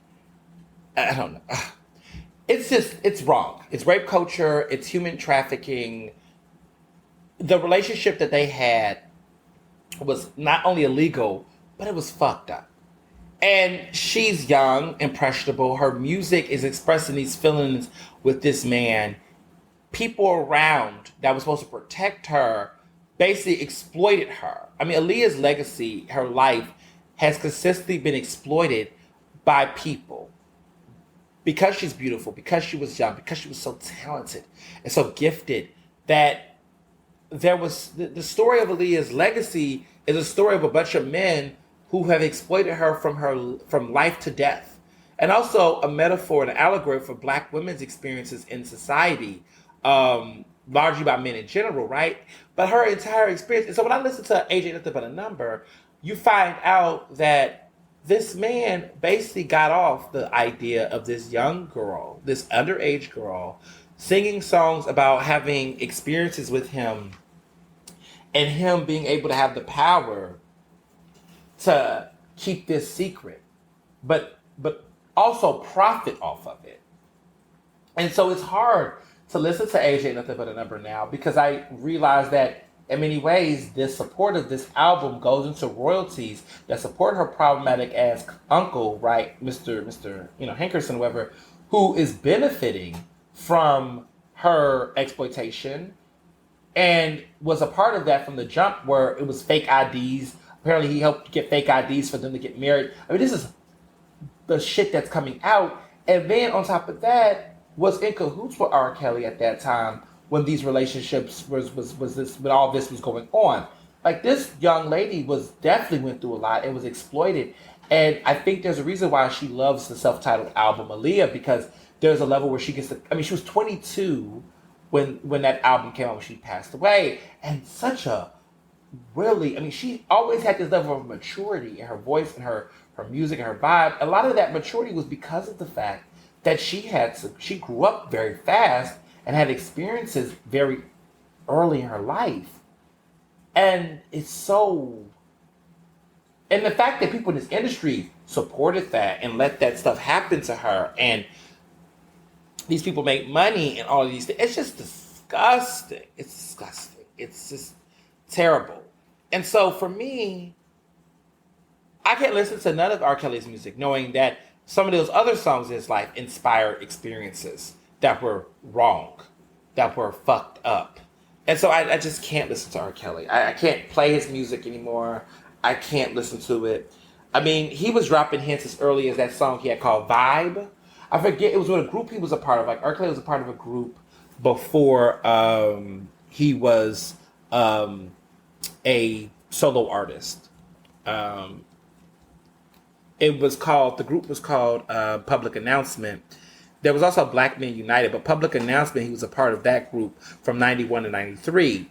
I don't know. It's wrong. It's rape culture. It's human trafficking. The relationship that they had was not only illegal, but it was fucked up. And she's young, impressionable. Her music is expressing these feelings with this man. People around that were supposed to protect her basically exploited her. I mean, Aaliyah's legacy, her life, has consistently been exploited by people. Because she's beautiful, because she was young, because she was so talented and so gifted, that there was the story of Aaliyah's legacy is a story of a bunch of men who have exploited her from life to death, and also a metaphor and an allegory for Black women's experiences in society, largely by men in general, right? But her entire experience. And so when I listen to AJ Nothing But a Number, you find out that this man basically got off the idea of this young girl, this underage girl, singing songs about having experiences with him and him being able to have the power to keep this secret, but also profit off of it. And so it's hard to listen to AJ Nothing But a Number now, because I realize that in many ways, the support of this album goes into royalties that support her problematic ass uncle, right, Mr. Hankerson, whoever, who is benefiting from her exploitation, and was a part of that from the jump, where it was fake IDs. Apparently, he helped get fake IDs for them to get married. I mean, this is the shit that's coming out. And then on top of that, was in cahoots with R. Kelly at that time, when these relationships was this, when all this was going on. Like, this young lady definitely went through a lot and was exploited. And I think there's a reason why she loves the self-titled album Aaliyah, because there's a level where she gets to, I mean, she was 22 when that album came out, when she passed away. And such a really, I mean, she always had this level of maturity in her voice and her music and her vibe. A lot of that maturity was because of the fact that she grew up very fast and had experiences very early in her life. And it's so... And the fact that people in this industry supported that and let that stuff happen to her, and these people make money and all of these things, it's just disgusting. It's disgusting. It's just terrible. And so for me, I can't listen to none of R. Kelly's music knowing that some of those other songs in his life inspired experiences that were wrong, that were fucked up. And so I just can't listen to R. Kelly. I can't play his music anymore. I can't listen to it. I mean, he was dropping hints as early as that song he had called Vibe. I forget, it was with a group he was a part of. Like, R. Kelly was a part of a group before he was a solo artist. Um, the group was called Public Announcement. There was also Black Men United, but Public Announcement, he was a part of that group from 91 to 93.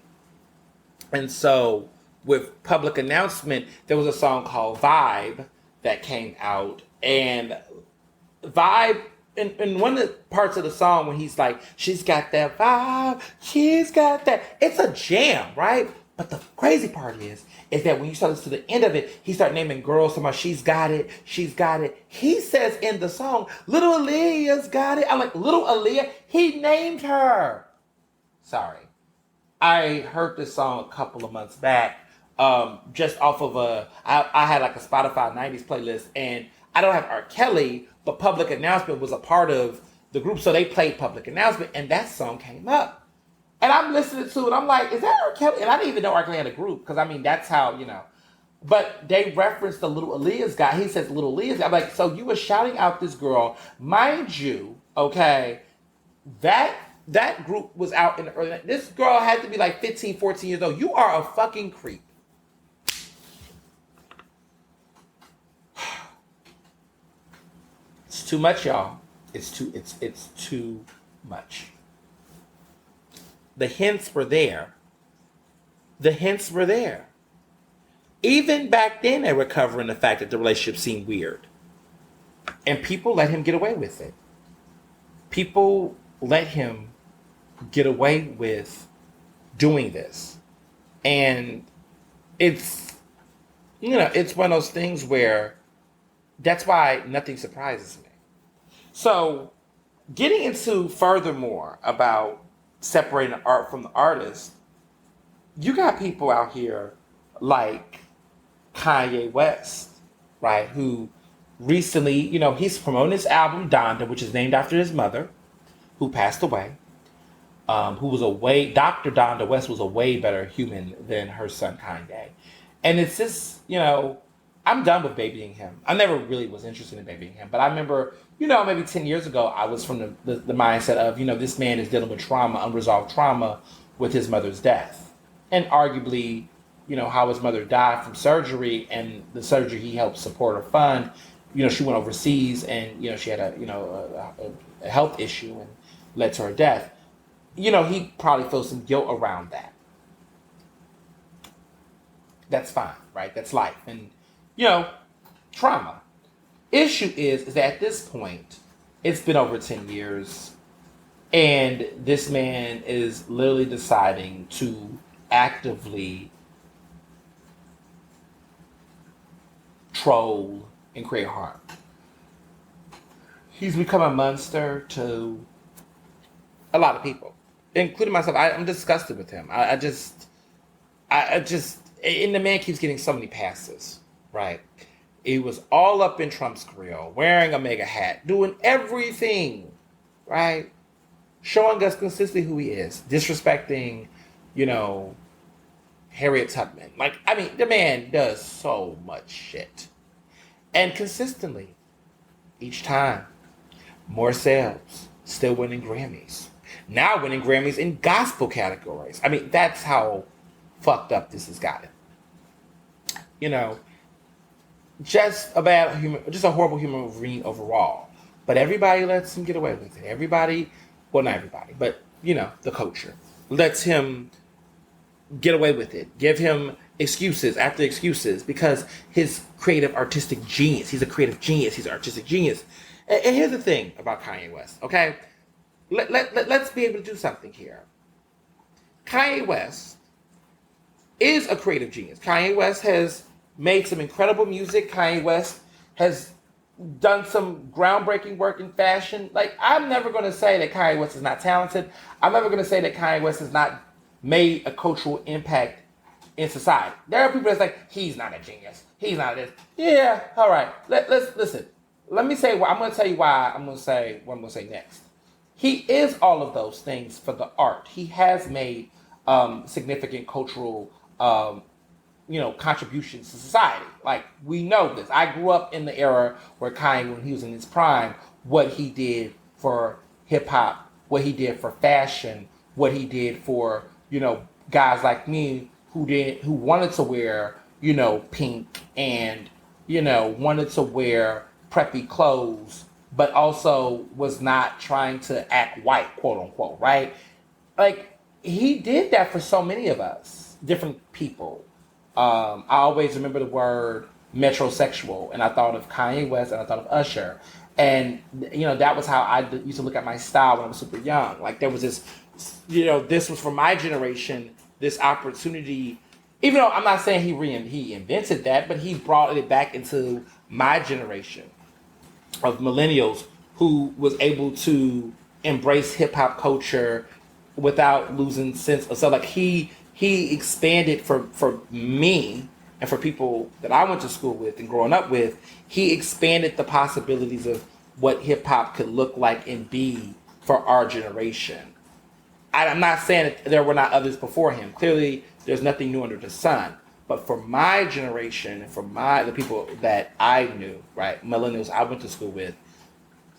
And so with Public Announcement, there was a song called Vibe that came out. And Vibe, in one of the parts of the song when he's like, she's got that vibe, she's got that. It's a jam, right? But the crazy part is that when you start to the end of it, he start naming girls, talking about she's got it, she's got it. He says in the song, little Aaliyah's got it. I'm like, little Aaliyah? He named her. Sorry. I heard this song a couple of months back, just off of I had like a Spotify 90s playlist, and I don't have R. Kelly, but Public Announcement was a part of the group, so they played Public Announcement, and that song came up. And I'm listening to it, I'm like, is that R. Kelly? And I didn't even know R. Kelly had a group, because I mean, that's how, But they referenced the Little Aaliyah's guy. He says Little Aaliyah's guy. I'm like, so you were shouting out this girl. Mind you, okay, that group was out in the early. This girl had to be like 15, 14 years old. You are a fucking creep. It's too much, y'all. It's too much. The hints were there. The hints were there. Even back then, they were covering the fact that the relationship seemed weird. And people let him get away with it. People let him get away with doing this. And it's one of those things where that's why nothing surprises me. So, getting into furthermore about separating the art from the artist, you got people out here like Kanye West, right? Who recently, he's promoting his album Donda, which is named after his mother, who passed away. Dr. Donda West was a way better human than her son Kanye. And it's just, I'm done with babying him. I never really was interested in babying him. But I remember, maybe 10 years ago, I was from the mindset of, this man is dealing with trauma, unresolved trauma with his mother's death. And arguably, how his mother died from surgery, and the surgery he helped support or fund, she went overseas and, she had a health issue and led to her death. He probably feels some guilt around that. That's fine, right? That's life. And, trauma. Issue is that at this point, it's been over 10 years, and this man is literally deciding to actively troll and create harm. He's become a monster to a lot of people, including myself. I'm disgusted with him. I just, and the man keeps getting so many passes, right? He was all up in Trump's grill, wearing a mega hat, doing everything, right? Showing us consistently who he is, disrespecting, Harriet Tubman. The man does so much shit. And consistently, each time, more sales, still winning Grammys. Now winning Grammys in gospel categories. That's how fucked up this has gotten. Just a horrible human being overall. But everybody lets him get away with it. Everybody, well, not everybody, but, the culture lets him get away with it. Give him excuses after excuses because his creative artistic genius. He's a creative genius. He's an artistic genius. And here's the thing about Kanye West, okay? Let's be able to do something here. Kanye West is a creative genius. Kanye West has made some incredible music. Kanye West has done some groundbreaking work in fashion. I'm never going to say that Kanye West is not talented. I'm never going to say that Kanye West has not made a cultural impact in society. There are people that's like, he's not a genius. He's not this. Yeah, all right. Let's listen. Let me say why. I'm going to tell you why I'm going to say what I'm going to say next. He is all of those things for the art. He has made significant cultural contributions to society. Like, we know this. I grew up in the era where Kanye, when he was in his prime, what he did for hip hop, what he did for fashion, what he did for, guys like me who wanted to wear, pink and, wanted to wear preppy clothes, but also was not trying to act white, quote unquote, right? Like, he did that for so many of us, different people. I always remember the word metrosexual, and I thought of Kanye West, and I thought of Usher, and that was how I used to look at my style when I was super young. Like, there was this, this was for my generation, this opportunity. Even though I'm not saying he invented that, but he brought it back into my generation of millennials who was able to embrace hip hop culture without losing sense of self. Like, he expanded for me and for people that I went to school with and growing up with. He expanded the possibilities of what hip hop could look like and be for our generation. I'm not saying that there were not others before him. Clearly, there's nothing new under the sun. But for my generation and for the people that I knew, right, millennials I went to school with,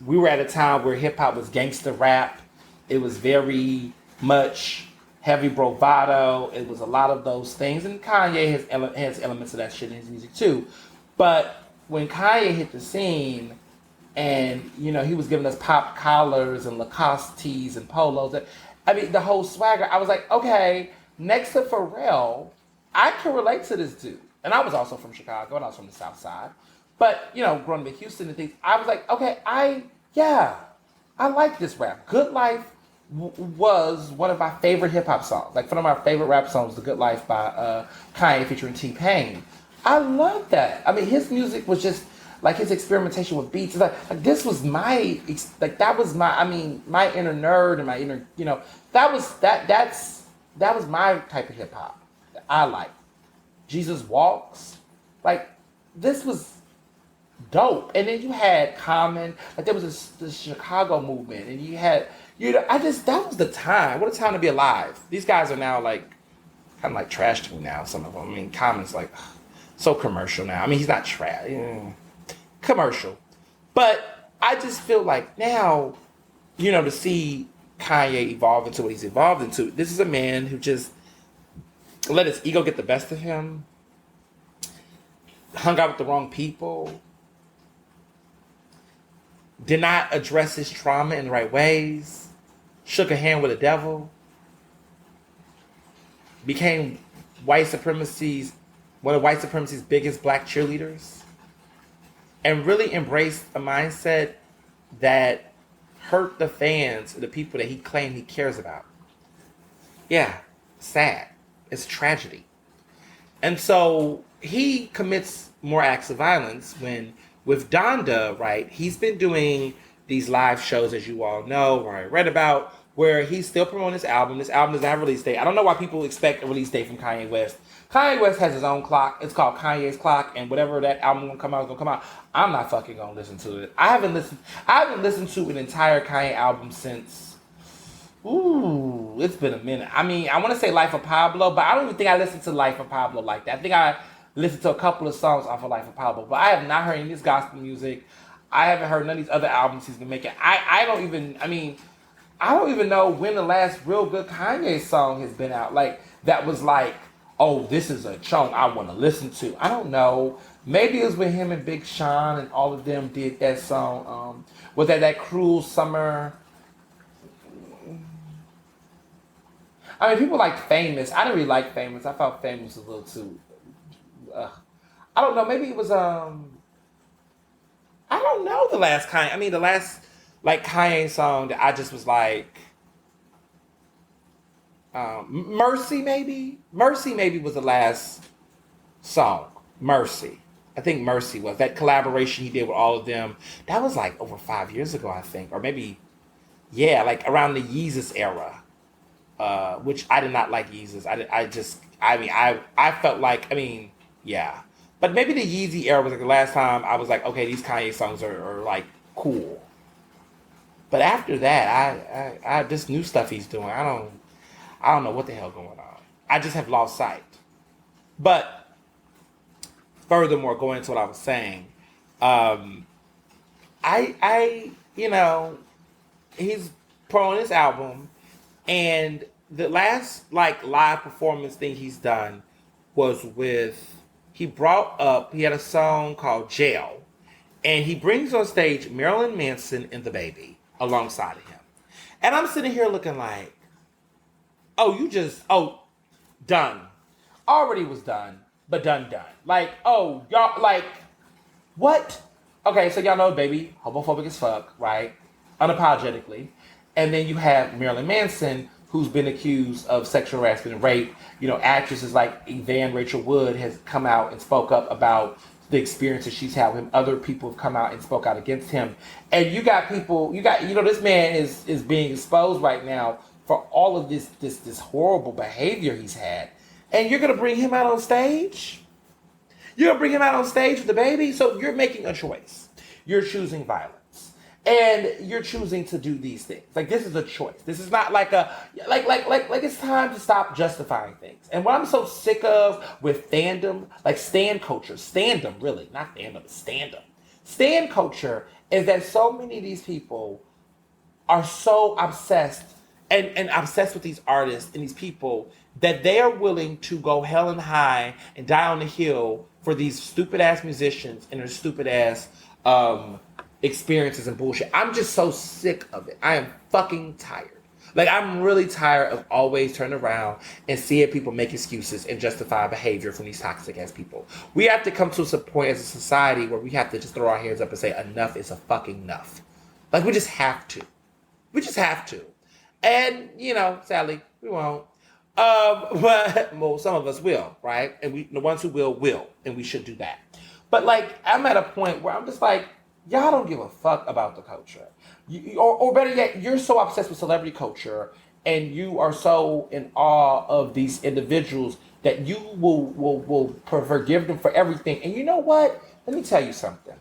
we were at a time where hip hop was gangster rap. It was very much heavy bravado. It was a lot of those things, and Kanye has elements of that shit in his music too. But when Kanye hit the scene, and he was giving us pop collars and Lacoste tees and polos, the whole swagger, I was like, okay, next to Pharrell, I can relate to this dude. And I was also from Chicago, and I was from the South Side. But, growing up in Houston and things, I was like, okay, I like this rap. Good Life was one of my favorite hip hop songs. Like, one of my favorite rap songs, The Good Life by Kanye featuring T-Pain. I love that. I mean, his music was just, like, his experimentation with beats. Like this was my, that was my, my inner nerd and my inner, that was my type of hip hop that I like. Jesus Walks. Like, this was dope. And then you had Common. Like, there was this Chicago movement, and you had, that was the time. What a time to be alive. These guys are now, like, kind of like trash to me now, some of them. Common's like so commercial now. He's not trash. Commercial. But I just feel like now, to see Kanye evolve into what he's evolved into, this is a man who just let his ego get the best of him, hung out with the wrong people, did not address his trauma in the right ways, shook a hand with the devil, became one of white supremacy's biggest black cheerleaders, and really embraced a mindset that hurt the fans, the people that he claimed he cares about. Yeah, sad. It's tragedy. And so he commits more acts of violence when, with Donda, right, he's been doing these live shows, as you all know, or I read about, where he's still promoting his album. This album doesn't have a release date. I don't know why people expect a release date from Kanye West. Kanye West has his own clock. It's called Kanye's Clock, and whatever that album gonna come out is gonna come out. I'm not fucking gonna listen to it. I haven't listened to an entire Kanye album since, it's been a minute. I want to say Life of Pablo, but I don't even think I listened to Life of Pablo like that. I think I listened to a couple of songs off of Life of Pablo, but I have not heard any of his gospel music. I haven't heard none of these other albums he's been making. I don't even know when the last real good Kanye song has been out. Like, that was like, oh, this is a chunk I want to listen to. I don't know. Maybe it was when him and Big Sean and all of them did that song. Was that Cruel Summer? People like Famous. I didn't really like Famous. I thought Famous was a little too... I don't know. Maybe it was... I don't know the last Kanye... the last, Kanye song that I just was like... Mercy, maybe? Mercy, maybe, was the last song. Mercy. I think Mercy was. That collaboration he did with all of them. That was, over 5 years ago, I think. Or maybe... Yeah, around the Yeezus era. Which I did not like Yeezus. I felt like, yeah. But maybe the Yeezy era was the last time I was like, okay, these Kanye songs are cool. But after that, I this new stuff he's doing, I I don't know what the hell going on. I just have lost sight. But furthermore, going into what I was saying, you know, he's promoting his album, and the last like live performance thing he's done was he had a song called Jail, and he brings on stage Marilyn Manson and the baby alongside of him. And I'm sitting here looking like, done. Already was done, but done. Like, y'all, like, what? Okay, so y'all know baby, homophobic as fuck, right? Unapologetically. And then you have Marilyn Manson, who's been accused of sexual harassment and rape. You know, actresses like Van Rachel Wood has come out and spoke up about the experiences she's had with him. Other people have come out and spoke out against him. And you got this man is being exposed right now for all of this horrible behavior he's had. And you're gonna bring him out on stage? You're gonna bring him out on stage with the baby? So you're making a choice. You're choosing violence. And you're choosing to do these things. Like, this is a choice. This is not like it's time to stop justifying things. And what I'm so sick of with fandom, like stan culture, standom really, not fandom, but standom. Stan culture is that so many of these people are so obsessed and obsessed with these artists and these people that they are willing to go hell and high and die on the hill for these stupid ass musicians and their stupid ass experiences and bullshit. I'm just so sick of it. I am fucking tired. Like, I'm really tired of always turning around and seeing people make excuses and justify behavior from these toxic ass people. We have to come to a point as a society where we have to just throw our hands up and say enough is a fucking enough. Like, we just have to. We just have to. And, you know, sadly, we won't. But well, some of us will, right? And the ones who will, and we should do that. But like, I'm at a point where I'm just like, y'all don't give a fuck about the culture. Or better yet, you're so obsessed with celebrity culture and you are so in awe of these individuals that you will forgive them for everything. And you know what? Let me tell you something.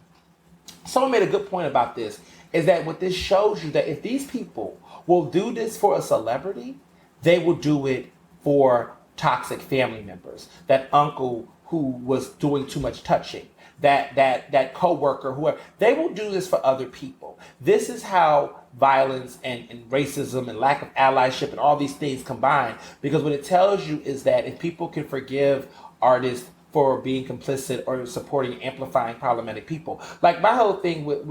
Someone made a good point about this, is that what this shows you that if these people will do this for a celebrity, they will do it for toxic family members. That uncle who was doing too much touching, that coworker, whoever, they will do this for other people. This is how violence and racism and lack of allyship and all these things combine. Because what it tells you is that if people can forgive artists for being complicit or supporting, amplifying problematic people. Like, my whole thing with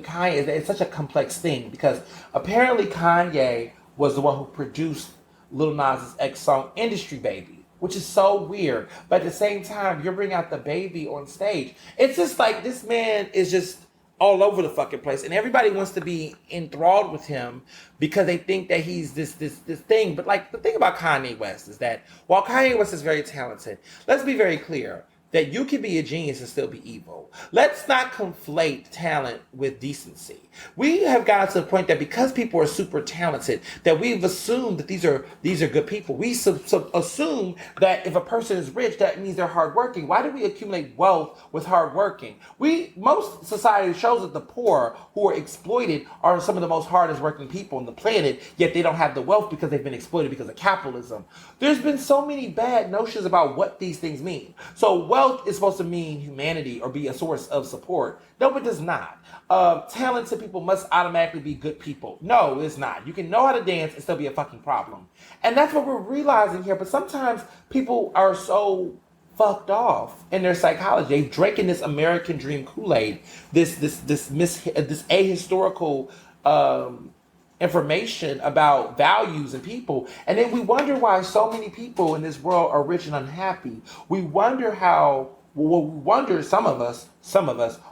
Kanye is that it's such a complex thing, because apparently Kanye was the one who produced Lil Nas X song Industry Baby, which is so weird. But at the same time, you're bringing out the baby on stage. It's just like, this man is just all over the fucking place, and everybody wants to be enthralled with him because they think that he's this thing. But like, the thing about Kanye West is that while Kanye West is very talented, let's be very clear that you can be a genius and still be evil. Let's not conflate talent with decency. We have gotten to the point that because people are super talented, that we've assumed that these are good people. We assume that if a person is rich, that means they're hardworking. Why do we accumulate wealth with hardworking? Most society shows that the poor who are exploited are some of the most hardest working people on the planet, yet they don't have the wealth because they've been exploited because of capitalism. There's been so many bad notions about what these things mean. So wealth is supposed to mean humanity or be a source of support. No, it does not. Talented people must automatically be good people. No, it's not. You can know how to dance and still be a fucking problem. And that's what we're realizing here. But sometimes people are so fucked off in their psychology. They've drinking this American dream Kool-Aid, this ahistorical information about values and people. And then we wonder why so many people in this world are rich and unhappy. We wonder some of us,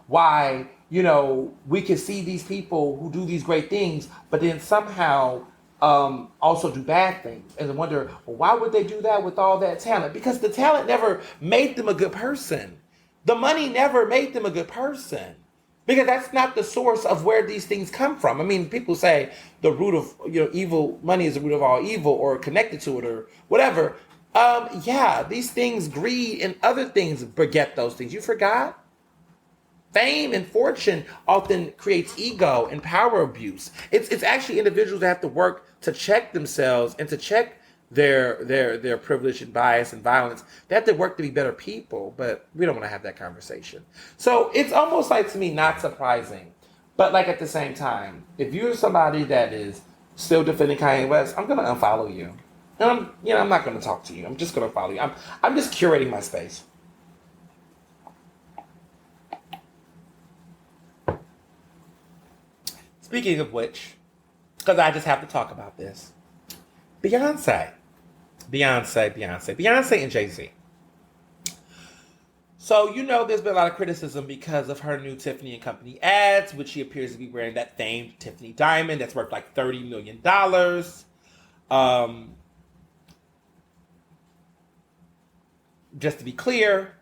why, we can see these people who do these great things, but then somehow also do bad things. And wonder, well, why would they do that with all that talent? Because the talent never made them a good person. The money never made them a good person. Because that's not the source of where these things come from. I mean, people say the root of evil, money is the root of all evil, or connected to it, or whatever. These things, greed and other things, beget those things. You forgot? Fame and fortune often creates ego and power abuse. It's actually individuals that have to work to check themselves and to check their privilege and bias and violence. They have to work to be better people, but we don't want to have that conversation. So it's almost like, to me, not surprising. But like at the same time, if you're somebody that is still defending Kanye West, I'm gonna unfollow you. And I'm not gonna talk to you. I'm just gonna follow you. I'm just curating my space. Speaking of which, because I just have to talk about this, Beyonce and Jay-Z. So, there's been a lot of criticism because of her new Tiffany and Company ads, which she appears to be wearing that famed Tiffany diamond that's worth like $30 million. Just to be clear,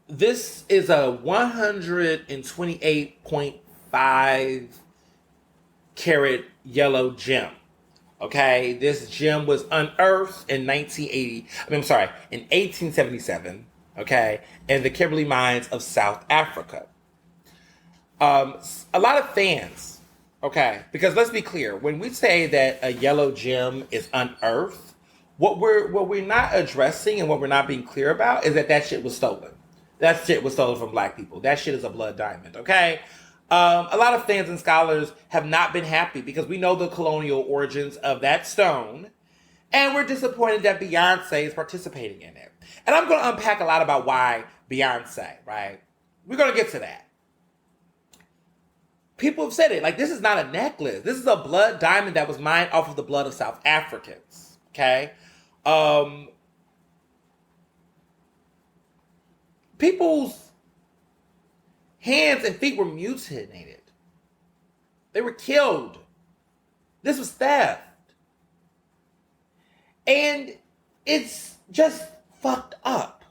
this is a 128.5 carat yellow gem. Okay, this gem was unearthed in 1877. Okay, in the Kimberley mines of South Africa. A lot of fans. Okay, because let's be clear, when we say that a yellow gem is unearthed, what we're not addressing and what we're not being clear about is that shit was stolen. That shit was stolen from black people. That shit is a blood diamond, okay? A lot of fans and scholars have not been happy because we know the colonial origins of that stone, and we're disappointed that Beyonce is participating in it. And I'm going to unpack a lot about why Beyonce, right? We're going to get to that. People have said it, like, this is not a necklace. This is a blood diamond that was mined off of the blood of South Africans, okay? People's hands and feet were mutilated. They were killed. This was theft. And it's just fucked up.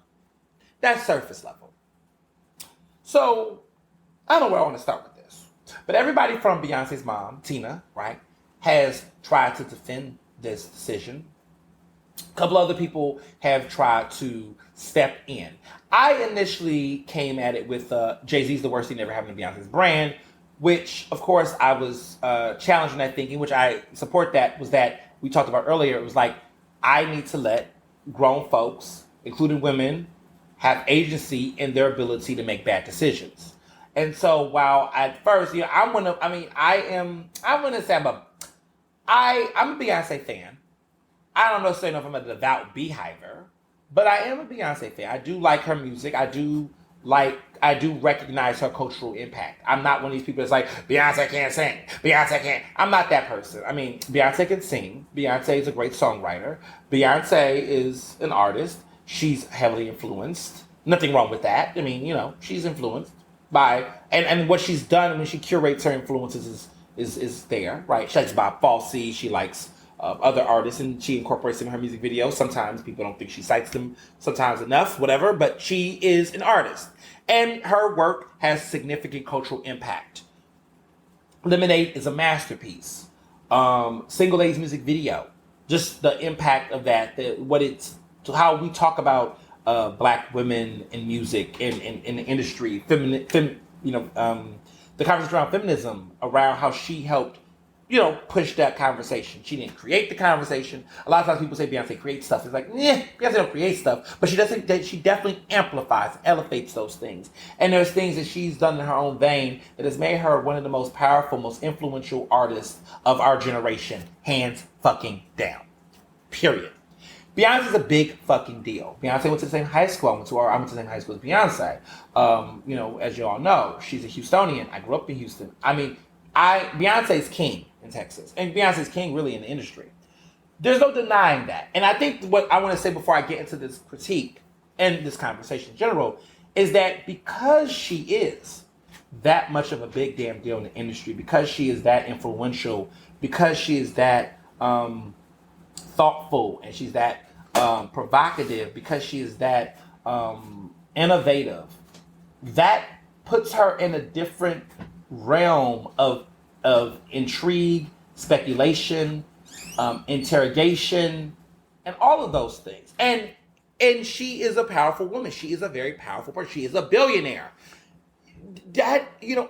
That's surface level. So, I don't know where I want to start with this. But everybody from Beyonce's mom, Tina, right, has tried to defend this decision. A couple other people have tried to step in. I initially came at it with Jay-Z's the worst thing ever happened to Beyonce's brand, which, of course, I was challenging that thinking, which I support that, was that we talked about earlier. It was like, I need to let grown folks, including women, have agency in their ability to make bad decisions. And so while at first, I'm a Beyonce fan. I don't necessarily know if I'm a devout beehiver, but I am a Beyonce fan. I do like her music. I do recognize her cultural impact. I'm not one of these people that's like, Beyonce can't sing. Beyonce can't. I'm not that person. I mean, Beyonce can sing. Beyonce is a great songwriter. Beyonce is an artist. She's heavily influenced. Nothing wrong with that. I mean, she's influenced by, and what she's done when she curates her influences is there, right? She likes Bob Fosse. She likes other artists, and she incorporates them in her music videos. Sometimes people don't think she cites them sometimes enough, whatever, but she is an artist. And her work has significant cultural impact. Lemonade is a masterpiece. Single Ladies music video, just the impact of that, how we talk about black women in music, in the industry, the conversation around feminism, around how she helped push that conversation. She didn't create the conversation. A lot of times people say Beyonce creates stuff. It's like, Beyonce don't create stuff, but she definitely amplifies, elevates those things. And there's things that she's done in her own vein that has made her one of the most powerful, most influential artists of our generation. Hands fucking down. Period. Beyonce's a big fucking deal. Beyonce went to the same high school. I went to the same high school as Beyonce. As you all know, she's a Houstonian. I grew up in Houston. Beyonce's king in Texas, and Beyonce's king really in the industry. There's no denying that. And I think what I want to say before I get into this critique and this conversation in general is that because she is that much of a big damn deal in the industry, because she is that influential, because she is that thoughtful, and she's that provocative, because she is that innovative, that puts her in a different realm of intrigue, speculation, interrogation, and all of those things. And she is a powerful woman. She is a very powerful person. She is a billionaire. That,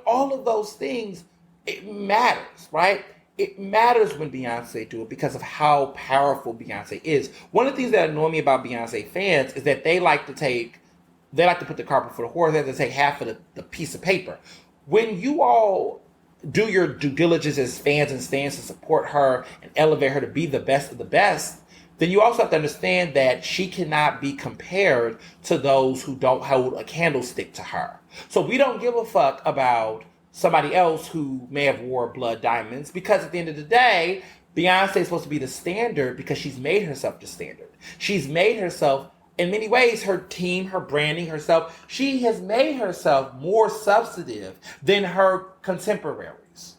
all of those things, it matters, right? it matters when Beyonce do it because of how powerful Beyonce is. One of the things that annoy me about Beyonce fans is that they like to put the carpet for the horse. They have to take half of the piece of paper. When you all do your due diligence as fans and stands to support her and elevate her to be the best of the best, then you also have to understand that she cannot be compared to those who don't hold a candlestick to her. So we don't give a fuck about somebody else who may have wore blood diamonds, because at the end of the day, Beyonce is supposed to be the standard because she's made herself the standard. She's made herself, in many ways, her team, her branding, herself, she has made herself more substantive than her contemporaries.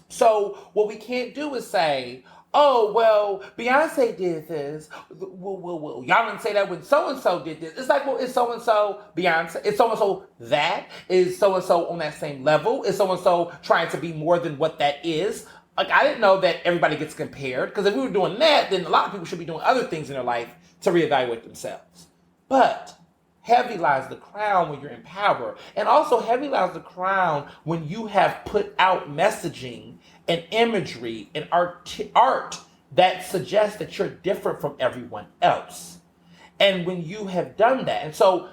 So what we can't do is say, oh, well, Beyonce did this. Well, y'all didn't say that when so-and-so did this. It's like, well, is so-and-so Beyonce? Is so-and-so that? Is so-and-so on that same level? Is so-and-so trying to be more than what that is? Like, I didn't know that everybody gets compared, because if we were doing that, then a lot of people should be doing other things in their life to reevaluate themselves. But heavy lies the crown when you're in power. And also heavy lies the crown when you have put out messaging and imagery and art that suggests that you're different from everyone else. And when you have done that, and so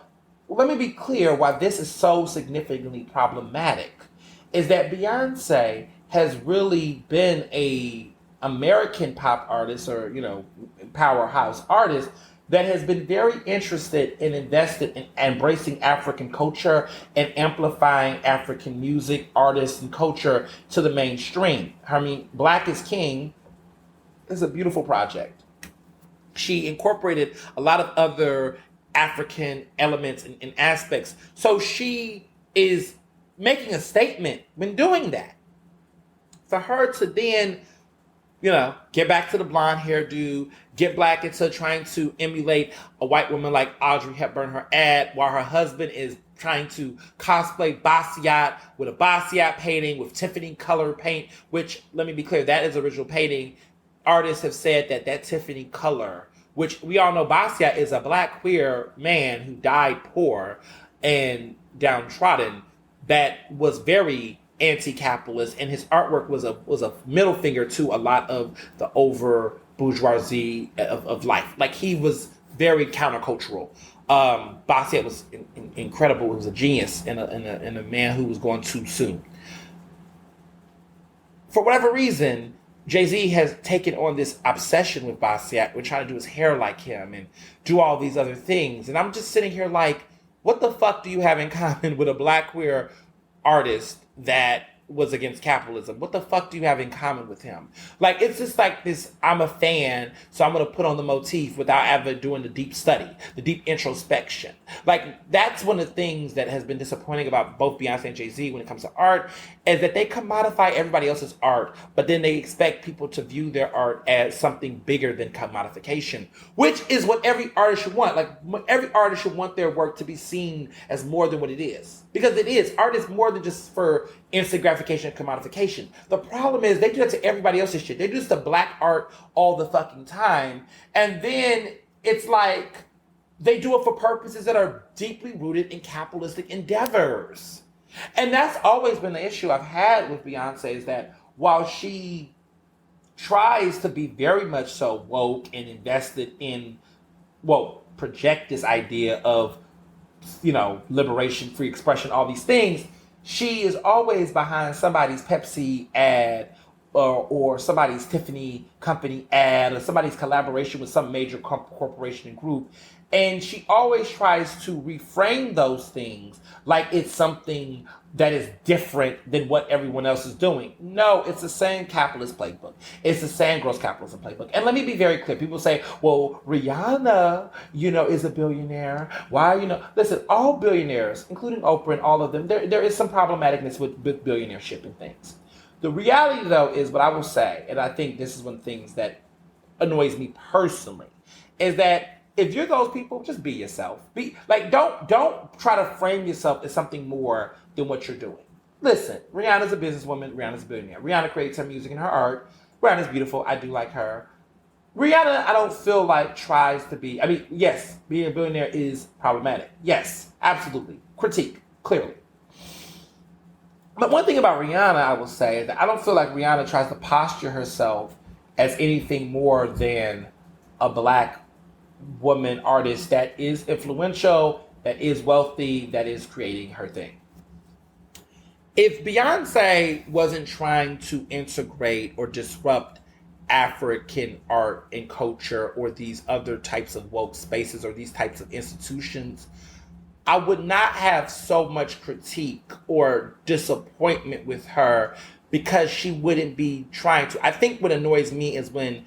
let me be clear why this is so significantly problematic, is that Beyonce has really been a American pop artist, or, powerhouse artist, that has been very interested and invested in embracing African culture and amplifying African music, artists, and culture to the mainstream. I mean, Black is King is a beautiful project. She incorporated a lot of other African elements and aspects. So she is making a statement when doing that. For her to then, get back to the blonde hairdo, get Black into trying to emulate a white woman like Audrey Hepburn, her ad, while her husband is trying to cosplay Basquiat with a Basquiat painting with Tiffany color paint, which, let me be clear, that is original painting. Artists have said that Tiffany color, which we all know Basquiat is a Black queer man who died poor and downtrodden, that was very anti-capitalist, and his artwork was a middle finger to a lot of the over bourgeoisie of life. Like, he was very countercultural. Basquiat was incredible. He was a genius and a man who was going too soon. For whatever reason, Jay-Z has taken on this obsession with Basquiat. We're trying to do his hair like him and do all these other things. And I'm just sitting here like, what the fuck do you have in common with a Black queer artist that was against capitalism? What the fuck do you have in common with him? Like, it's just like this, I'm a fan, so I'm going to put on the motif without ever doing the deep study, the deep introspection. Like, that's one of the things that has been disappointing about both Beyonce and Jay-Z when it comes to art, is that they commodify everybody else's art, but then they expect people to view their art as something bigger than commodification, which is what every artist should want. Like, every artist should want their work to be seen as more than what it is. Because it is. Art is more than just for instant gratification and commodification. The problem is they do that to everybody else's shit. They do this to Black art all the fucking time. And then it's like they do it for purposes that are deeply rooted in capitalistic endeavors. And that's always been the issue I've had with Beyonce, is that while she tries to be very much so woke and invested in, project this idea of, liberation, free expression, all these things, she is always behind somebody's Pepsi ad or somebody's Tiffany company ad or somebody's collaboration with some major corporation and group. And she always tries to reframe those things like it's something that is different than what everyone else is doing. No, it's the same capitalist playbook. It's the same gross capitalism playbook. And let me be very clear. People say, well, Rihanna, is a billionaire. Why, listen, all billionaires, including Oprah and all of them, there is some problematicness with billionaireship and things. The reality, though, is what I will say, and I think this is one of the things that annoys me personally, is that if you're those people, just be yourself. Don't try to frame yourself as something more than what you're doing. Listen, Rihanna's a businesswoman. Rihanna's a billionaire. Rihanna creates her music and her art. Rihanna's beautiful. I do like her. Rihanna, I don't feel like tries to be. I mean, yes, being a billionaire is problematic. Yes, absolutely. Critique, clearly. But one thing about Rihanna, I will say, is that I don't feel like Rihanna tries to posture herself as anything more than a black woman artist that is influential, that is wealthy, that is creating her thing. If Beyonce wasn't trying to integrate or disrupt African art and culture or these other types of woke spaces or these types of institutions, I would not have so much critique or disappointment with her because she wouldn't be trying to. I think what annoys me is when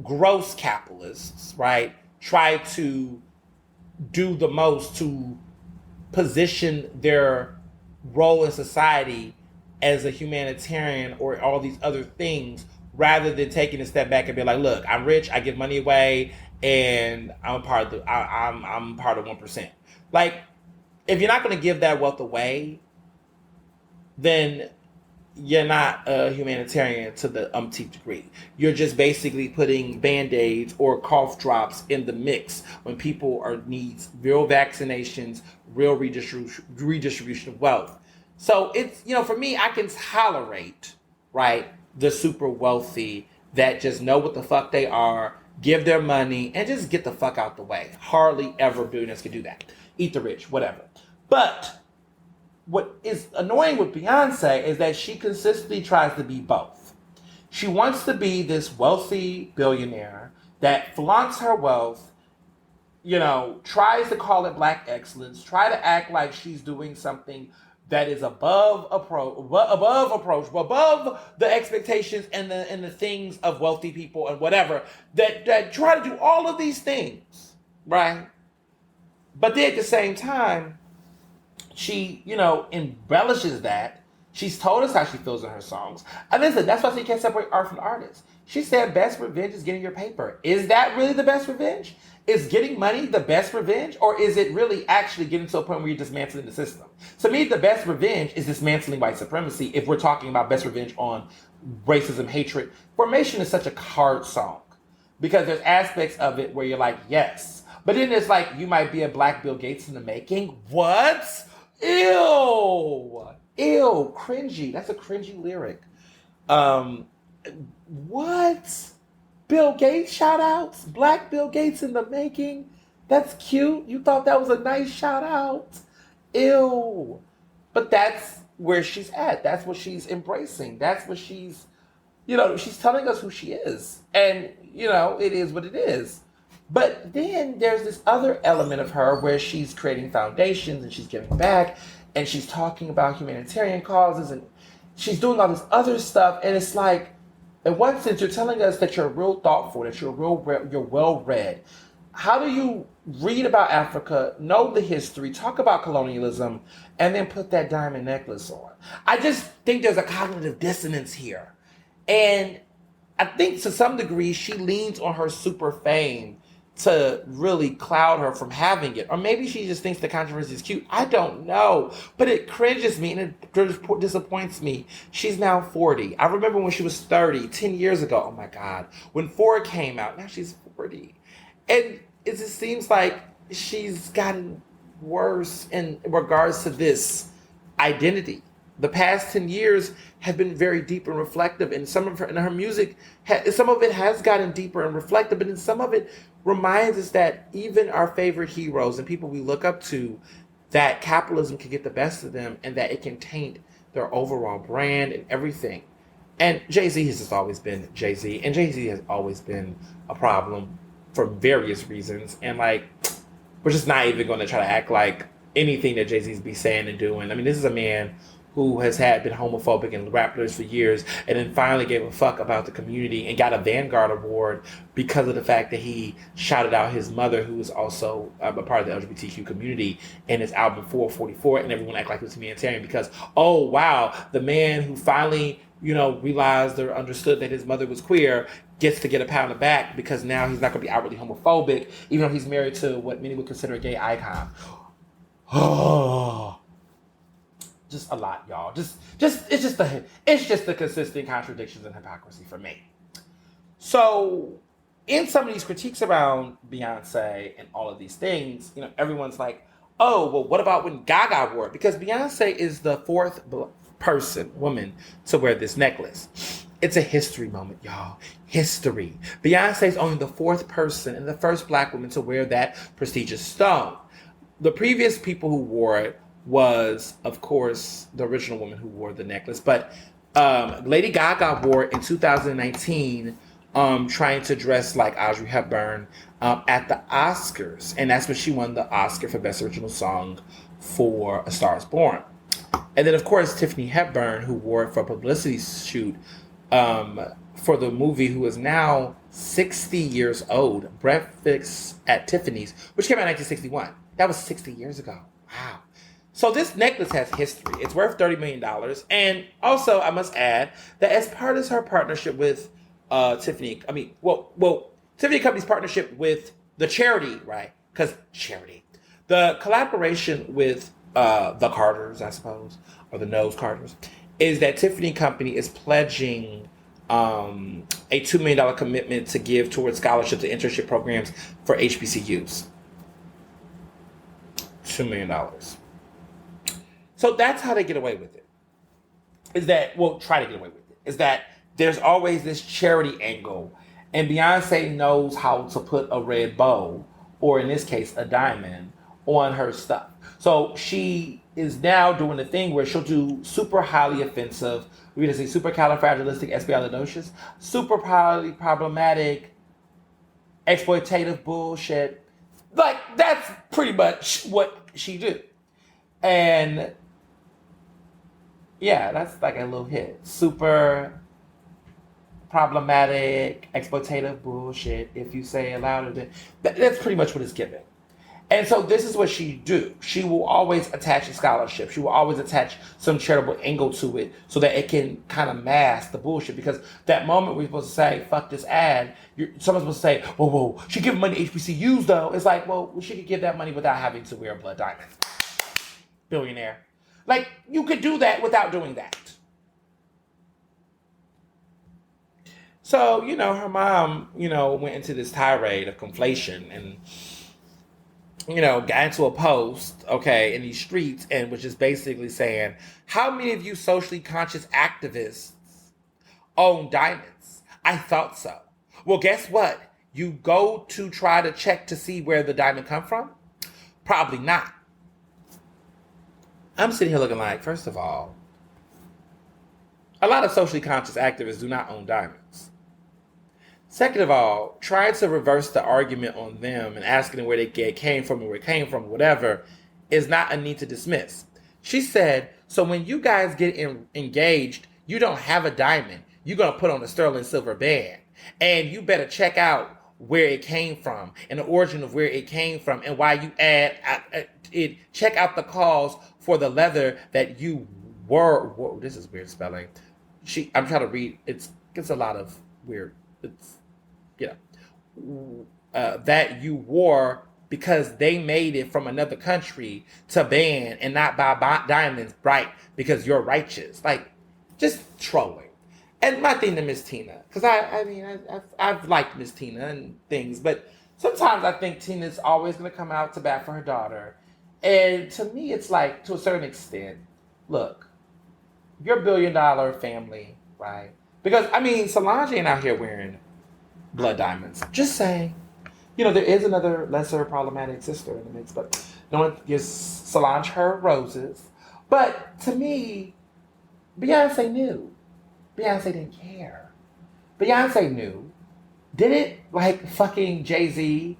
gross capitalists, right, try to do the most to position their role in society as a humanitarian or all these other things rather than taking a step back and be like, look, I'm rich, I give money away, and I'm part of I'm part of 1%. Like, if you're not going to give that wealth away, then you're not a humanitarian to the umpteenth degree. You're just basically putting band-aids or cough drops in the mix when people are needs real vaccinations, real redistribution of wealth. So it's, for me, I can tolerate, right, the super wealthy that just know what the fuck they are, give their money, and just get the fuck out the way. Hardly ever billionaires can do that. Eat the rich, whatever. But what is annoying with Beyonce is that she consistently tries to be both. She wants to be this wealthy billionaire that flaunts her wealth, tries to call it black excellence, try to act like she's doing something that is above the expectations and the things of wealthy people and whatever, that try to do all of these things, right? But then at the same time, she, embellishes that. She's told us how she feels in her songs. And listen, that's why she can't separate art from the artist. She said best revenge is getting your paper. Is that really the best revenge? Is getting money the best revenge? Or is it really actually getting to a point where you're dismantling the system? To me, the best revenge is dismantling white supremacy if we're talking about best revenge on racism, hatred. Formation is such a hard song because there's aspects of it where you're like, yes. But then it's like, you might be a black Bill Gates in the making. What? Ew, cringy. That's a cringy lyric. What? Bill Gates shout outs? Black Bill Gates in the making? That's cute. You thought that was a nice shout out? Ew. But that's where she's at. That's what she's embracing. That's what she's, she's telling us who she is. And, it is what it is. But then there's this other element of her where she's creating foundations and she's giving back and she's talking about humanitarian causes and she's doing all this other stuff. And it's like, in one sense, you're telling us that you're real thoughtful, that you're well-read. How do you read about Africa, know the history, talk about colonialism, and then put that diamond necklace on? I just think there's a cognitive dissonance here. And I think to some degree she leans on her super fame to really cloud her from having it. Or maybe she just thinks the controversy is cute. I don't know. But it cringes me and it disappoints me. She's now 40. I remember when she was 30, 10 years ago. Oh my God. When 4 came out, now she's 40. And it just seems like she's gotten worse in regards to this identity. The past 10 years have been very deep and reflective, and some of her music, some of it has gotten deeper and reflective, but then some of it reminds us that even our favorite heroes and people we look up to, that capitalism can get the best of them and that it can taint their overall brand and everything. And Jay-Z has just always been Jay-Z, and Jay-Z has always been a problem for various reasons, and we're just not even going to try to act like anything that Jay-Z's be saying and doing. I mean, this is a man who has been homophobic and rap lyrics for years, and then finally gave a fuck about the community and got a Vanguard Award because of the fact that he shouted out his mother, who is also a part of the LGBTQ community, in his album 444, and everyone act like he was humanitarian because, oh wow, the man who finally, realized or understood that his mother was queer gets to get a pat on the back because now he's not going to be outwardly homophobic, even though he's married to what many would consider a gay icon. Oh. Just a lot, y'all. It's just the consistent contradictions and hypocrisy for me. So, in some of these critiques around Beyonce and all of these things, everyone's like, oh, well, what about when Gaga wore it? Because Beyonce is the fourth woman, to wear this necklace. It's a history moment, y'all. History. Beyonce is only the fourth person and the first black woman to wear that prestigious stone. The previous people who wore it was, of course, the original woman who wore the necklace. But Lady Gaga wore it in 2019, trying to dress like Audrey Hepburn at the Oscars. And that's when she won the Oscar for Best Original Song for A Star is Born. And then, of course, Tiffany Hepburn, who wore it for a publicity shoot for the movie, who is now 60 years old, Breakfast at Tiffany's, which came out in 1961. That was 60 years ago. Wow. So this necklace has history. It's worth $30 million. And also, I must add that as part of her partnership with Tiffany Company's partnership with the charity, right? Because charity. The collaboration with the Carters, I suppose, or the Nose Carters, is that Tiffany Company is pledging a $2 million commitment to give towards scholarships and internship programs for HBCUs. $2 million. So that's how they get away with it. Try to get away with it. Is that there's always this charity angle, and Beyonce knows how to put a red bow, or in this case, a diamond, on her stuff. So she is now doing the thing where she'll do super highly offensive, we're going to say supercalifragilisticexpialidocious, super highly problematic, exploitative bullshit. Like, that's pretty much what she do. And yeah, that's like a little hit. Super problematic, exploitative bullshit. If you say it louder, than that's pretty much what it's given. And so this is what she do. She will always attach a scholarship. She will always attach some charitable angle to it so that it can kind of mask the bullshit. Because that moment we're supposed to say, fuck this ad, someone's supposed to say, whoa, she giving money to HBCUs though. It's like, well, she could give that money without having to wear a blood diamond. Billionaire. Like, you could do that without doing that. So, her mom, went into this tirade of conflation and, got into a post, in these streets and was just basically saying, how many of you socially conscious activists own diamonds? I thought so. Well, guess what? You go to try to check to see where the diamond come from? Probably not. I'm sitting here looking like, first of all, a lot of socially conscious activists do not own diamonds. Second of all, trying to reverse the argument on them and asking them where they came from and where it came from, whatever, is not a need to dismiss. She said, so when you guys get engaged, you don't have a diamond. You're going to put on a sterling silver band. And you better check out where it came from and the origin of where it came from and why you add it. Check out the cause for the leather that you wore. Whoa, this is weird spelling. I'm trying to read. It's a lot of weird. That you wore because they made it from another country to ban and not buy diamonds, right? Because you're righteous. Like, just trolling. And my thing to Miss Tina, because I've liked Miss Tina and things, but sometimes I think Tina's always going to come out to bat for her daughter. And to me, it's like, to a certain extent, look, you're a $1 billion family, right? Because, Solange ain't out here wearing blood diamonds. Just saying. There is another lesser problematic sister in the mix, but no one gives Solange her roses. But to me, Beyonce knew. Beyonce didn't care. Beyonce knew. Didn't fucking Jay-Z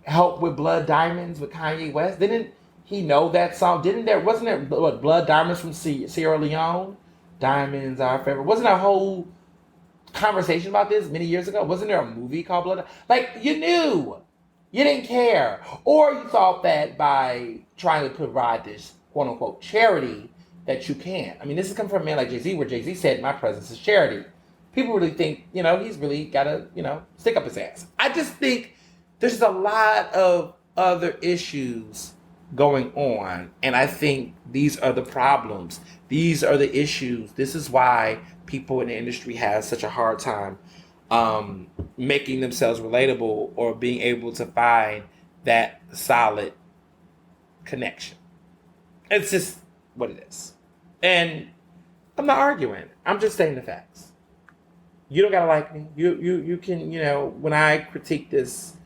help with Blood Diamonds with Kanye West? Didn't he know that song? Wasn't there Blood Diamonds from Sierra Leone? Diamonds are forever. Wasn't there a whole conversation about this many years ago? Wasn't there a movie called Blood? You knew. You didn't care. Or you thought that by trying to provide this quote unquote charity that you can. This is coming from a man like Jay-Z, where Jay-Z said, my presence is charity. People really think, he's really got to, stick up his ass. I just think there's a lot of other issues going on. And I think these are the problems. These are the issues. This is why people in the industry have such a hard time making themselves relatable or being able to find that solid connection. It's just what it is. And I'm not arguing. I'm just saying the facts. You don't gotta like me. You can, when I critique this,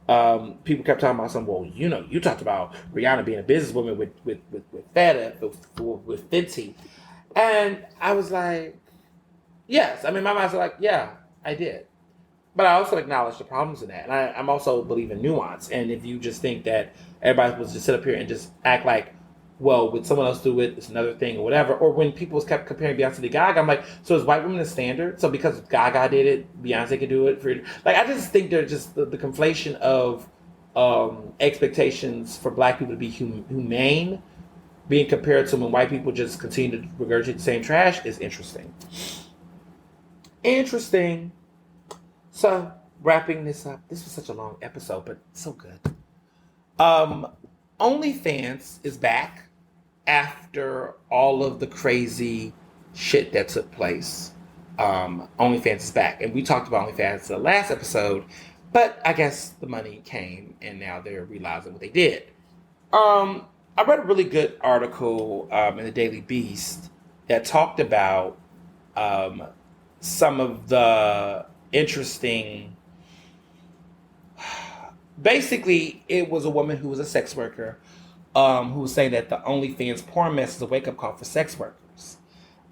people kept talking about you talked about Rihanna being a businesswoman with Feta, with Fenty. And I was like, yes. I mean, my mind's like, yeah, I did. But I also acknowledge the problems in that. And I'm also believe in nuance. And if you just think that everybody was just sit up here and just act like, well, would someone else do it? It's another thing or whatever. Or when people kept comparing Beyonce to Gaga, I'm like, so is white women the standard? So because Gaga did it, Beyonce could do it? I just think they're just the conflation of expectations for black people to be humane being compared to when white people just continue to regurgitate the same trash is interesting. Interesting. So, wrapping this up. This was such a long episode, but so good. OnlyFans is back after all of the crazy shit that took place. OnlyFans is back. And we talked about OnlyFans the last episode, but I guess the money came and now they're realizing what they did. I read a really good article in the Daily Beast that talked about some of the interesting. Basically, it was a woman who was a sex worker who was saying that the OnlyFans porn mess is a wake-up call for sex workers.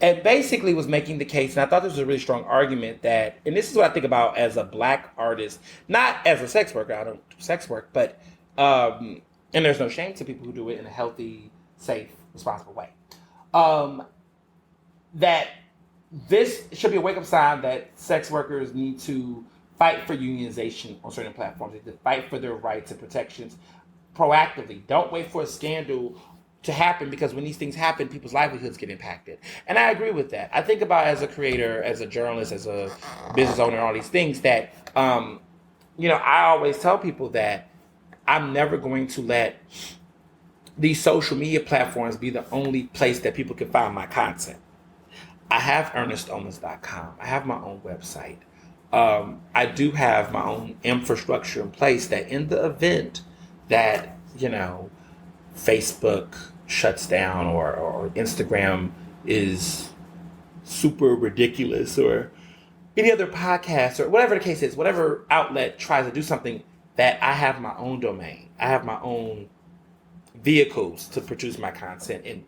And basically was making the case, and I thought this was a really strong argument that, and this is what I think about as a black artist, not as a sex worker, I don't do sex work, but, and there's no shame to people who do it in a healthy, safe, responsible way. That this should be a wake-up sign that sex workers need to fight for unionization on certain platforms. They need to fight for their rights and protections proactively. Don't wait for a scandal to happen, because when these things happen, people's livelihoods get impacted. And I agree with that. I think about, as a creator, as a journalist, as a business owner, all these things that, I always tell people that I'm never going to let these social media platforms be the only place that people can find my content. I have Ernestly.com. I have my own website. I do have my own infrastructure in place that in the event that, Facebook shuts down or Instagram is super ridiculous, or any other podcast, or whatever the case is, whatever outlet tries to do something, that I have my own domain. I have my own vehicles to produce my content and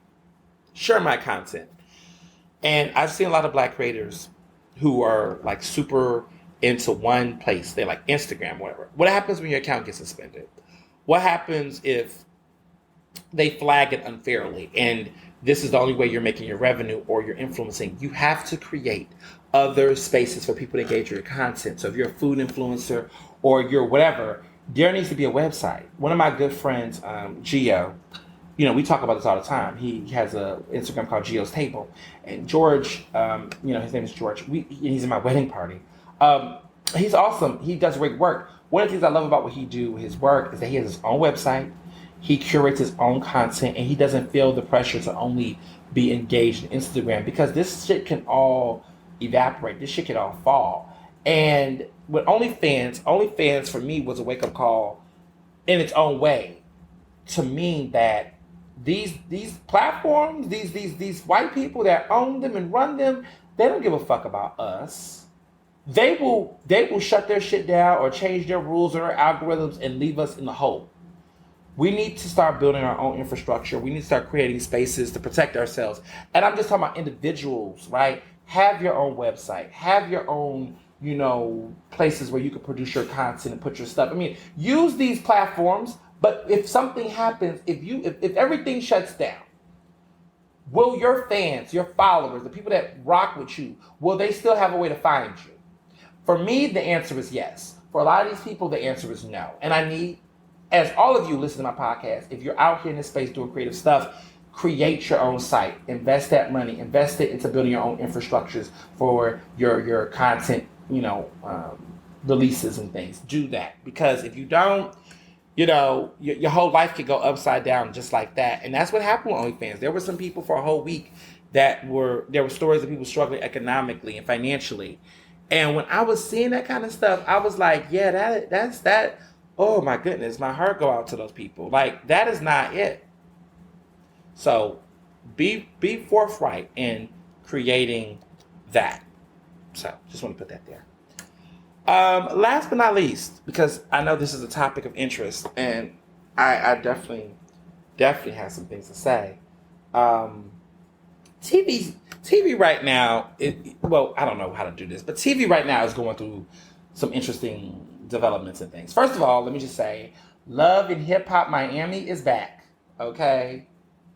share my content. And I've seen a lot of black creators who are like super into one place. They like Instagram, whatever. What happens when your account gets suspended? What happens if they flag it unfairly and this is the only way you're making your revenue or you're influencing? You have to create other spaces for people to engage with your content. So if you're a food influencer or you're whatever, there needs to be a website. One of my good friends, Gio, we talk about this all the time. He has a Instagram called Gio's Table. And George, his name is George. He's in my wedding party. He's awesome. He does great work. One of the things I love about his work, is that he has his own website. He curates his own content, and he doesn't feel the pressure to only be engaged in Instagram, because this shit can all evaporate. This shit can all fall. And with OnlyFans for me was a wake-up call in its own way, to mean that these platforms, these white people that own them and run them, they don't give a fuck about us. They will shut their shit down or change their rules or their algorithms and leave us in the hole. We need to start building our own infrastructure. We need to start creating spaces to protect ourselves. And I'm just talking about individuals, right? Have your own website. Have your own, places where you can produce your content and put your stuff. I mean, use these platforms, but if something happens, if everything shuts down, will your fans, your followers, the people that rock with you, will they still have a way to find you? For me, the answer is yes. For a lot of these people, the answer is no. And I need, as all of you listen to my podcast, if you're out here in this space doing creative stuff, create your own site. Invest that money. Invest it into building your own infrastructures for your content, releases and things. Do that. Because if you don't, your whole life could go upside down just like that. And that's what happened with OnlyFans. There were some people for a whole week there were stories of people struggling economically and financially. And when I was seeing that kind of stuff, I was like, yeah, that's that. Oh my goodness, my heart go out to those people. Like, that is not it. So be forthright in creating that. So just want to put that there. Last but not least, because I know this is a topic of interest, and I definitely have some things to say. Um, TV right now, well, I don't know how to do this, but TV right now is going through some interesting developments and things. First of all, let me just say, Love and Hip Hop Miami is back. Okay,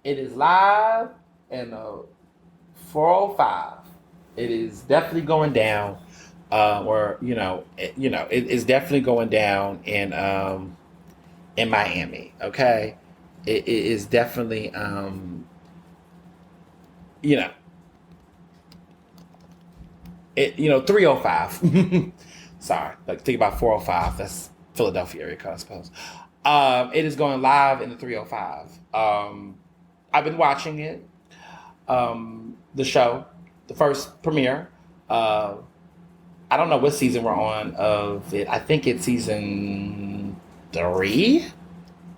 it is live in 405. It is definitely going down, or it is definitely going down in Miami. Okay, it is definitely you know 305. Sorry, like think about 405. That's Philadelphia area code, I suppose. It is going live in the 305. I've been watching it. The show, the first premiere. I don't know what season we're on of it. I think it's season 3.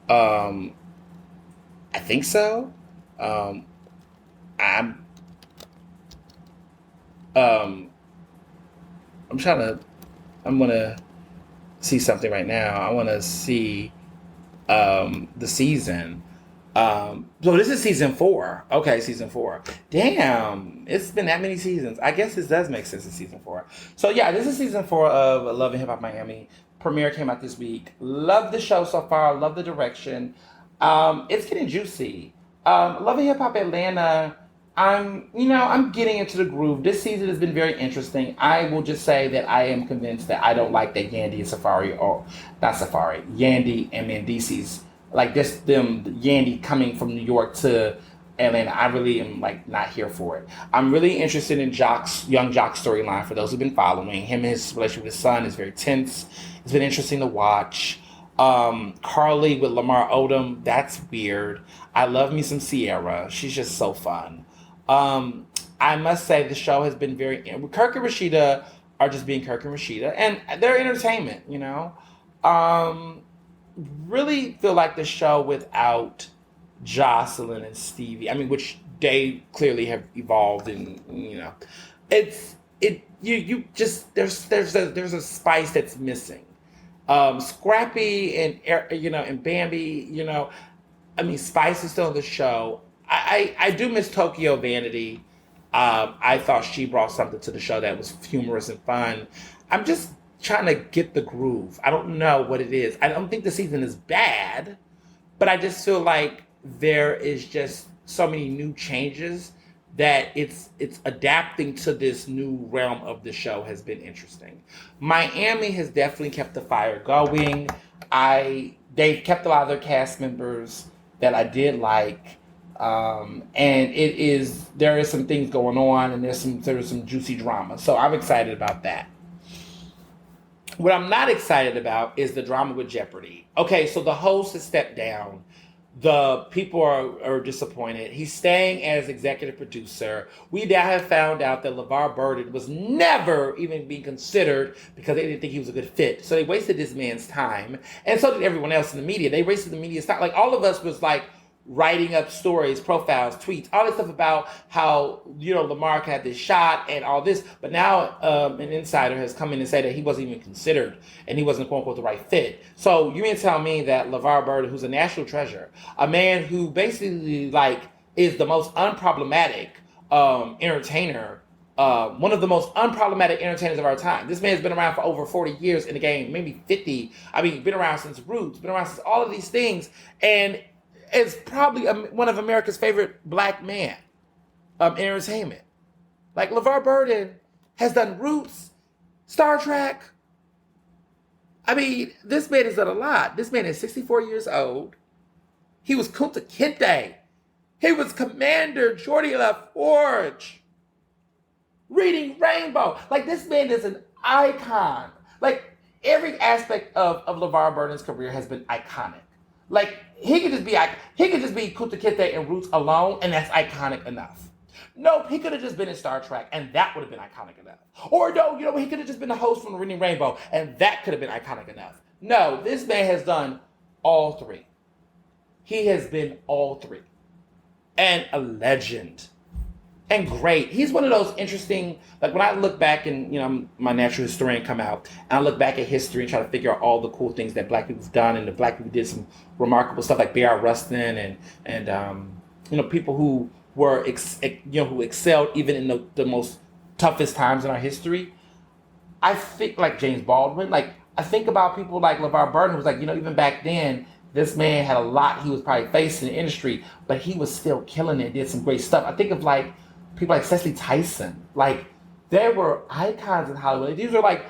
I think so. I'm I'm trying to. I'm gonna see something right now. I want to see the season. So this is season 4. Okay, season 4. Damn, it's been that many seasons. I guess this does make sense. It's season 4. So yeah, this is season 4 of Love and Hip Hop Miami. Premiere came out this week. Love the show so far. Love the direction. It's getting juicy. Love and Hip Hop Atlanta. I'm getting into the groove. This season has been very interesting. I will just say that I am convinced that I don't like that Yandy and Safari, or not Safari, Yandy and Mendices, like this, them Yandy coming from New York to Atlanta. I really am like not here for it. I'm really interested in young Jock's storyline. For those who've been following him, his relationship with his son is very tense. It's been interesting to watch. Carly with Lamar Odom, that's weird. I love me some Sierra. She's just so fun. I must say the show has been very. Kirk and Rashida are just being Kirk and Rashida, and they're entertainment. Really feel like the show without Jocelyn and Stevie. I mean, which they clearly have evolved, and you just there's a spice that's missing. Scrappy and Bambi. I mean, Spice is still on the show. I do miss Tokyo Vanity. I thought she brought something to the show that was humorous and fun. I'm just trying to get the groove. I don't know what it is. I don't think the season is bad, but I just feel like there is just so many new changes that it's adapting to this new realm of the show has been interesting. Miami has definitely kept the fire going. They've kept a lot of their cast members that I did like. And there is some things going on, and there's some juicy drama. So I'm excited about that. What I'm not excited about is the drama with Jeopardy. Okay, so the host has stepped down. The people are disappointed. He's staying as executive producer. We now have found out that LeVar Burton was never even being considered because they didn't think he was a good fit. So they wasted this man's time. And so did everyone else in the media. They wasted the media's time. Like, all of us was like, writing up stories, profiles, tweets, all this stuff about how, Lamar had this shot and all this. But now an insider has come in and said that he wasn't even considered and he wasn't, quote unquote, the right fit. So you mean to tell me that LeVar Burton, who's a national treasure, a man who basically is the most unproblematic entertainer, one of the most unproblematic entertainers of our time. This man has been around for over 40 years in the game, maybe 50. I mean, been around since Roots, been around since all of these things. And is probably one of America's favorite black men in entertainment. Like, LeVar Burton has done Roots, Star Trek. I mean, this man has done a lot. This man is 64 years old. He was Kunta Kinte. He was Commander Geordie LaForge. Reading Rainbow. Like, this man is an icon. Like, every aspect of LeVar Burton's career has been iconic. Like, he could just be Kunta Kinte and Roots alone, and that's iconic enough. Nope, he could have just been in Star Trek, and that would have been iconic enough. Or no, he could have just been the host from Reading Rainbow, and that could have been iconic enough. No, this man has done all three. He has been all three. and a legend. And great. He's one of those interesting, like when I look back and, my natural historian come out, and I look back at history and try to figure out all the cool things that black people's done, and the black people did some remarkable stuff like B.R. Rustin and people who were, who excelled even in the most toughest times in our history. I think like James Baldwin, like I think about people like LeVar Burton, who was like, even back then, this man had a lot he was probably facing in the industry, but he was still killing it, did some great stuff. I think of like people like Cecily Tyson, like they were icons in Hollywood. These are like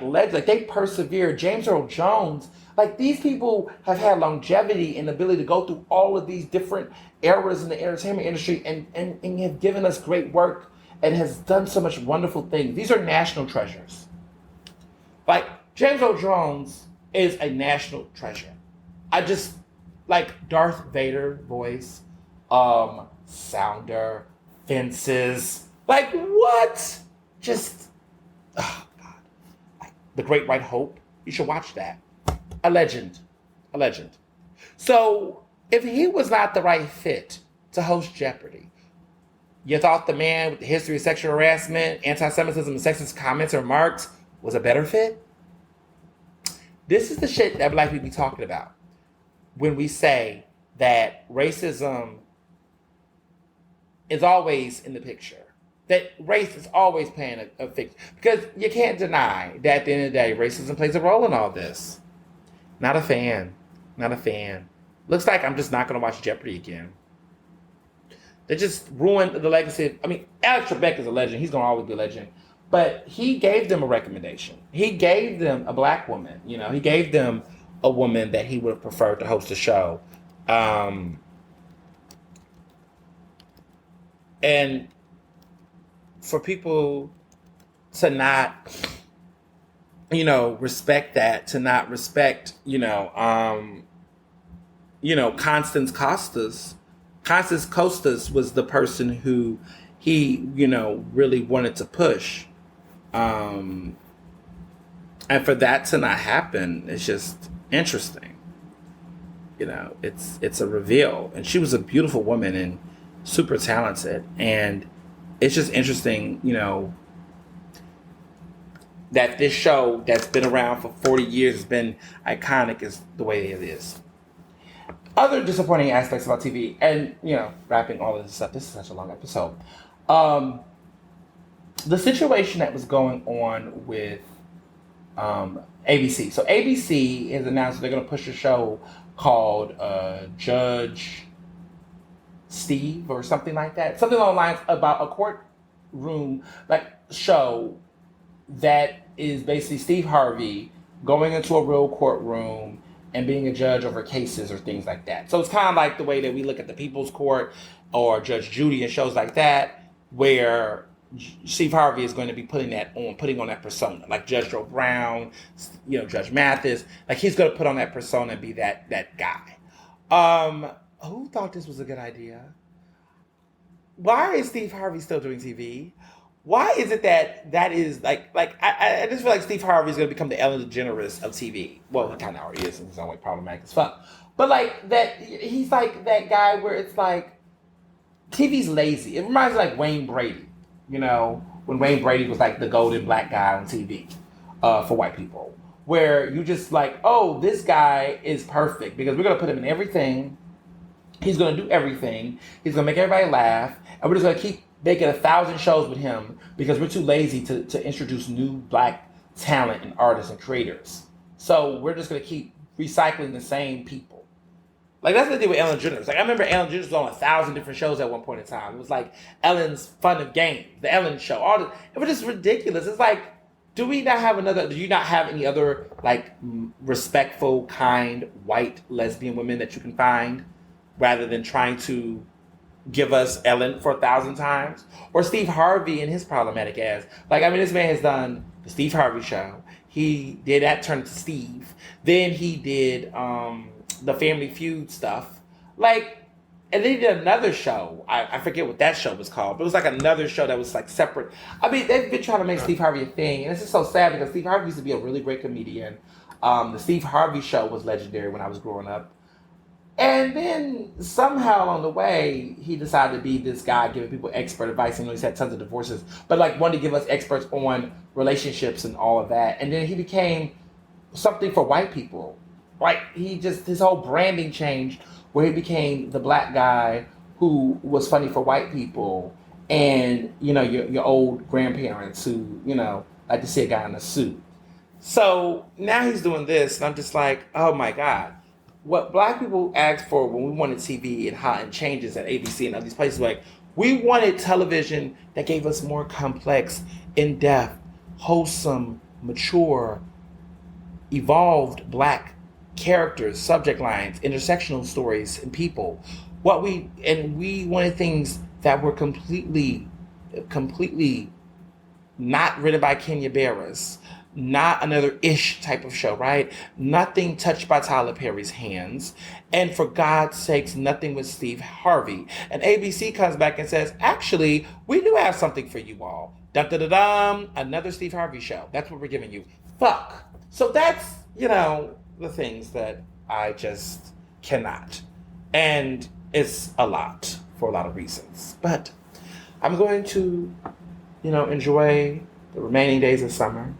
legends, like they persevered. James Earl Jones, like these people have had longevity and ability to go through all of these different eras in the entertainment industry and have given us great work and has done so much wonderful things. These are national treasures. Like James Earl Jones is a national treasure. I just like Darth Vader voice, Sounder, Fences, like what? Just, oh God. Like, The Great White Hope, you should watch that. A legend. So if he was not the right fit to host Jeopardy, you thought the man with the history of sexual harassment, anti-Semitism, and sexist comments or remarks was a better fit? This is the shit that black people be talking about when we say that racism is always in the picture, that race is always playing a fix. Because you can't deny that at the end of the day, racism plays a role in all this. Not a fan. Looks like I'm just not going to watch Jeopardy again. They just ruined the legacy. Alex Trebek is a legend. He's going to always be a legend. But he gave them a recommendation. He gave them a black woman. He gave them a woman that he would have preferred to host the show. And for people to not, respect that, to not respect, Constance Costas. Constance Costas was the person who he, really wanted to push. And for that to not happen, it's just interesting. It's a reveal. And she was a beautiful woman and super talented. And it's just interesting, that this show that's been around for 40 years has been iconic is the way it is. Other disappointing aspects about TV, and, wrapping all of this up, this is such a long episode. The situation that was going on with ABC. So ABC has announced they're going to push a show called Judge Steve or something like that. Something along the lines about a courtroom show that is basically Steve Harvey going into a real courtroom and being a judge over cases or things like that. So it's kind of like the way that we look at the People's Court or Judge Judy and shows like that, where Steve Harvey is going to be putting on that persona, like Judge Joe Brown, Judge Mathis. Like he's going to put on that persona and be that guy. Who thought this was a good idea? Why is Steve Harvey still doing TV? Why is it that is I just feel like Steve Harvey is going to become the Ellen DeGeneres of TV. Well, he kind of already is in his own way, problematic as fuck. But he's like that guy where it's like TV's lazy. It reminds me of like Wayne Brady. When Wayne Brady was like the golden black guy on TV for white people, where you just like, oh, this guy is perfect because we're going to put him in everything. He's going to do everything. He's going to make everybody laugh. And we're just going to keep making 1,000 shows with him because we're too lazy to introduce new black talent and artists and creators. So we're just going to keep recycling the same people. Like that's what they did with Ellen DeGeneres. Like I remember Ellen DeGeneres was on 1,000 different shows at one point in time. It was like Ellen's Fun of Games, the Ellen Show. It was just ridiculous. It's like, do you not have any other like respectful, kind, white lesbian women that you can find rather than trying to give us Ellen for 1,000 times? Or Steve Harvey and his problematic ass. This man has done the Steve Harvey Show. He did that turn to Steve. Then he did the Family Feud stuff. And then he did another show. I forget what that show was called, but it was like another show that was like separate. They've been trying to make Steve Harvey a thing, and it's just so sad because Steve Harvey used to be a really great comedian. The Steve Harvey Show was legendary when I was growing up. And then somehow along the way, he decided to be this guy giving people expert advice. You know, he's had tons of divorces, but like wanted to give us experts on relationships and all of that. And then he became something for white people. Like his whole branding changed where he became the black guy who was funny for white people. And, you know, your old grandparents who, you know, like to see a guy in a suit. So now he's doing this, and I'm just like, oh my God. What black people asked for when we wanted TV and Hot and Changes at ABC and all these places, like, we wanted television that gave us more complex, in-depth, wholesome, mature, evolved black characters, subject lines, intersectional stories, and people. We wanted things that were completely not written by Kenya Barris, not another Ish type of show, right? Nothing touched by Tyler Perry's hands. And for God's sakes, nothing with Steve Harvey. And ABC comes back and says, actually, we do have something for you all. Dum-da-da-dum, another Steve Harvey show. That's what we're giving you. Fuck. So that's, you know, the things that I just cannot. And it's a lot for a lot of reasons. But I'm going to, you know, enjoy the remaining days of summer.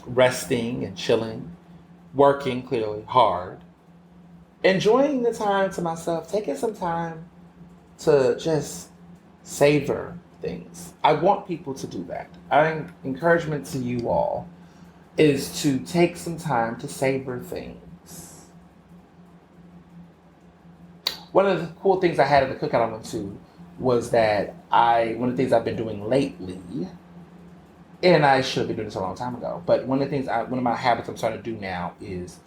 Resting and chilling, working clearly hard, enjoying the time to myself, taking some time to just savor things. I want people to do that. Our encouragement to you all is to take some time to savor things. One of the cool things I had at the cookout I went to was that one of the things I've been doing lately, and I should have been doing this a long time ago, but one of my habits I'm starting to do now is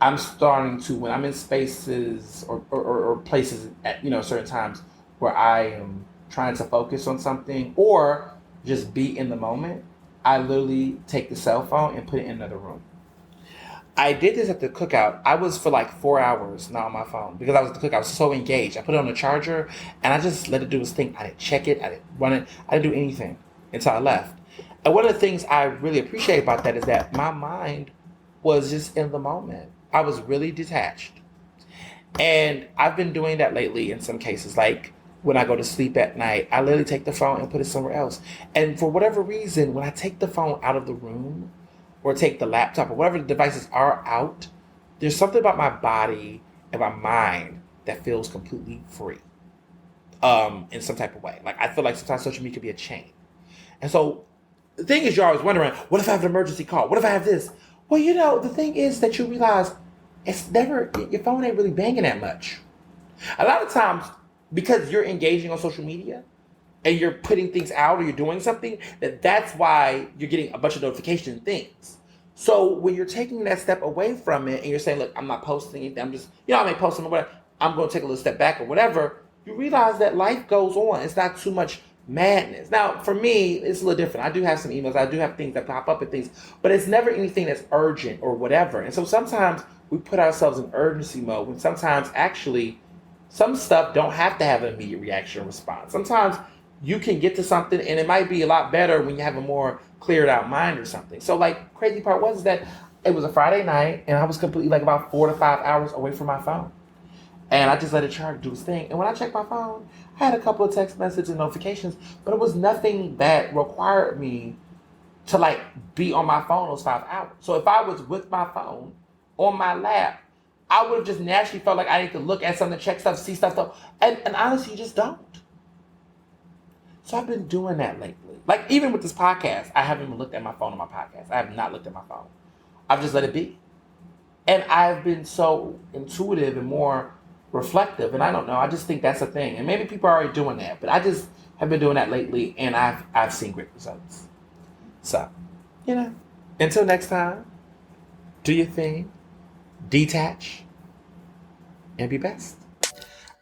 I'm starting to, when I'm in spaces or places at, you know, certain times where I am trying to focus on something or just be in the moment, I literally take the cell phone and put it in another room. I did this at the cookout. I was for like 4 hours not on my phone because I was at the cookout. I was so engaged. I put it on the charger and I just let it do its thing. I didn't check it. I didn't run it. I didn't do anything until I left. And one of the things I really appreciate about that is that my mind was just in the moment. I was really detached. And I've been doing that lately in some cases. Like when I go to sleep at night, I literally take the phone and put it somewhere else. And for whatever reason, when I take the phone out of the room or take the laptop or whatever the devices are out, there's something about my body and my mind that feels completely free in some type of way. Like I feel like sometimes social media can be a chain. And so the thing is, you're always wondering, what if I have an emergency call? What if I have this? Well, you know, the thing is that you realize your phone ain't really banging that much. A lot of times, because you're engaging on social media and you're putting things out or you're doing something, that's why you're getting a bunch of notification things. So when you're taking that step away from it and you're saying, look, I'm not posting anything, I'm just, you know, I may post something or whatever, I'm going to take a little step back or whatever, you realize that life goes on. It's not too much madness. Now, for me, it's a little different. I do have some emails. I do have things that pop up and things, but it's never anything that's urgent or whatever. And so sometimes we put ourselves in urgency mode when sometimes actually some stuff don't have to have an immediate reaction or response. Sometimes you can get to something and it might be a lot better when you have a more cleared out mind or something. So like crazy part was that it was a Friday night and I was completely like about 4 to 5 hours away from my phone. And I just let it charge, do its thing. And when I checked my phone, I had a couple of text messages and notifications, but it was nothing that required me to like be on my phone those 5 hours. So if I was with my phone on my lap, I would have just naturally felt like I need to look at something, check stuff, see stuff. And honestly, you just don't. So I've been doing that lately. Like even with this podcast, I haven't even looked at my phone on my podcast. I have not looked at my phone. I've just let it be. And I've been so intuitive and more reflective, and I don't know. I just think that's a thing, and maybe people are already doing that, but I just have been doing that lately, and I've seen great results. So, you know, until next time, do your thing, detach, and be best.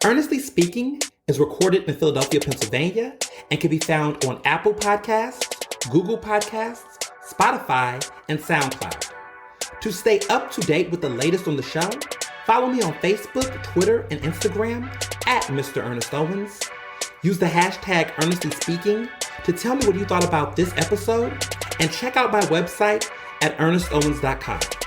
Ernestly Speaking is recorded in Philadelphia, Pennsylvania, and can be found on Apple Podcasts, Google Podcasts, Spotify, and SoundCloud. To stay up to date with the latest on the show, follow me on Facebook, Twitter, and Instagram at Mr. Ernest Owens. Use the hashtag Ernestly Speaking to tell me what you thought about this episode, and check out my website at ernestowens.com.